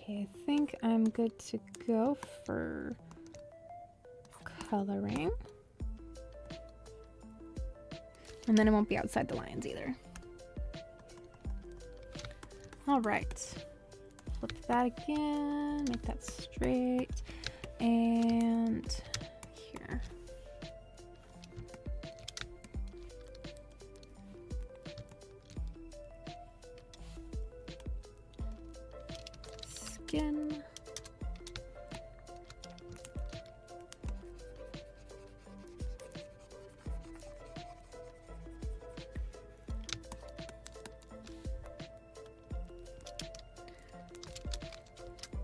Okay, I think I'm good to go for coloring. And then it won't be outside the lines either. All right. Flip that again, make that straight. And here. Skin.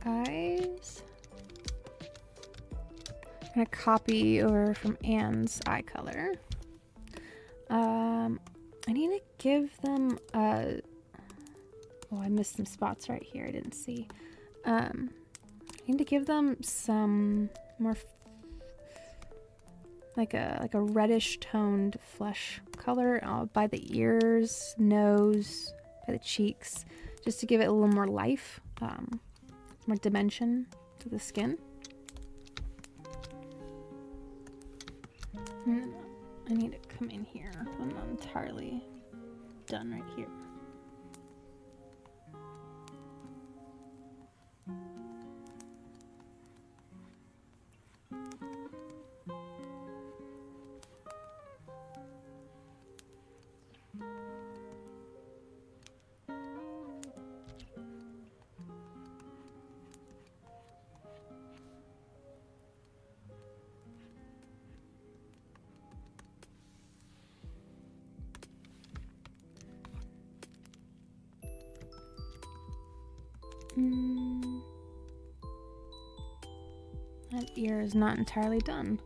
Eyes. I'm gonna copy over from Anne's eye color. I need to give them oh, I missed some spots right here. I didn't see. I need to give them some more like a reddish toned flesh color by the ears, nose, by the cheeks, just to give it a little more life, more dimension to the skin. And I need to come in here. I'm not entirely done right here. That ear is not entirely done.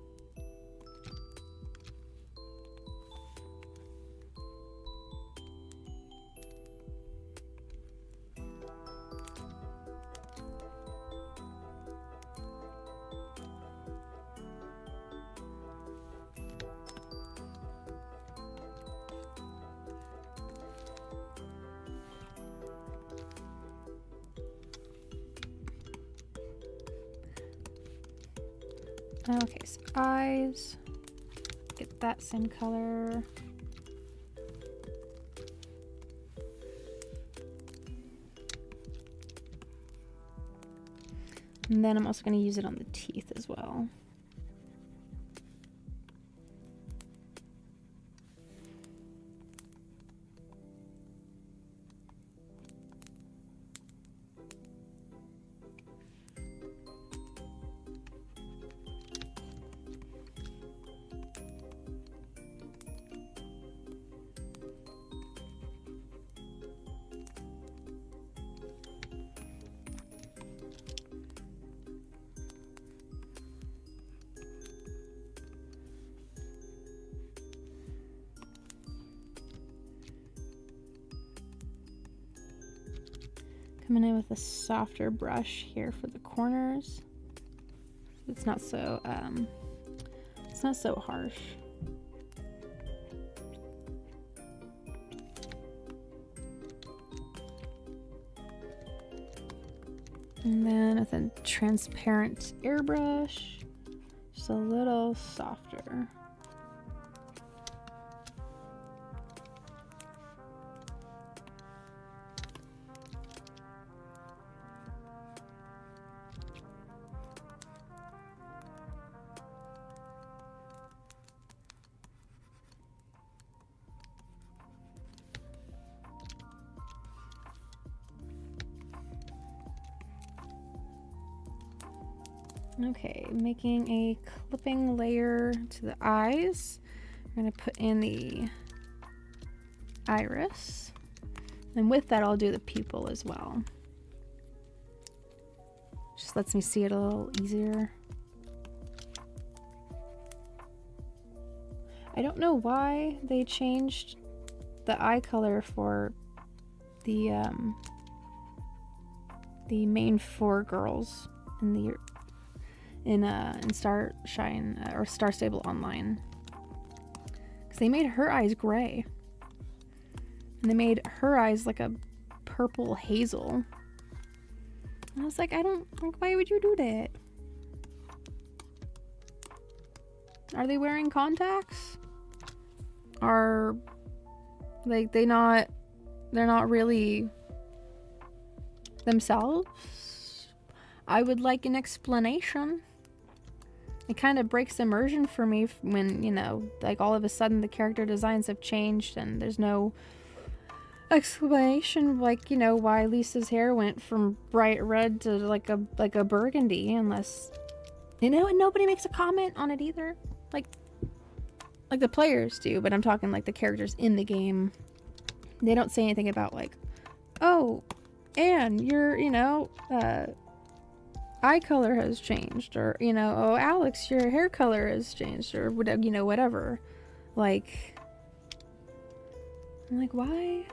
Okay, so eyes, get that same color. And then I'm also going to use it on the teeth as well. Coming in with a softer brush here for the corners. It's not so harsh. And then with a transparent airbrush, just a little softer. Okay, making a clipping layer to the eyes. I'm gonna put in the iris. And with that, I'll do the pupil as well. Just lets me see it a little easier. I don't know why they changed the eye color for the main 4 girls in the in Starshine or Star Stable Online, because they made her eyes gray and they made her eyes like a purple hazel. And I was like, I don't like, why would you do that? Are they wearing contacts? Are like they're not really themselves? I would like an explanation. It kind of breaks immersion for me when, you know, like all of a sudden the character designs have changed and there's no explanation, like, you know, why Lisa's hair went from bright red to like a burgundy, unless, you know, and nobody makes a comment on it either. Like the players do, but I'm talking like the characters in the game. They don't say anything about like, oh, Anne, you're, you know, eye color has changed, or, you know, oh, Alex, your hair color has changed, or whatever, you know, whatever. Like, I'm like, why?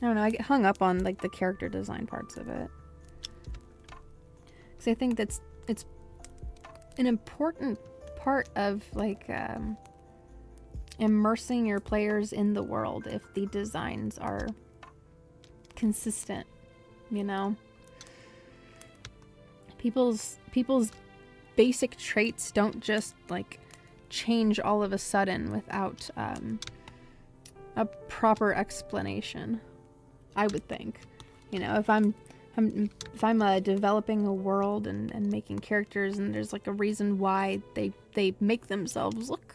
I don't know, I get hung up on like the character design parts of it, because I think it's an important part of like immersing your players in the world if the designs are consistent, you know. People's basic traits don't just like change all of a sudden without a proper explanation, I would think. You know, if I'm developing a world and making characters, and there's like a reason why they make themselves look,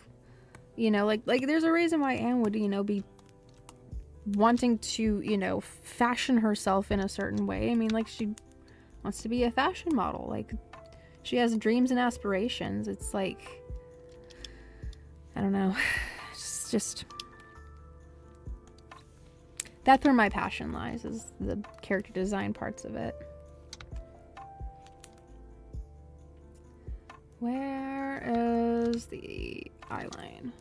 you know, like there's a reason why Anne would, you know, be wanting to, you know, fashion herself in a certain way. I mean, like, she wants to be a fashion model. Like, she has dreams and aspirations. It's like, I don't know. It's just that's where my passion lies, is the character design parts of it. Where is the eyeline?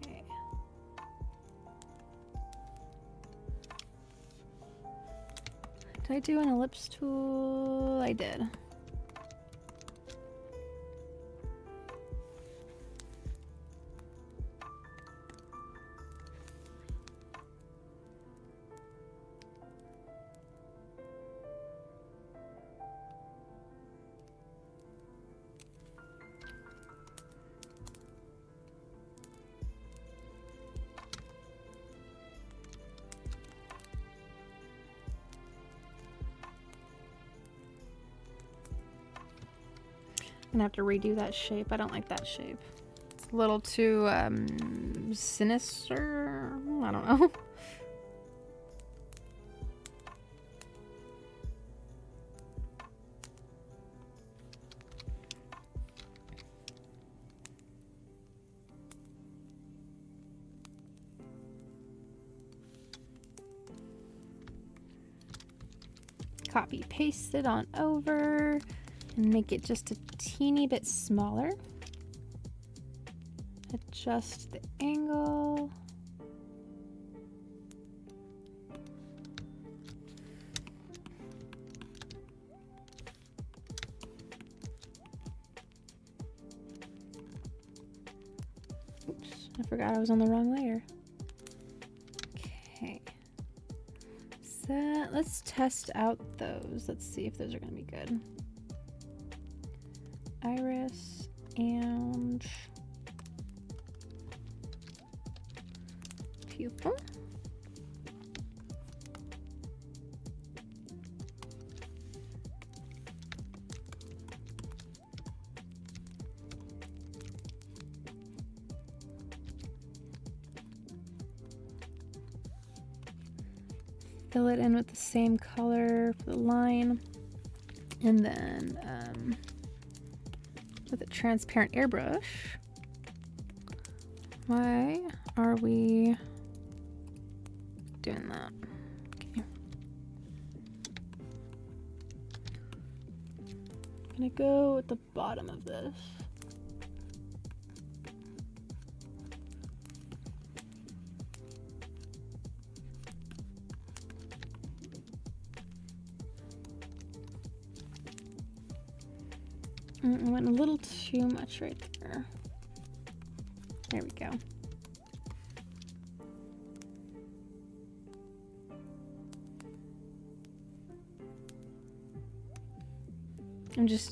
Okay. Did I do an ellipse tool? I did. I'm gonna have to redo that shape. I don't like that shape. It's a little too sinister. I don't know. Copy paste it on over and make it just a teeny bit smaller. Adjust the angle. Oops, I forgot I was on the wrong layer. Okay. let's test out those. Let's see if those are gonna be good. Iris and pupil. Fill it in with the same color for the line, and then with a transparent airbrush. Why are we doing that? Okay. I'm gonna go at the bottom of this. I went a little too much right there. There we go.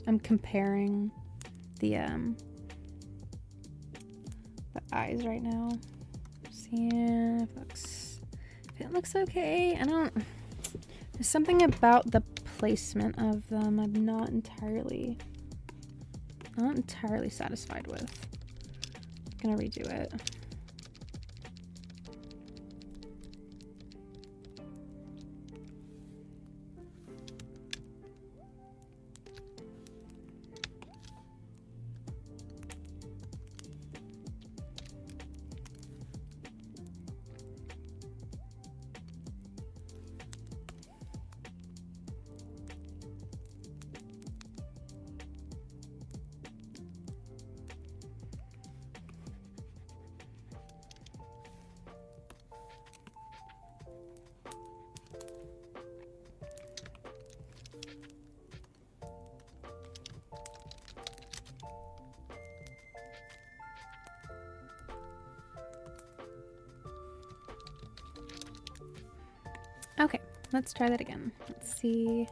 I'm comparing the eyes right now. Seeing if it looks okay. There's something about the placement of them I'm not entirely satisfied with. I'm gonna redo it. Okay, let's try that again. Let's see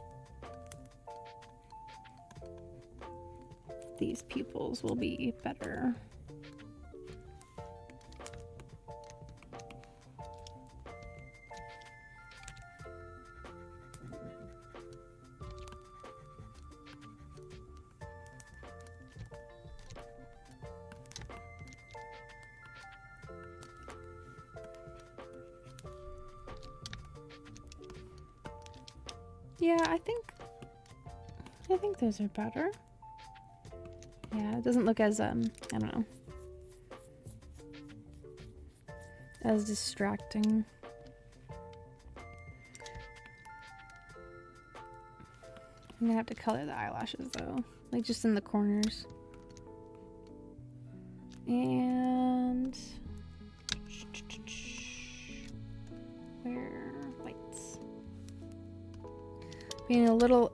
if these pupils will be better. Yeah, I think those are better. Yeah, it doesn't look as I don't know, as distracting. I'm gonna have to color the eyelashes though, like just in the corners. And where lights? Being a little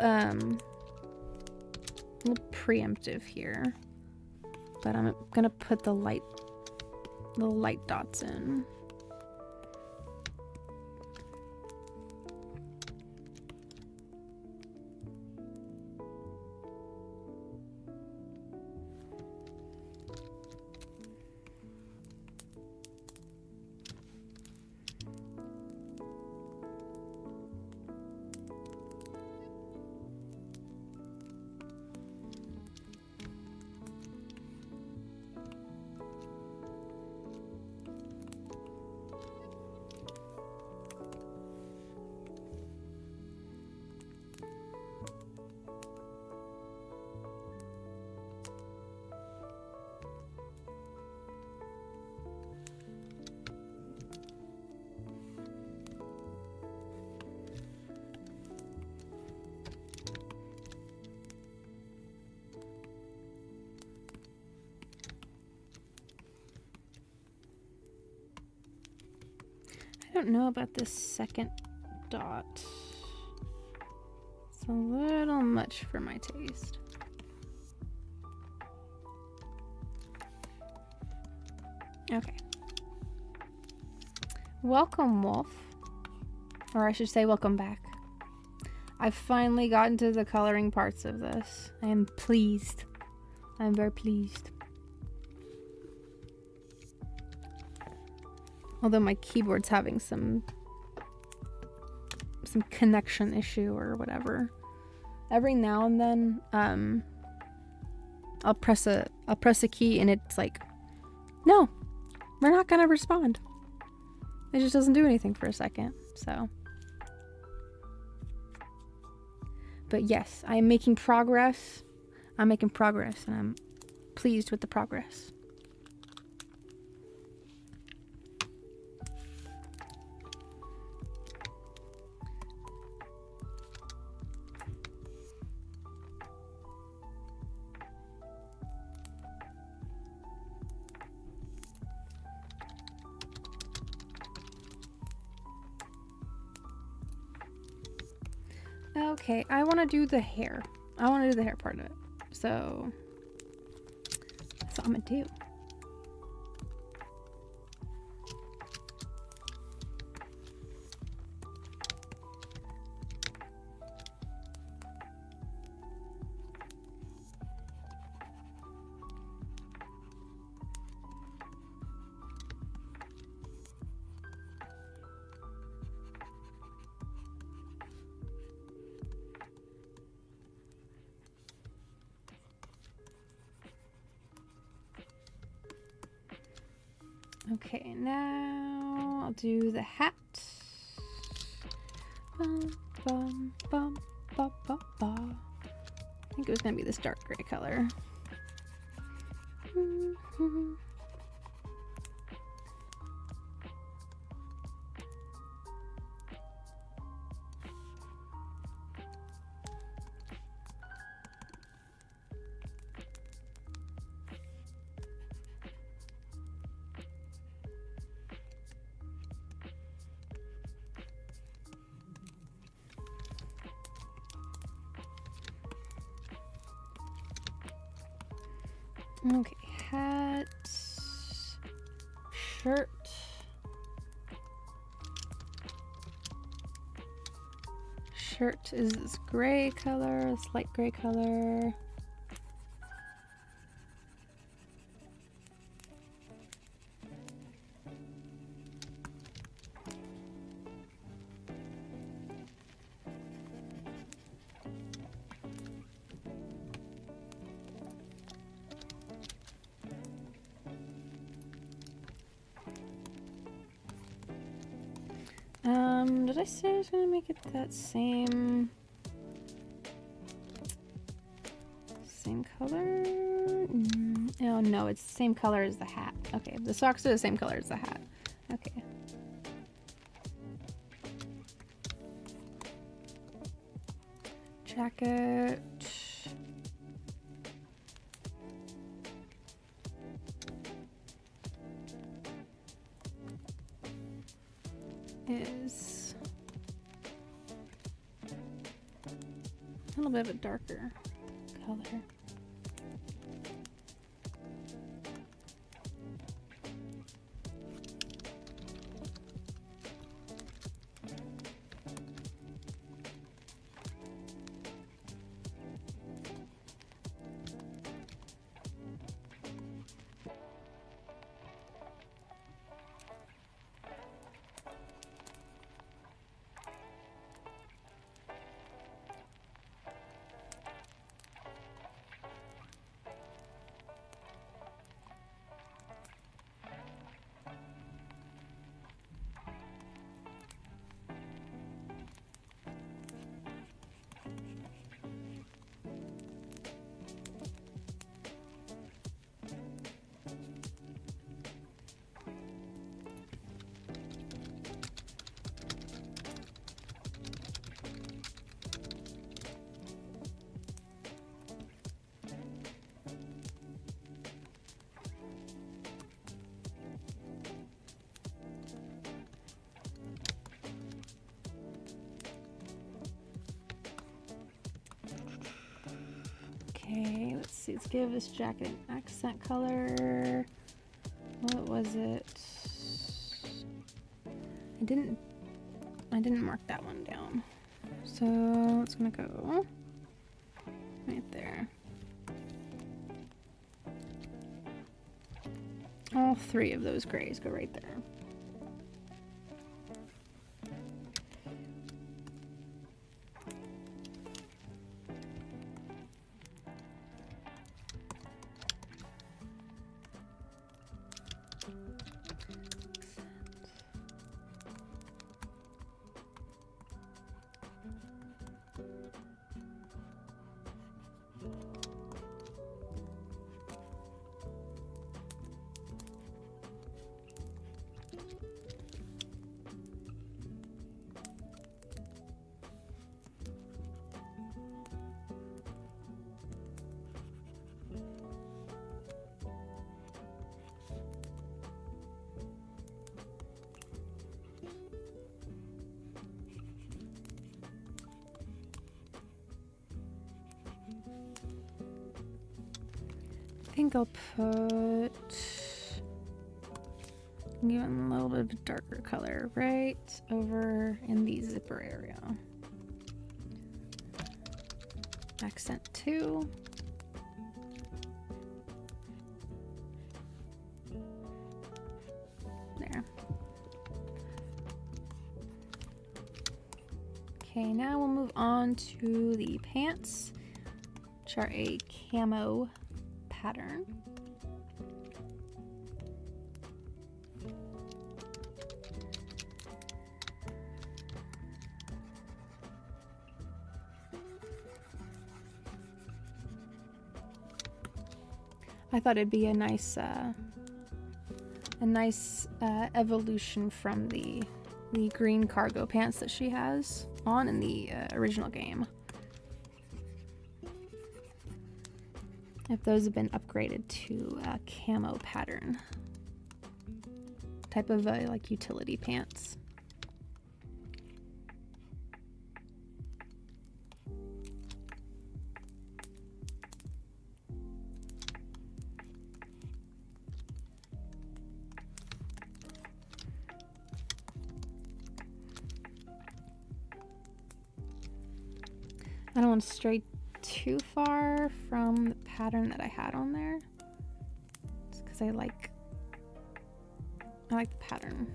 preemptive here, but I'm gonna put the little light dots in. I don't know about this second dot. It's a little much for my taste. Okay. Welcome, Wolf. Or I should say welcome back. I've finally gotten to the coloring parts of this. I am pleased. I'm very pleased. Although my keyboard's having some connection issue or whatever. Every now and then, I'll press a key and it's like, no, we're not gonna respond. It just doesn't do anything for a second. So, but yes, I am making progress. I'm making progress, and I'm pleased with the progress. Okay, I want to do the hair. I want to do the hair part of it. So, that's what I'm going to do. Okay, now I'll do the hat. Bum, bum, bum, ba, ba, ba. I think it was gonna be this dark gray color. Okay, hat, shirt, shirt is this gray color, this light gray color. Did I say I was gonna make it that same color? Oh no, it's the same color as the hat. Okay, the socks are the same color as the hat. Okay. Jacket. Is a little bit of a darker color. Okay, let's see. Let's give this jacket an accent color. What was it? I didn't mark that one down. So So it's gonna go right there. All three of those grays go right there. I think I'll put even a little bit of a darker color right over in the zipper area. Accent 2. There. Okay, now we'll move on to the pants, which are a camo pattern. I thought it'd be a nice evolution from the green cargo pants that she has on in the original game. If those have been upgraded to a camo pattern type of like utility pants. I don't want to stray too far from the pattern that I had on there, just because I like the pattern.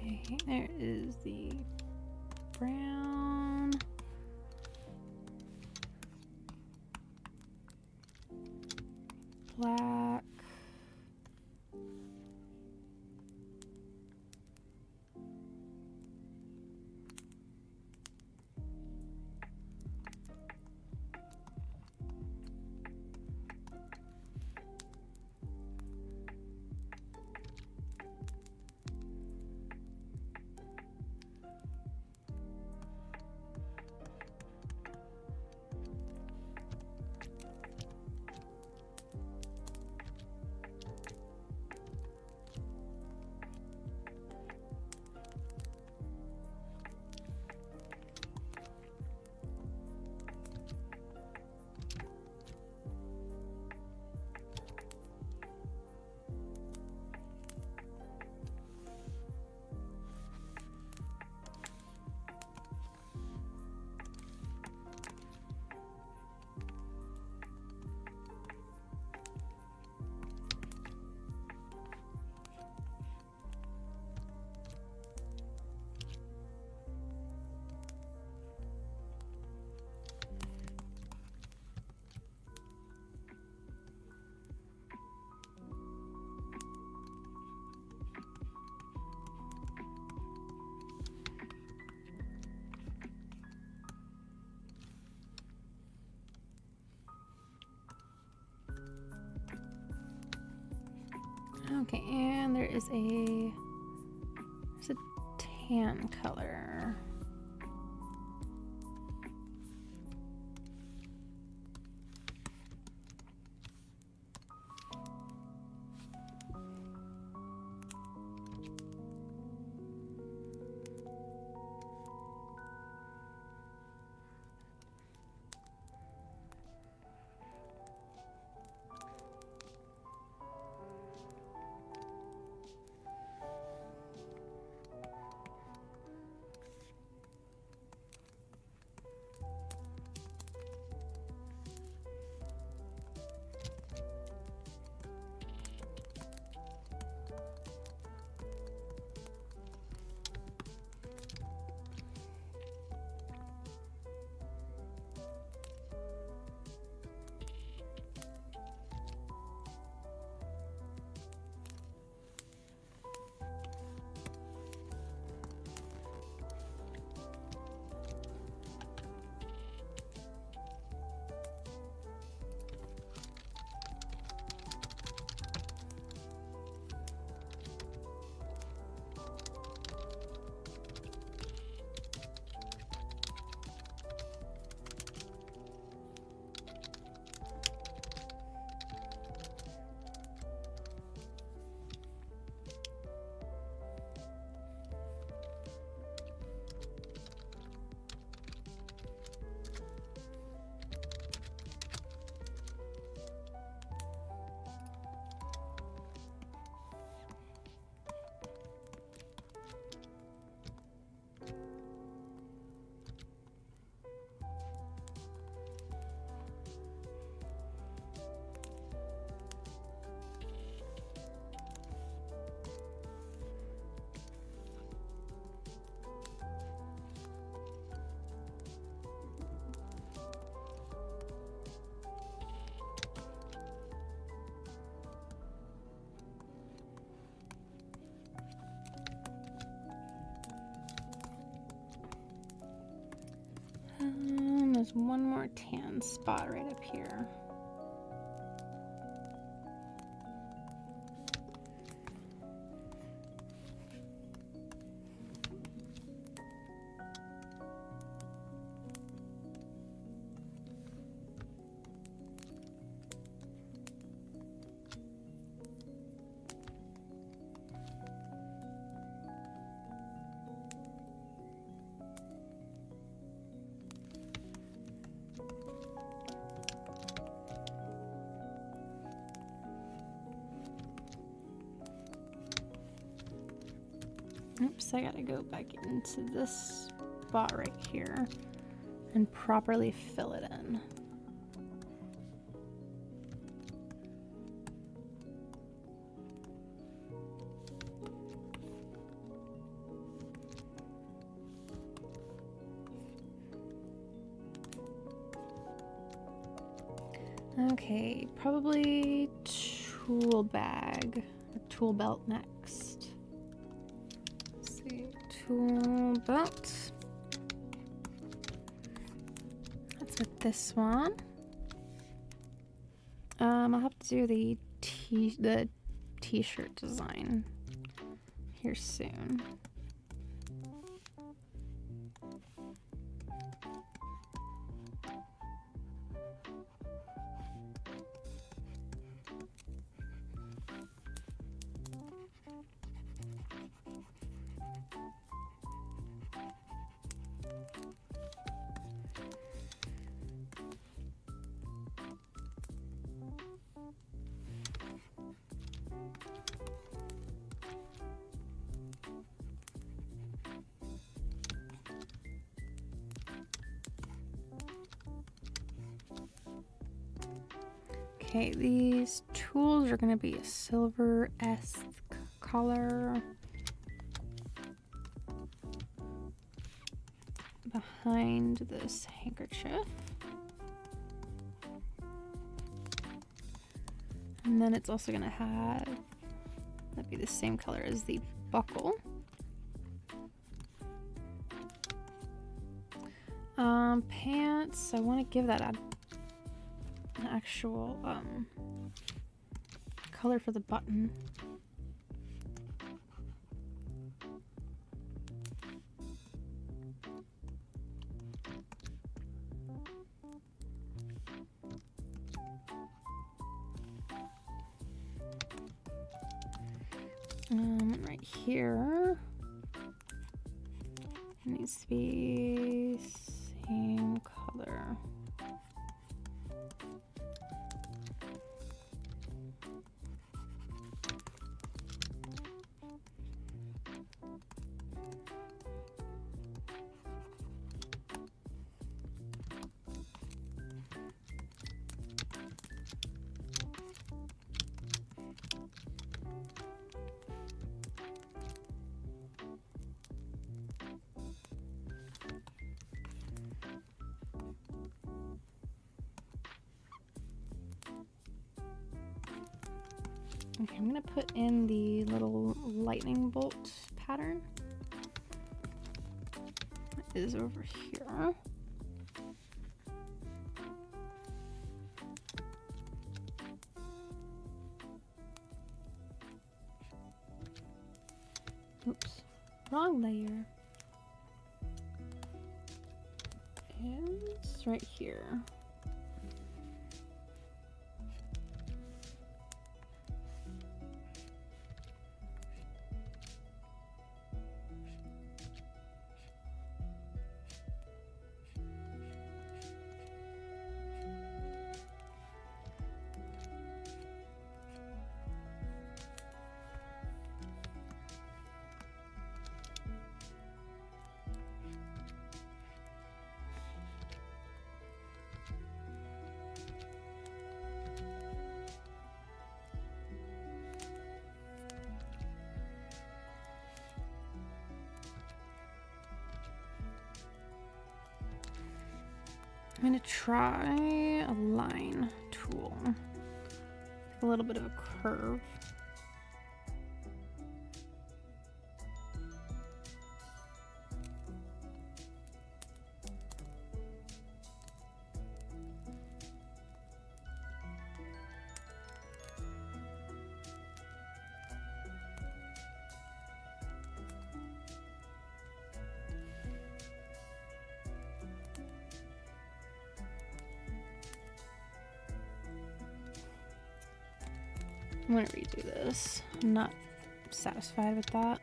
Okay, there is the brown. Black. Okay, and there's a tan color. There's one more tan spot right up here. Oops, I gotta go back into this spot right here and properly fill it in. Okay, probably tool bag or tool belt next. Let's see, tool belt. That's with this one. I'll have to do the t-shirt design here soon. Okay, these tools are going to be a silver-esque color behind this handkerchief. And then it's also going to have, that'd be the same color as the buckle. Pants, I want to give that an actual color for the button. Right here needs to be same color. Okay, I'm gonna put in the little lightning bolt pattern. It is over here. Oops, wrong layer. It's right here. I'm gonna try a line tool. A little bit of a curve. I'm gonna redo this. I'm not satisfied with that.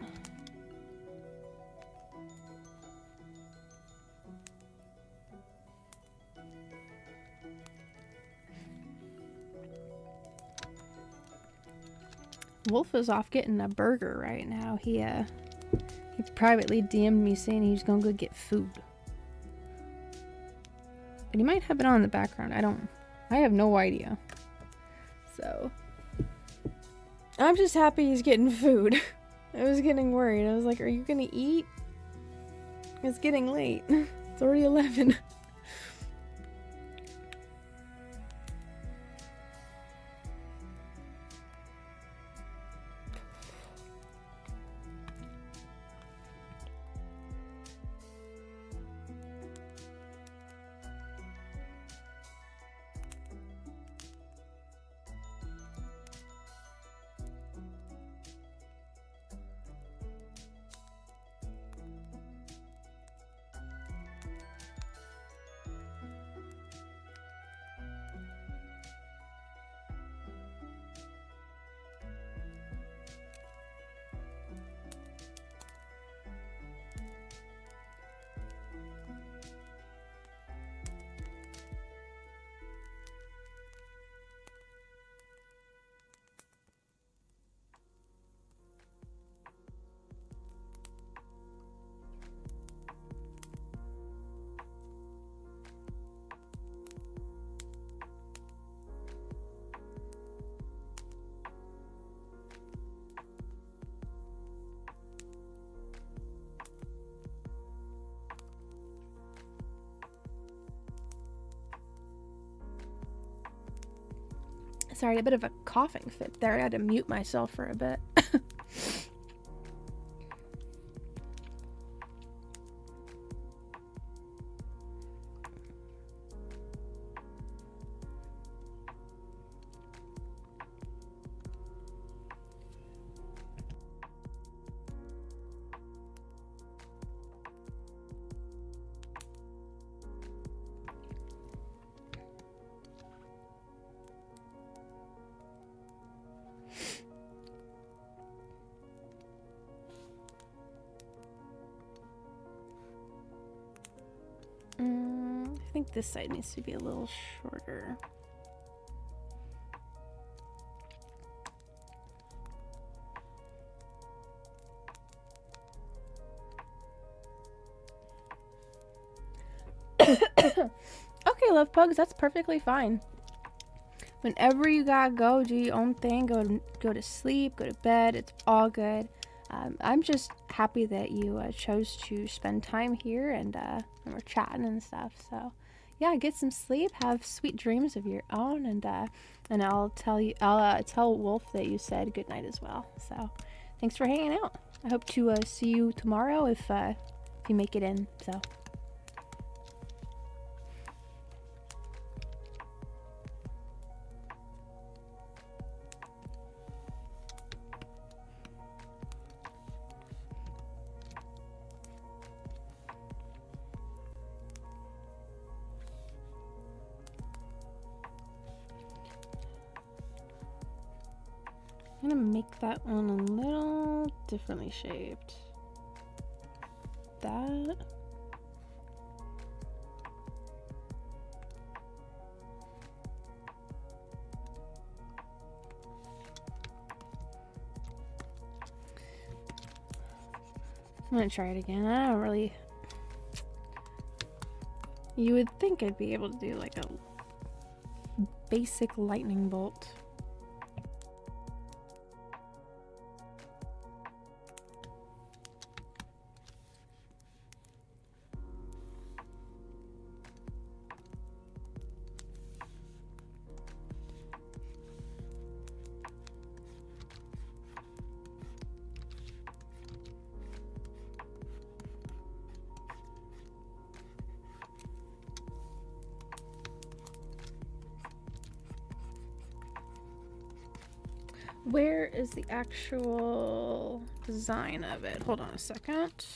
Wolf is off getting a burger right now. He privately DM'd me saying he's gonna go get food. But he might have it on in the background. I have no idea. So I'm just happy he's getting food. I was getting worried. I was like, are you gonna eat? It's getting late. It's already 11. Sorry, a bit of a coughing fit there. I had to mute myself for a bit. I think this side needs to be a little shorter. Okay, love pugs, that's perfectly fine. Whenever you gotta go, do your own thing. Go to sleep, go to bed. It's all good. I'm just happy that you chose to spend time here and we're chatting and stuff. So, yeah, get some sleep. Have sweet dreams of your own, and I'll tell Wolf that you said good night as well. So, thanks for hanging out. I hope to see you tomorrow if you make it in. So. I'm gonna make that one a little differently shaped. That. I'm gonna try it again. I don't really. You would think I'd be able to do like a basic lightning bolt. Where is the actual design of it? Hold on a second.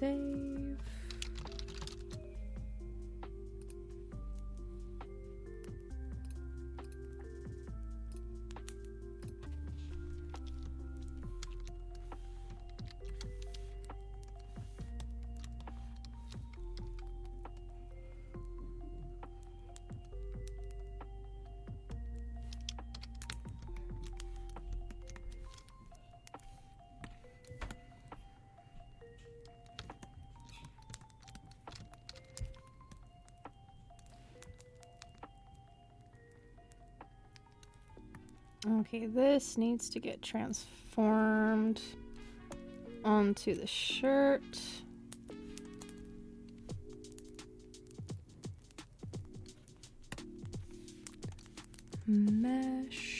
Save. Okay, this needs to get transformed onto the shirt. Mesh.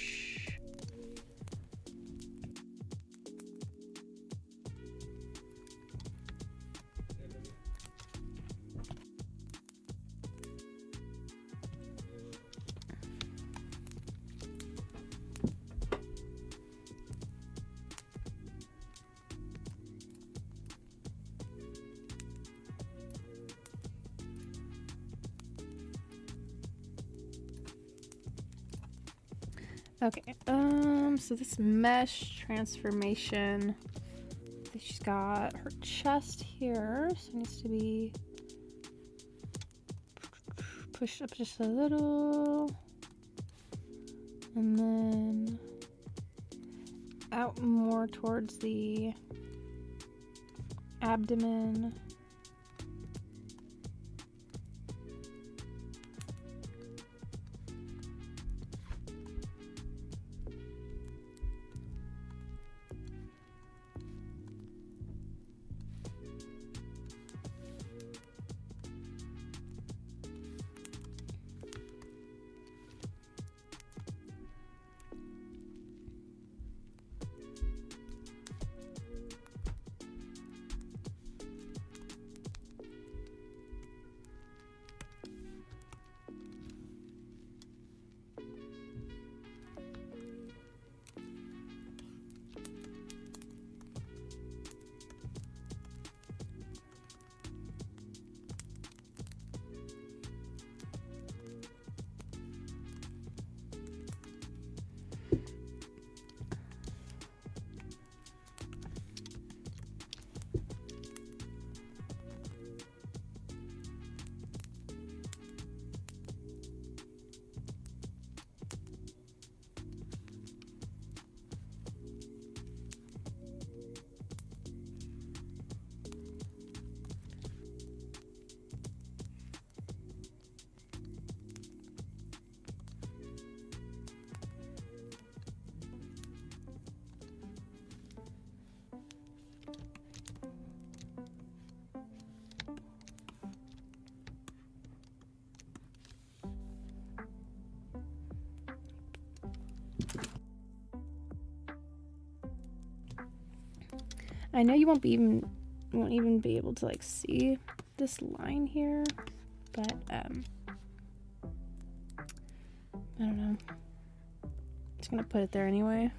Okay, so this mesh transformation, she's got her chest here, so it needs to be pushed up just a little, and then out more towards the abdomen. I know you won't even be able to like see this line here, but I don't know. Just gonna put it there anyway.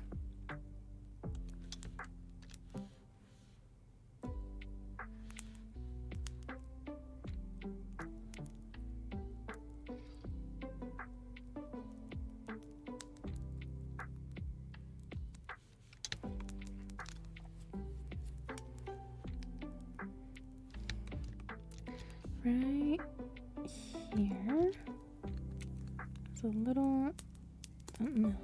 Right here. It's a little something else.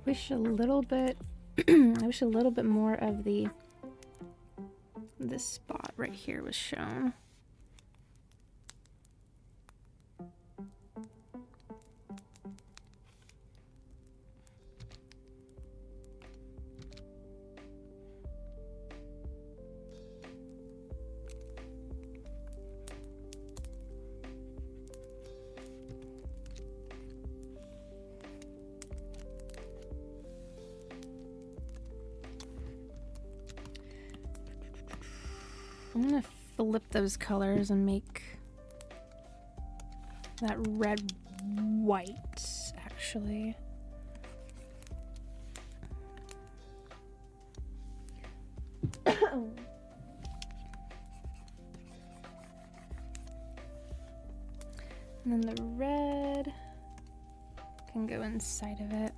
Wish a little bit I wish a little bit more of this spot right here was shown. I'm gonna flip those colors and make that red white, actually. And then the red can go inside of it.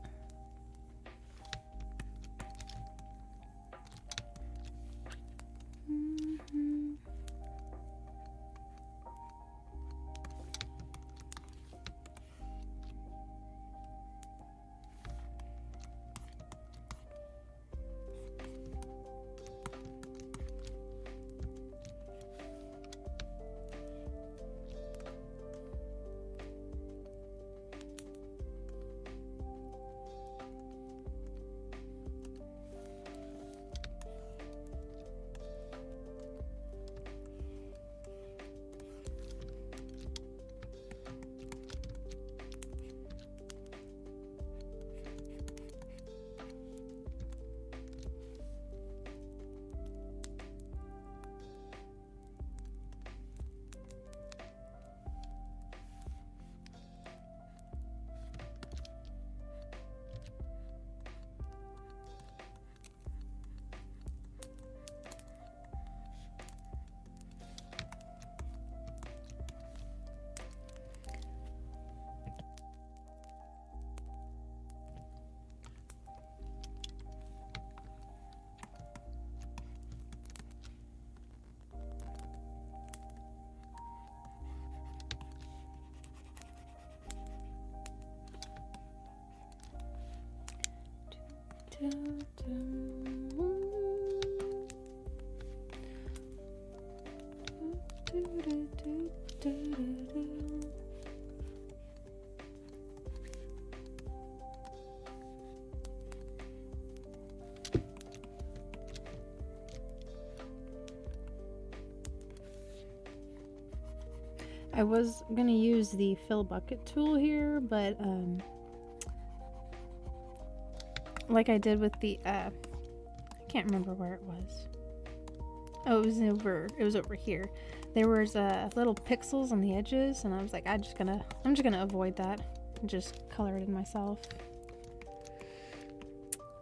I was gonna use the fill bucket tool here, but like I did with the can't remember where it was. Oh, it was over here. There was little pixels on the edges, and I was like, I'm just gonna avoid that and just color it in myself.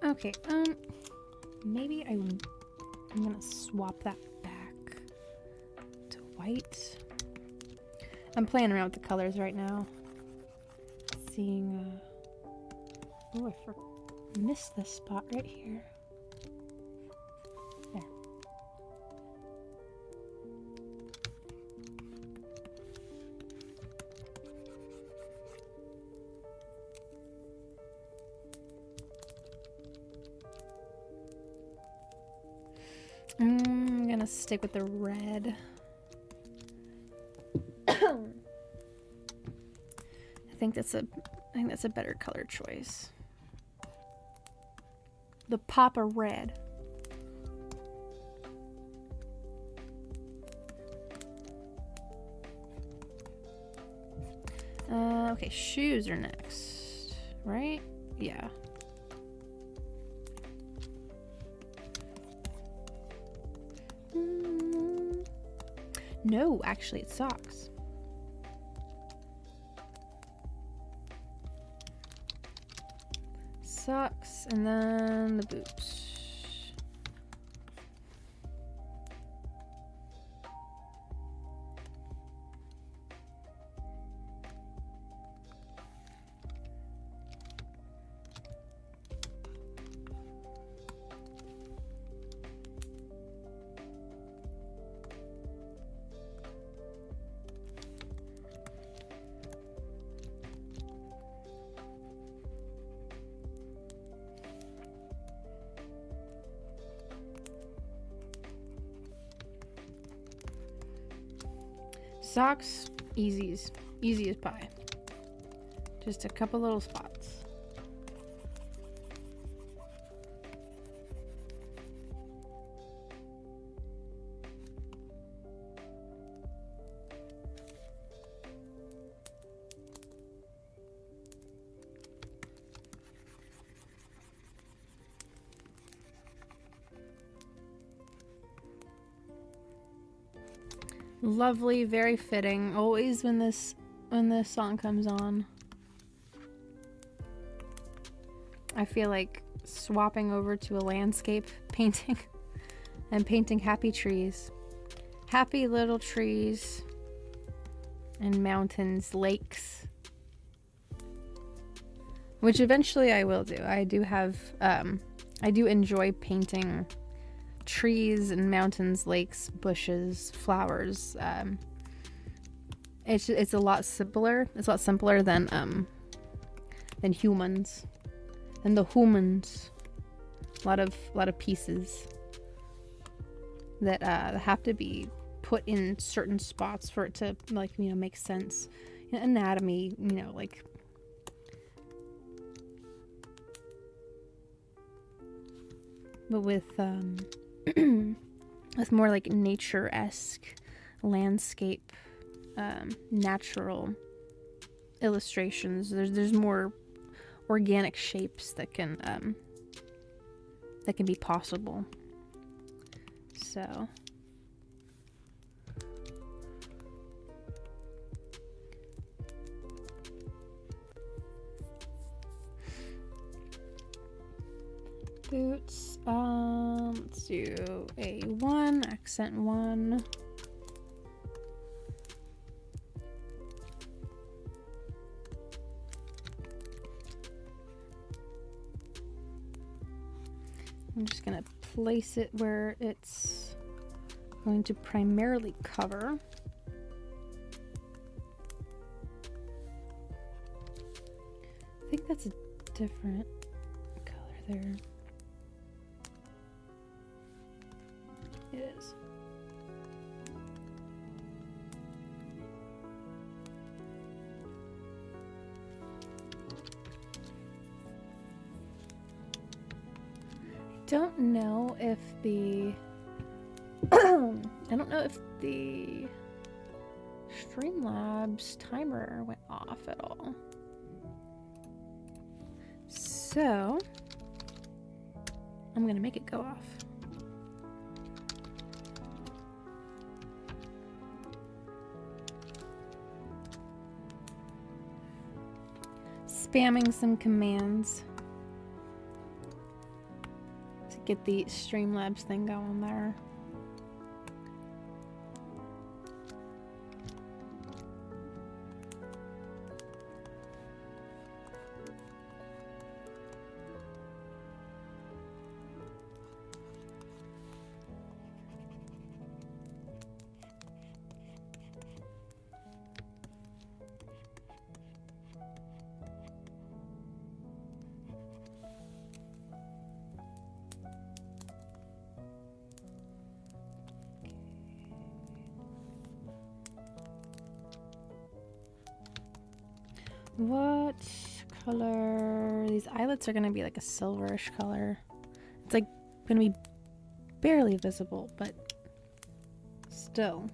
Okay, maybe I'm gonna swap that back to white. I'm playing around with the colors right now. Seeing, oh, I missed this spot right here. There. I'm gonna stick with the red. I think that's a better color choice. The pop of red. Okay, shoes are next, right? Yeah. No, actually, it's socks. Socks, and then the boots. Socks, easy as pie. Just a couple little spots. Lovely, very fitting. Always when this song comes on, I feel like swapping over to a landscape painting and painting happy trees. Happy little trees and mountains, lakes. Which eventually I will do. I do enjoy painting trees and mountains, lakes, bushes, flowers. It's a lot simpler. It's a lot simpler than humans. Than the humans. A lot of pieces that have to be put in certain spots for it to, like, you know, make sense. You know, anatomy, you know, like. But with with more like nature-esque landscape, natural illustrations, there's more organic shapes that can be possible. So boots. Let's do a 1, accent 1. I'm just gonna place it where it's going to primarily cover. I think that's a different color there. It is. I don't know if the Streamlabs timer went off at all. So I'm gonna make it go off. Spamming some commands to get the Streamlabs thing going there. What color? These eyelets are gonna be like a silverish color. It's like gonna be barely visible, but still.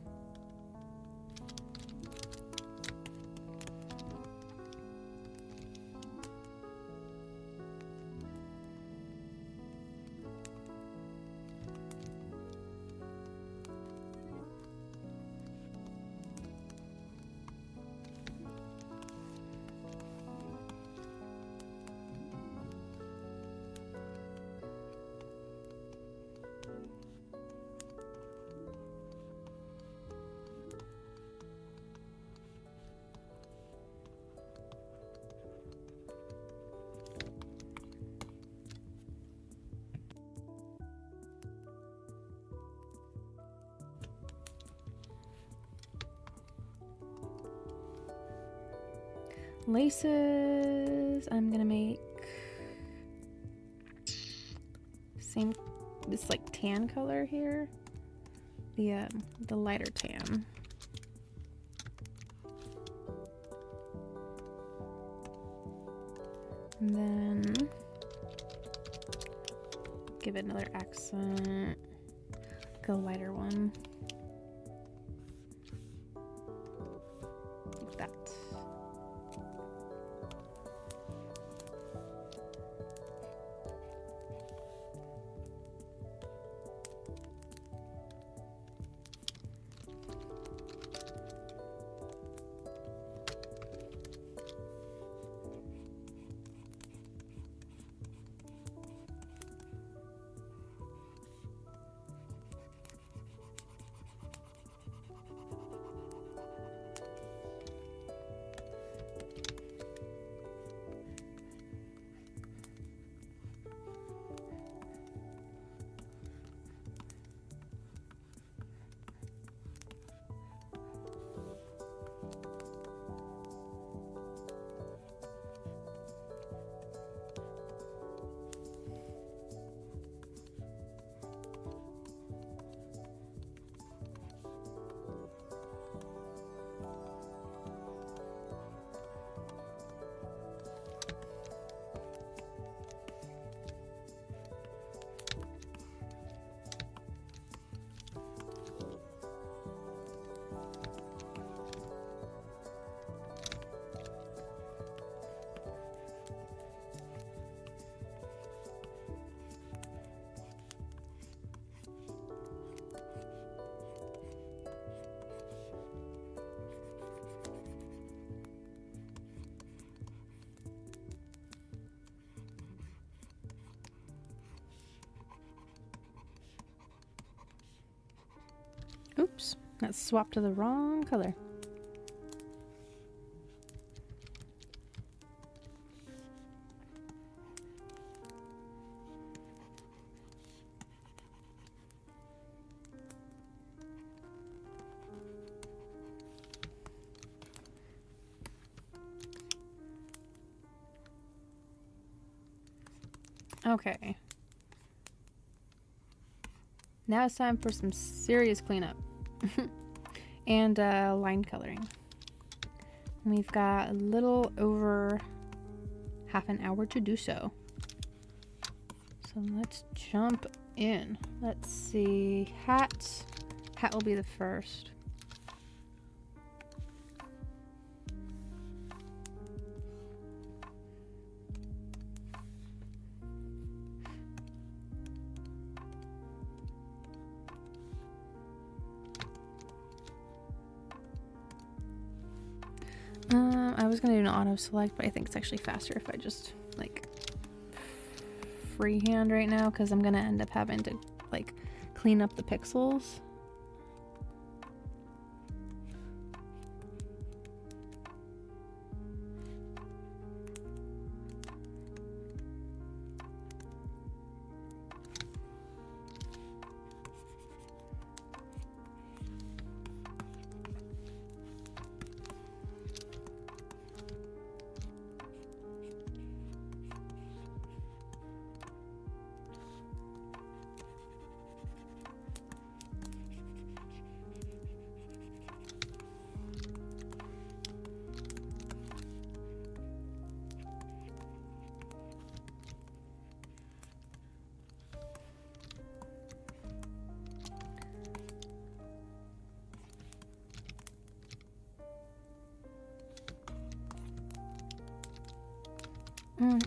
Laces, I'm gonna make same, this like tan color here, the lighter tan. And then give it another accent, like a lighter one, like that. Oops, that swapped to the wrong color. Okay. Now it's time for some serious cleanup and line coloring. We've got a little over half an hour to do so. So let's jump in. Let's see, hat. Hat will be the first. was gonna do an auto select, but I think it's actually faster if I just like freehand right now, because I'm gonna end up having to like clean up the pixels.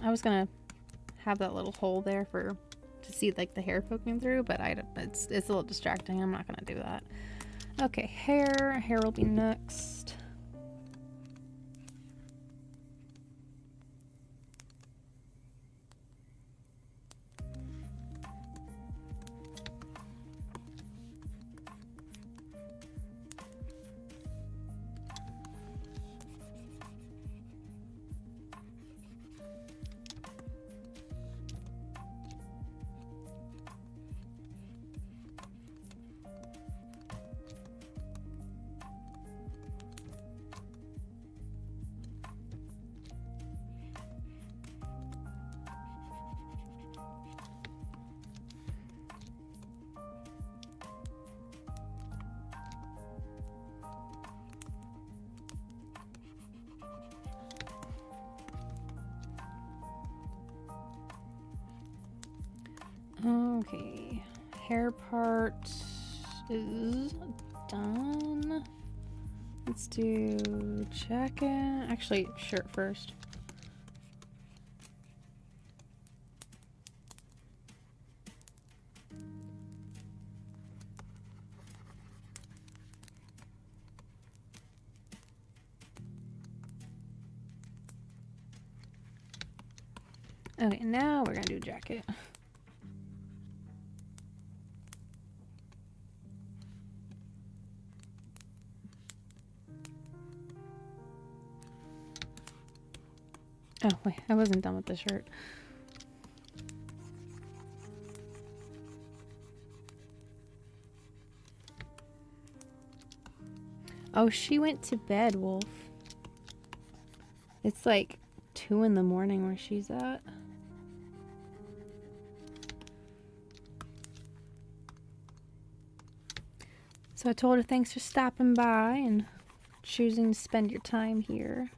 I was gonna have that little hole there for to see like the hair poking through, but it's a little distracting. I'm not gonna do that. Okay, hair will be next. Okay, hair part is done. Let's do jacket. Actually, shirt first. Okay, now we're gonna do jacket. Oh, wait, I wasn't done with the shirt. Oh, she went to bed, Wolf. It's like 2 in the morning where she's at. So I told her thanks for stopping by and choosing to spend your time here.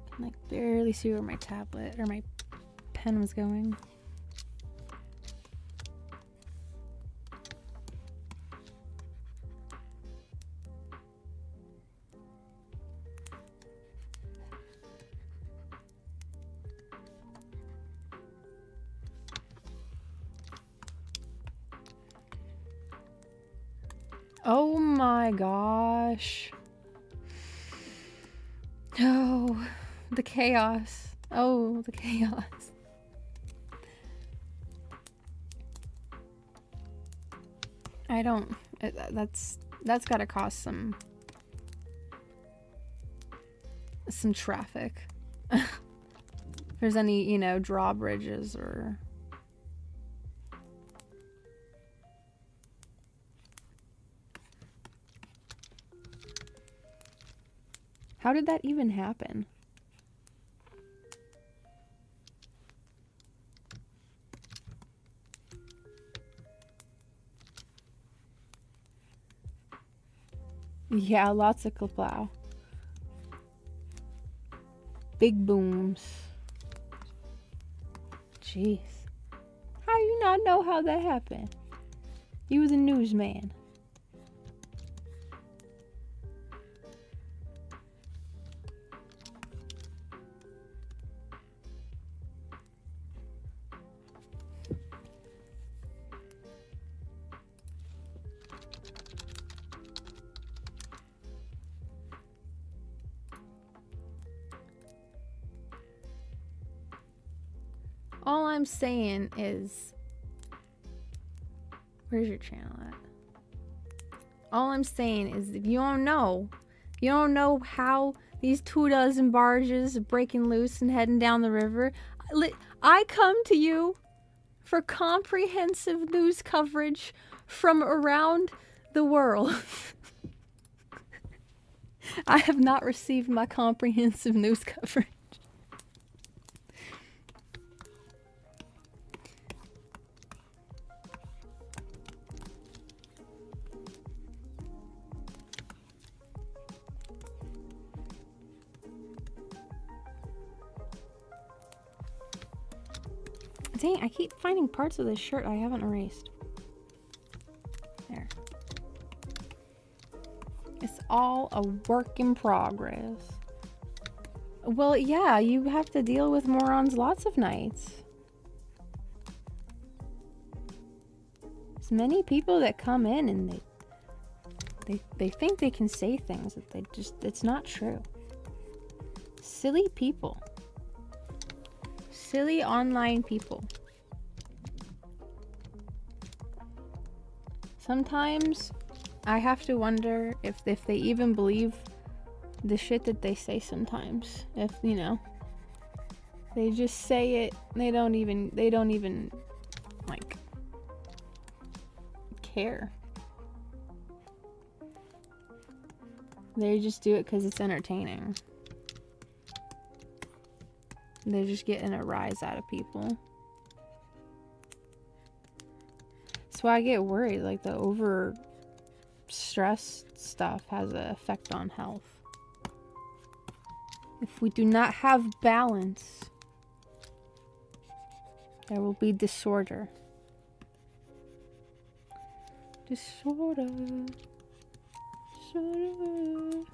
I can like barely see where my tablet or my pen was going. Oh my gosh. Oh, the chaos. Oh, the chaos. I don't, that's gotta cause some traffic. If there's any, you know, drawbridges or... How did that even happen? Yeah, lots of kaplow. Big booms. Jeez. How you not know how that happened? You was a newsman. All I'm saying is, where's your channel at? All I'm saying is, if you don't know how these 24 barges are breaking loose and heading down the river, I come to you for comprehensive news coverage from around the world. I have not received my comprehensive news coverage. Dang, I keep finding parts of this shirt I haven't erased. There. It's all a work in progress. Well, yeah, you have to deal with morons lots of nights. There's many people that come in and they think they can say things that it's not true. Silly people. Silly online people. Sometimes I have to wonder if they even believe the shit that they say sometimes. If, you know, they just say it, they don't even like care. They just do it because it's entertaining. They're just getting a rise out of people. That's why I get worried, like the over stress stuff has an effect on health. If we do not have balance, there will be disorder. Disorder. Disorder.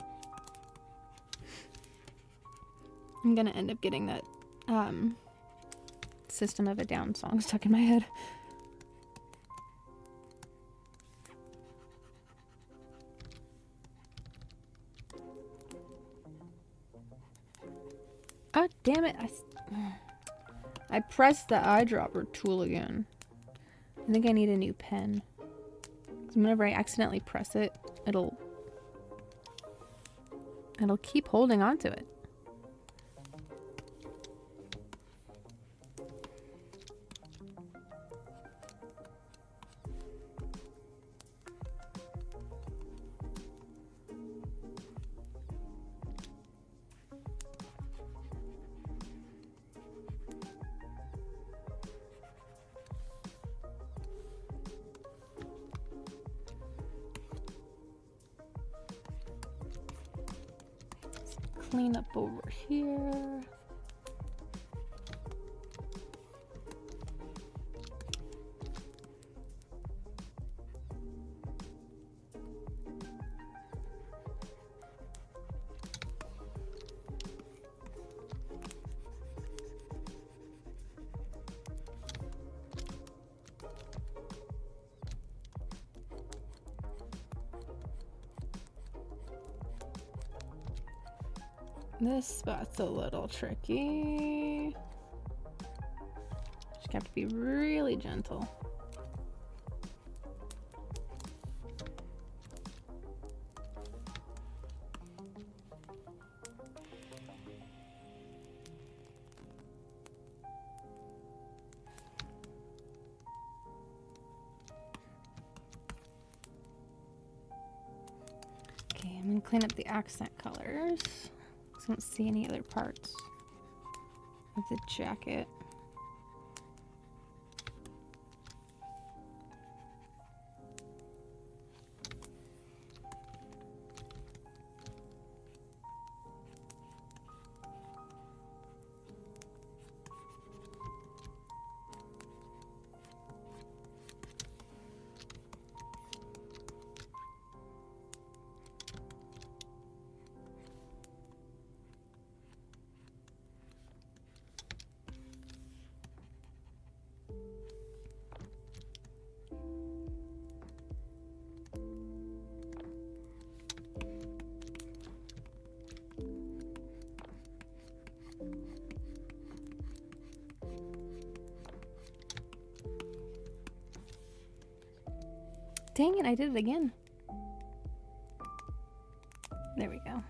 I'm gonna end up getting that System of a Down song stuck in my head. Oh, damn it. I pressed the eyedropper tool again. I think I need a new pen. 'Cause whenever I accidentally press it, it'll keep holding on to it. Clean up over here. This spot's a little tricky. Just have to be really gentle. Okay, I'm gonna clean up the accent colors. I don't see any other parts of the jacket. Dang it, I did it again. There we go.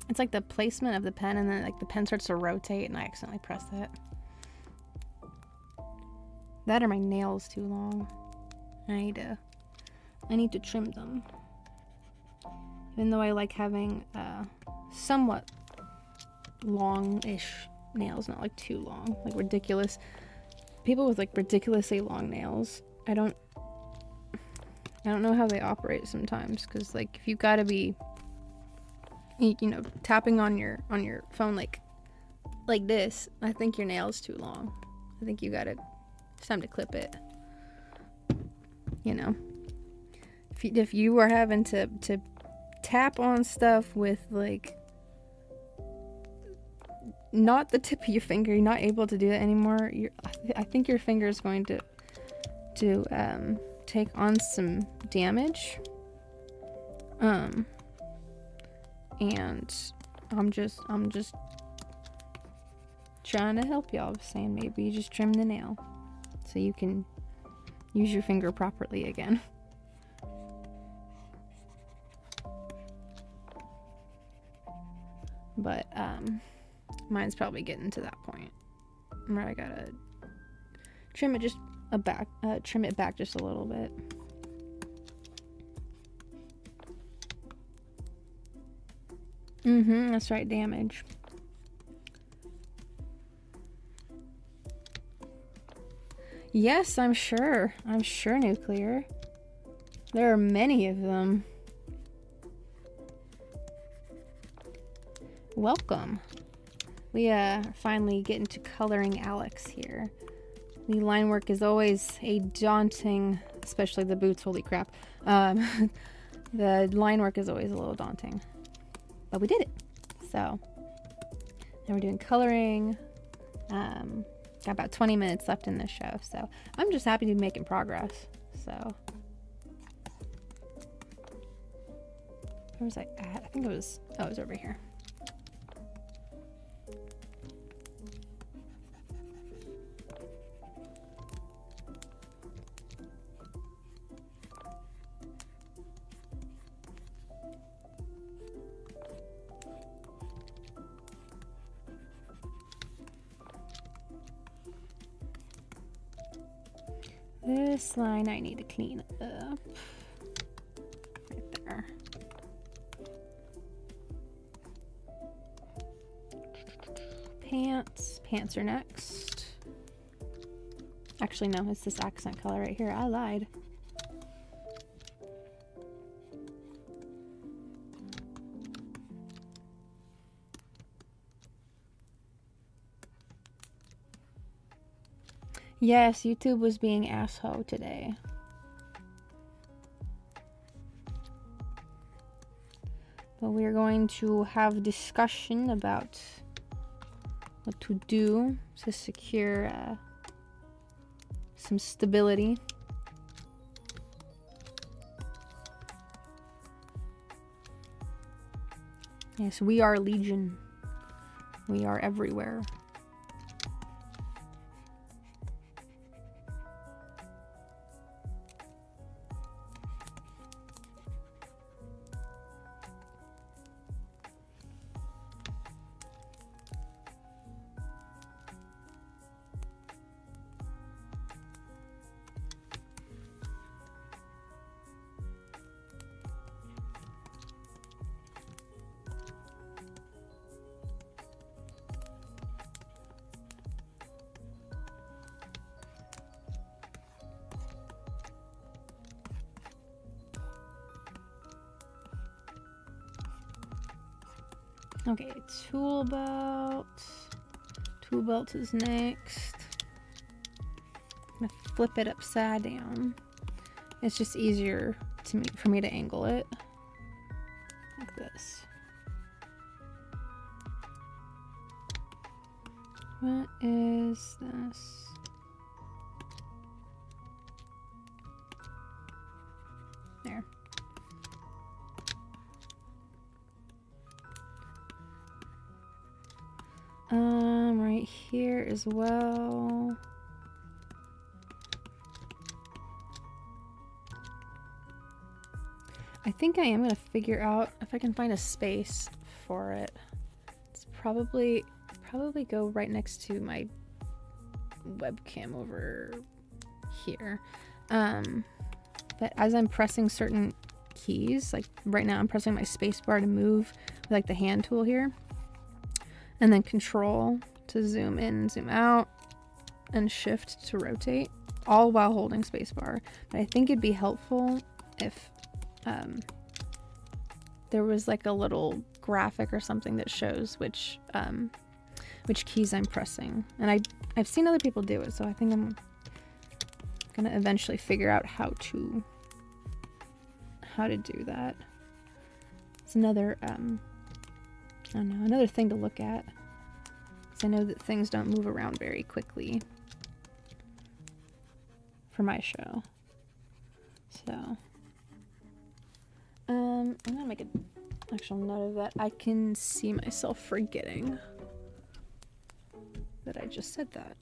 It's like the placement of the pen, and then like the pen starts to rotate and I accidentally press it. That or my nails too long. I need to trim them. Even though I like having somewhat long-ish nails, not like too long, like ridiculous. People with like ridiculously long nails, I don't know how they operate sometimes, because like if you've got to be, you know, tapping on your phone like this, I think your nail's too long. I think it's time to clip it. You know, if you are having to tap on stuff with like not the tip of your finger, you're not able to do that anymore. I think your finger is going to take on some damage. And I'm just trying to help y'all, saying maybe you just trim the nail so you can use your finger properly again. But mine's probably getting to that point where I gotta trim it back just a little bit. That's right, damage. Yes, I'm sure, Nuclear. There are many of them. Welcome. We finally getting to coloring Alex here. The line work is always a daunting, especially the boots, holy crap. The line work is always a little daunting. But we did it. So now we're doing coloring. Got about 20 minutes left in this show, so I'm just happy to be making progress. So where was I at? I think it was over here. This line I need to clean up. Right there. Pants are next. Actually, no, it's this accent color right here. I lied. Yes, YouTube was being asshole today. But we're going to have a discussion about what to do to secure some stability. Yes, we are Legion. We are everywhere. Okay, tool belt. Tool belt is next. I'm gonna flip it upside down. It's just easier for me to angle it like this. What is this? There. Right here as well. think I am gonna figure out if I can find a space for it. It's probably go right next to my webcam over here. But as I'm pressing certain keys, like right now I'm pressing my space bar to move with like the hand tool here, and then control to zoom in, zoom out, and shift to rotate, all while holding space bar. But I think it'd be helpful if there was like a little graphic or something that shows which keys I'm pressing. And I've seen other people do it, so I think I'm gonna eventually figure out how to do that. It's another I don't know, another thing to look at, because I know that things don't move around very quickly for my show. So I'm gonna make an actual note of that. I can see myself forgetting that I just said that.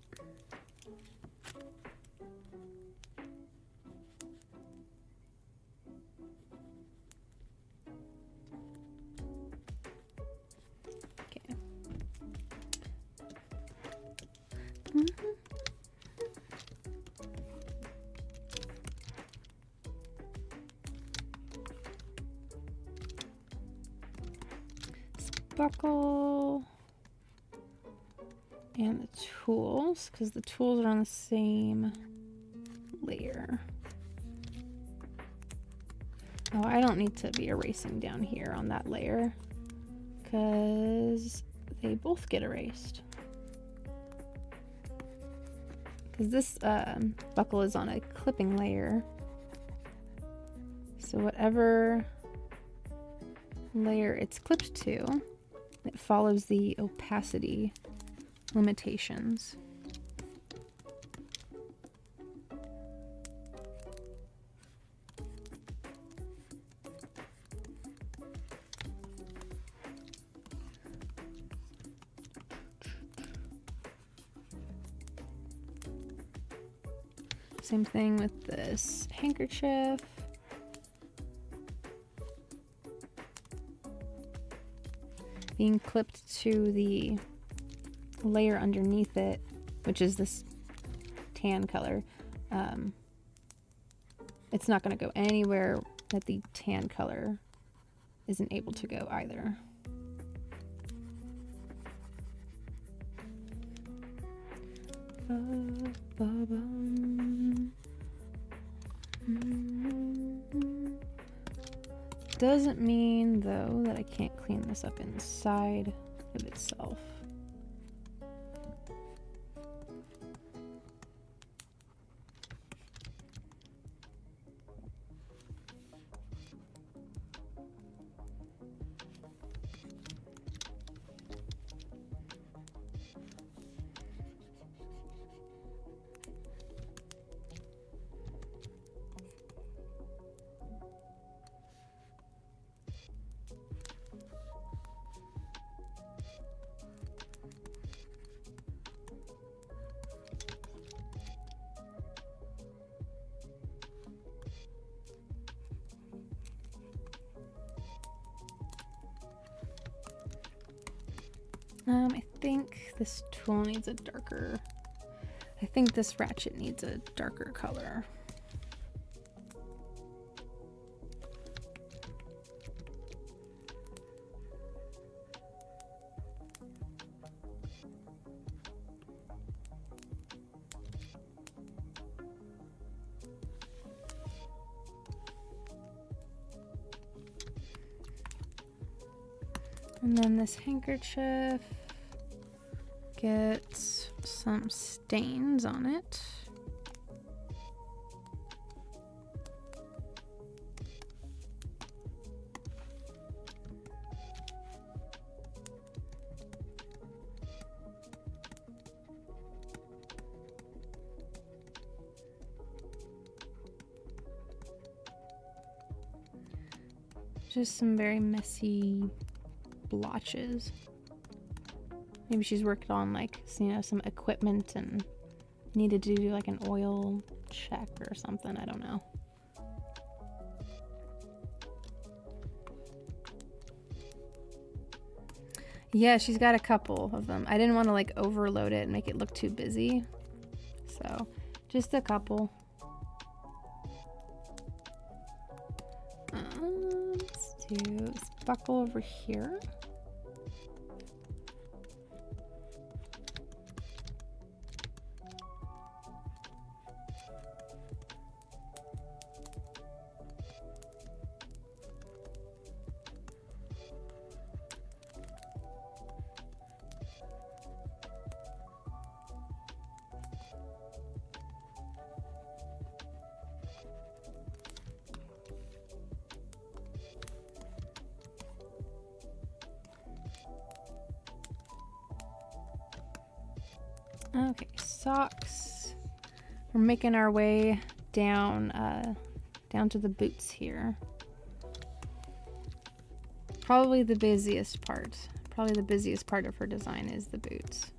Okay. Buckle and the tools, because the tools are on the same layer. Oh, I don't need to be erasing down here on that layer, because they both get erased. Because this buckle is on a clipping layer, so whatever layer it's clipped to, it follows the opacity limitations. Same thing with this handkerchief. Being clipped to the layer underneath it, which is this tan color. It's not going to go anywhere that the tan color isn't able to go either. Doesn't mean though that I can't clean this up inside of itself. I think this tool needs a darker, I think this ratchet needs a darker color. And then this handkerchief gets some stains on it. Just some very messy blotches. Maybe she's worked on like, you know, some equipment and needed to do like an oil check or something. I don't know. Yeah, she's got a couple of them. I didn't want to like overload it and make it look too busy. So, just a couple. Let's do this buckle over here. Okay, socks. We're making our way down down to the boots here. Probably the busiest part. Probably the busiest part of her design is the boots.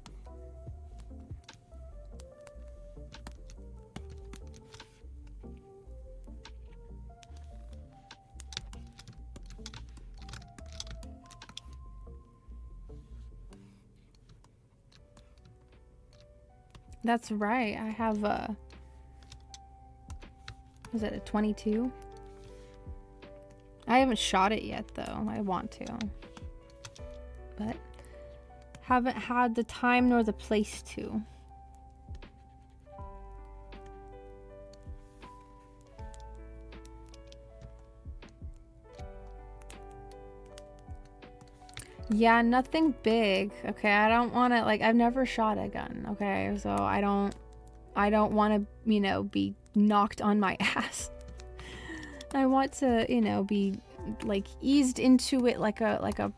That's right. I have a... is it a 22? I haven't shot it yet though. I want to. But haven't had the time nor the place to. Yeah, nothing big. Okay, I don't want to, like, I've never shot a gun. Okay, so I don't want to, you know, be knocked on my ass. I want to, you know, be like eased into it like a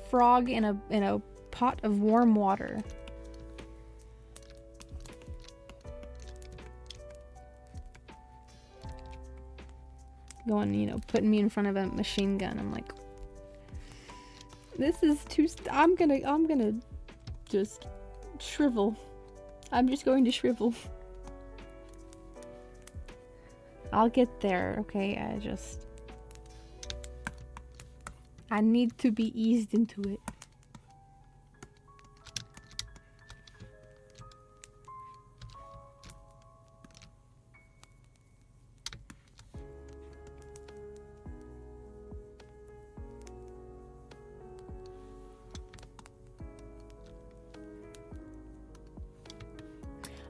frog in a pot of warm water. Going, you know, putting me in front of a machine gun. I'm like, this is too... I'm gonna just shrivel. I'm just going to shrivel. I'll get there, okay? I need to be eased into it.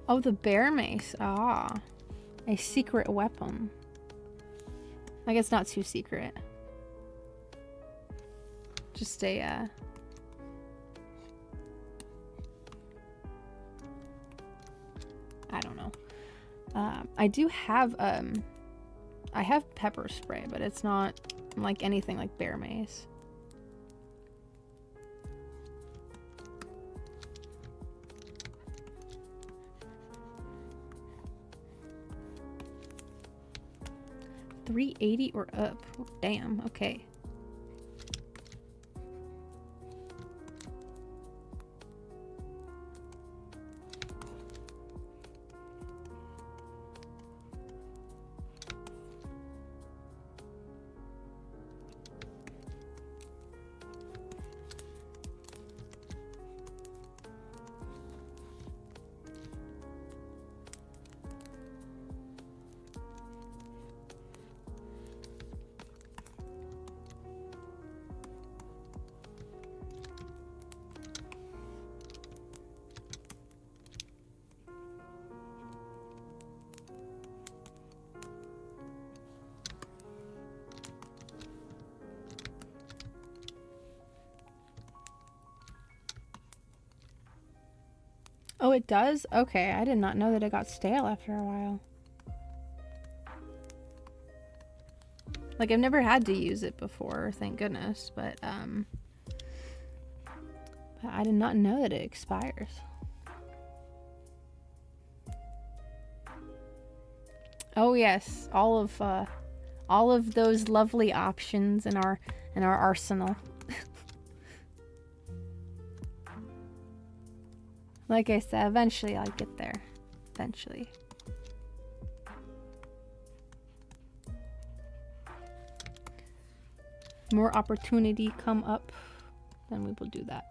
Oh, the bear mace. Ah. A secret weapon. I guess not too secret. Just a, I don't know. I do have, I have pepper spray, but it's not like anything like bear mace. $380 or up. Oh, damn, okay. Oh, it does? Okay, I did not know that it got stale after a while. Like, I've never had to use it before, thank goodness, but I did not know that it expires. Oh yes, all of those lovely options in our arsenal. Like I said, eventually I'll get there. Eventually. More opportunity come up. then we will do that.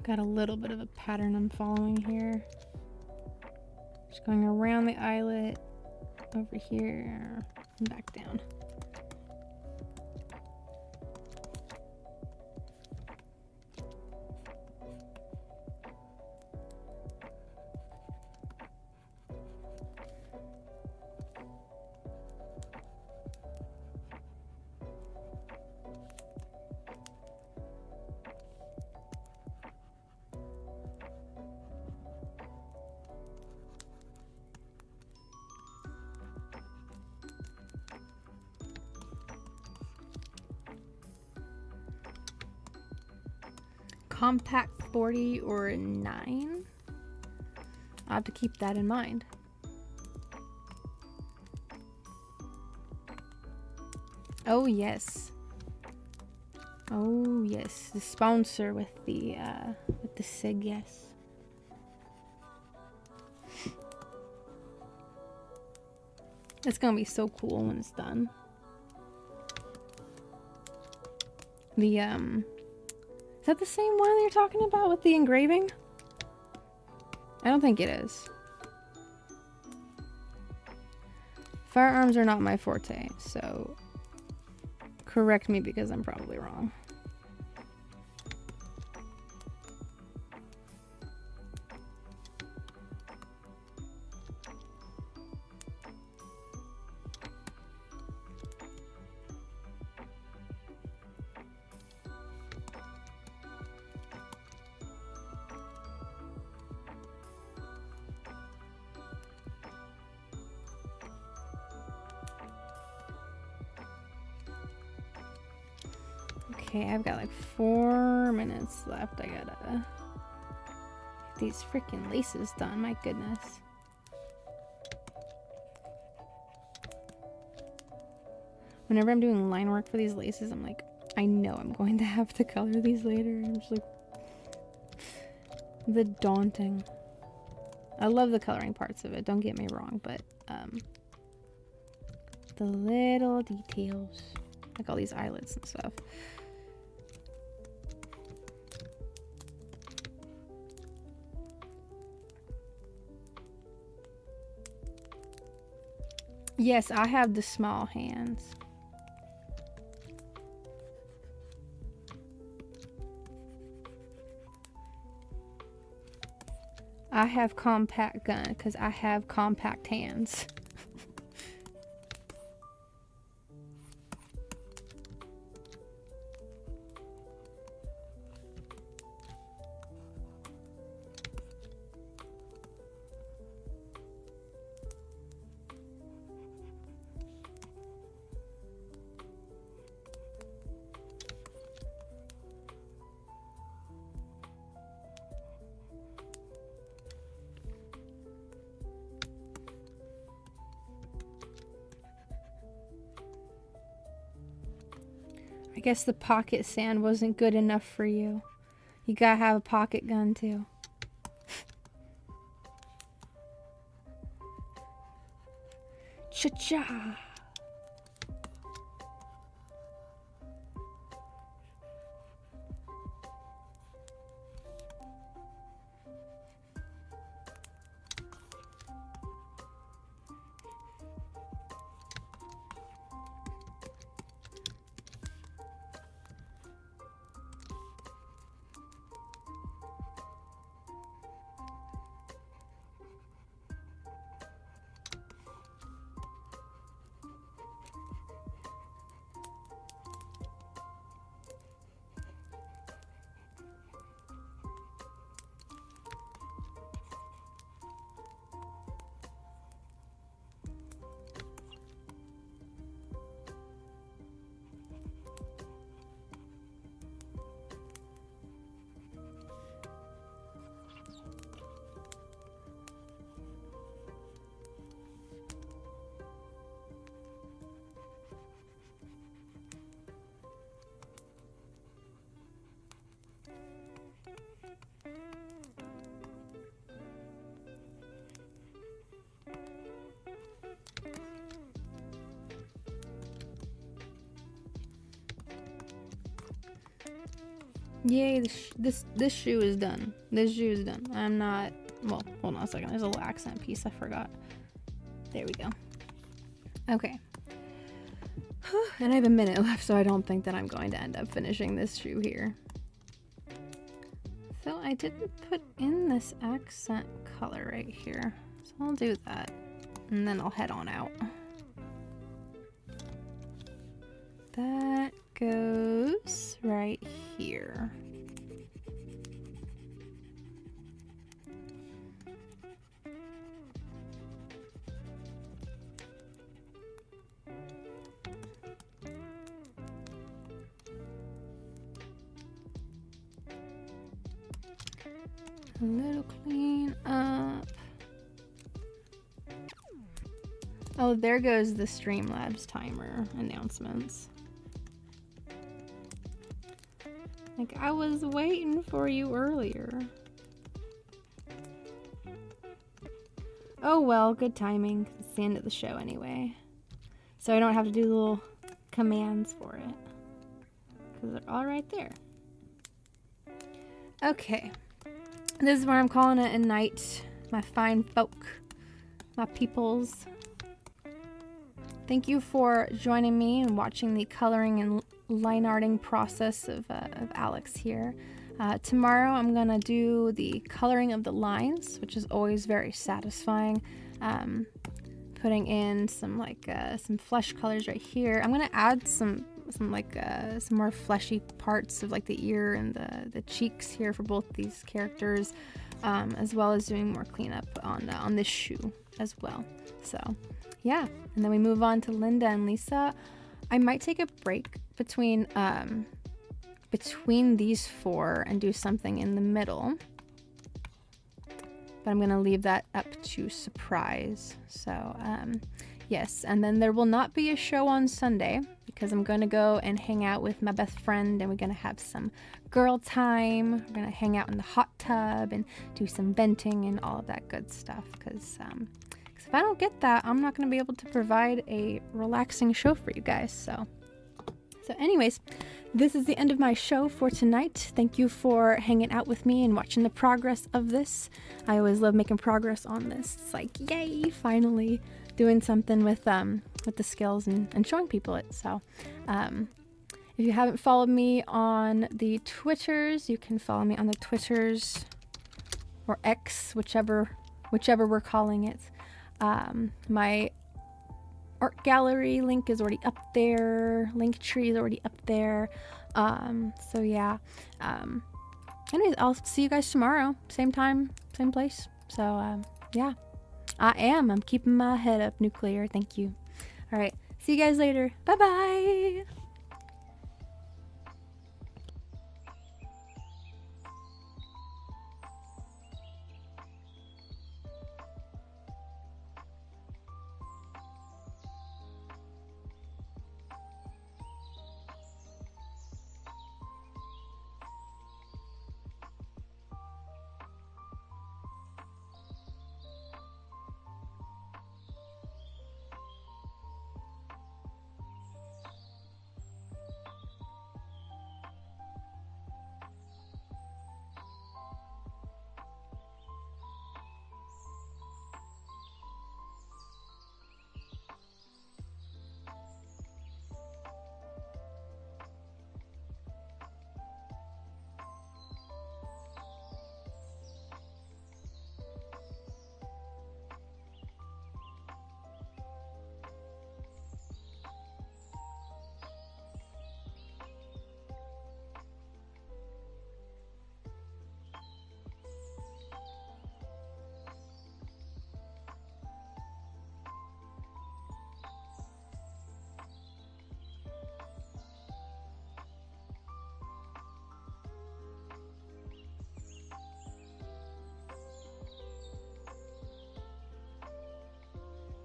Got a little bit of a pattern I'm following here. Just going around the eyelet, over here, and back down. Compact 40 or 9. I'll have to keep that in mind. Oh yes. Oh yes. The sponsor with the SIG, yes. It's gonna be so cool when it's done. The is that the same one that you're talking about with the engraving? I don't think it is. Firearms are not my forte, so correct me because I'm probably wrong. Okay, I've got like 4 minutes left. I gotta get these freaking laces done. My goodness. Whenever I'm doing line work for these laces, I'm like, I know I'm going to have to color these later. I'm just like, the daunting. I love the coloring parts of it, don't get me wrong, but the little details, like all these eyelets and stuff. Yes, I have the small hands. I have compact gun because I have compact hands. I guess the pocket sand wasn't good enough for you. You gotta have a pocket gun too. Cha-cha! Yay, this shoe is done. This shoe is done. I'm not, well, hold on a second. There's a little accent piece I forgot. There we go. Okay. And I have a minute left, so I don't think that I'm going to end up finishing this shoe here. So I didn't put in this accent color right here. So I'll do that. And then I'll head on out. That goes right here. A little clean up. Oh, there goes the Streamlabs timer announcements. Like, I was waiting for you earlier. Oh well, good timing, 'cause it's the end of the show anyway. So I don't have to do the little commands for it. Because they're all right there. Okay. This is where I'm calling it a night, my fine folk, my peoples. Thank you for joining me and watching the coloring and line arting process of Alex here. Tomorrow I'm gonna do the coloring of the lines, which is always very satisfying. Putting in some some flesh colors right here. I'm gonna add some more fleshy parts of like the ear and the cheeks here for both these characters, as well as doing more cleanup on this shoe as well. So yeah, and then we move on to Linda and Lisa. I might take a break between these four and do something in the middle, but I'm gonna leave that up to surprise. So yes, and then there will not be a show on Sunday because I'm gonna go and hang out with my best friend, and we're gonna have some girl time. We're gonna hang out in the hot tub and do some venting and all of that good stuff, because if I don't get that, I'm not going to be able to provide a relaxing show for you guys. So anyways, this is the end of my show for tonight. Thank you for hanging out with me and watching the progress of this. I always love making progress on this. It's like, yay, finally doing something with the skills and showing people it. So if you haven't followed me on the Twitters, you can follow me on the Twitters, or X, whichever we're calling it. My art gallery link is already up there. Linktree is already up there. So yeah. Anyways, I'll see you guys tomorrow. Same time, same place. So yeah. I'm keeping my head up, nuclear. Thank you. All right. See you guys later. Bye bye.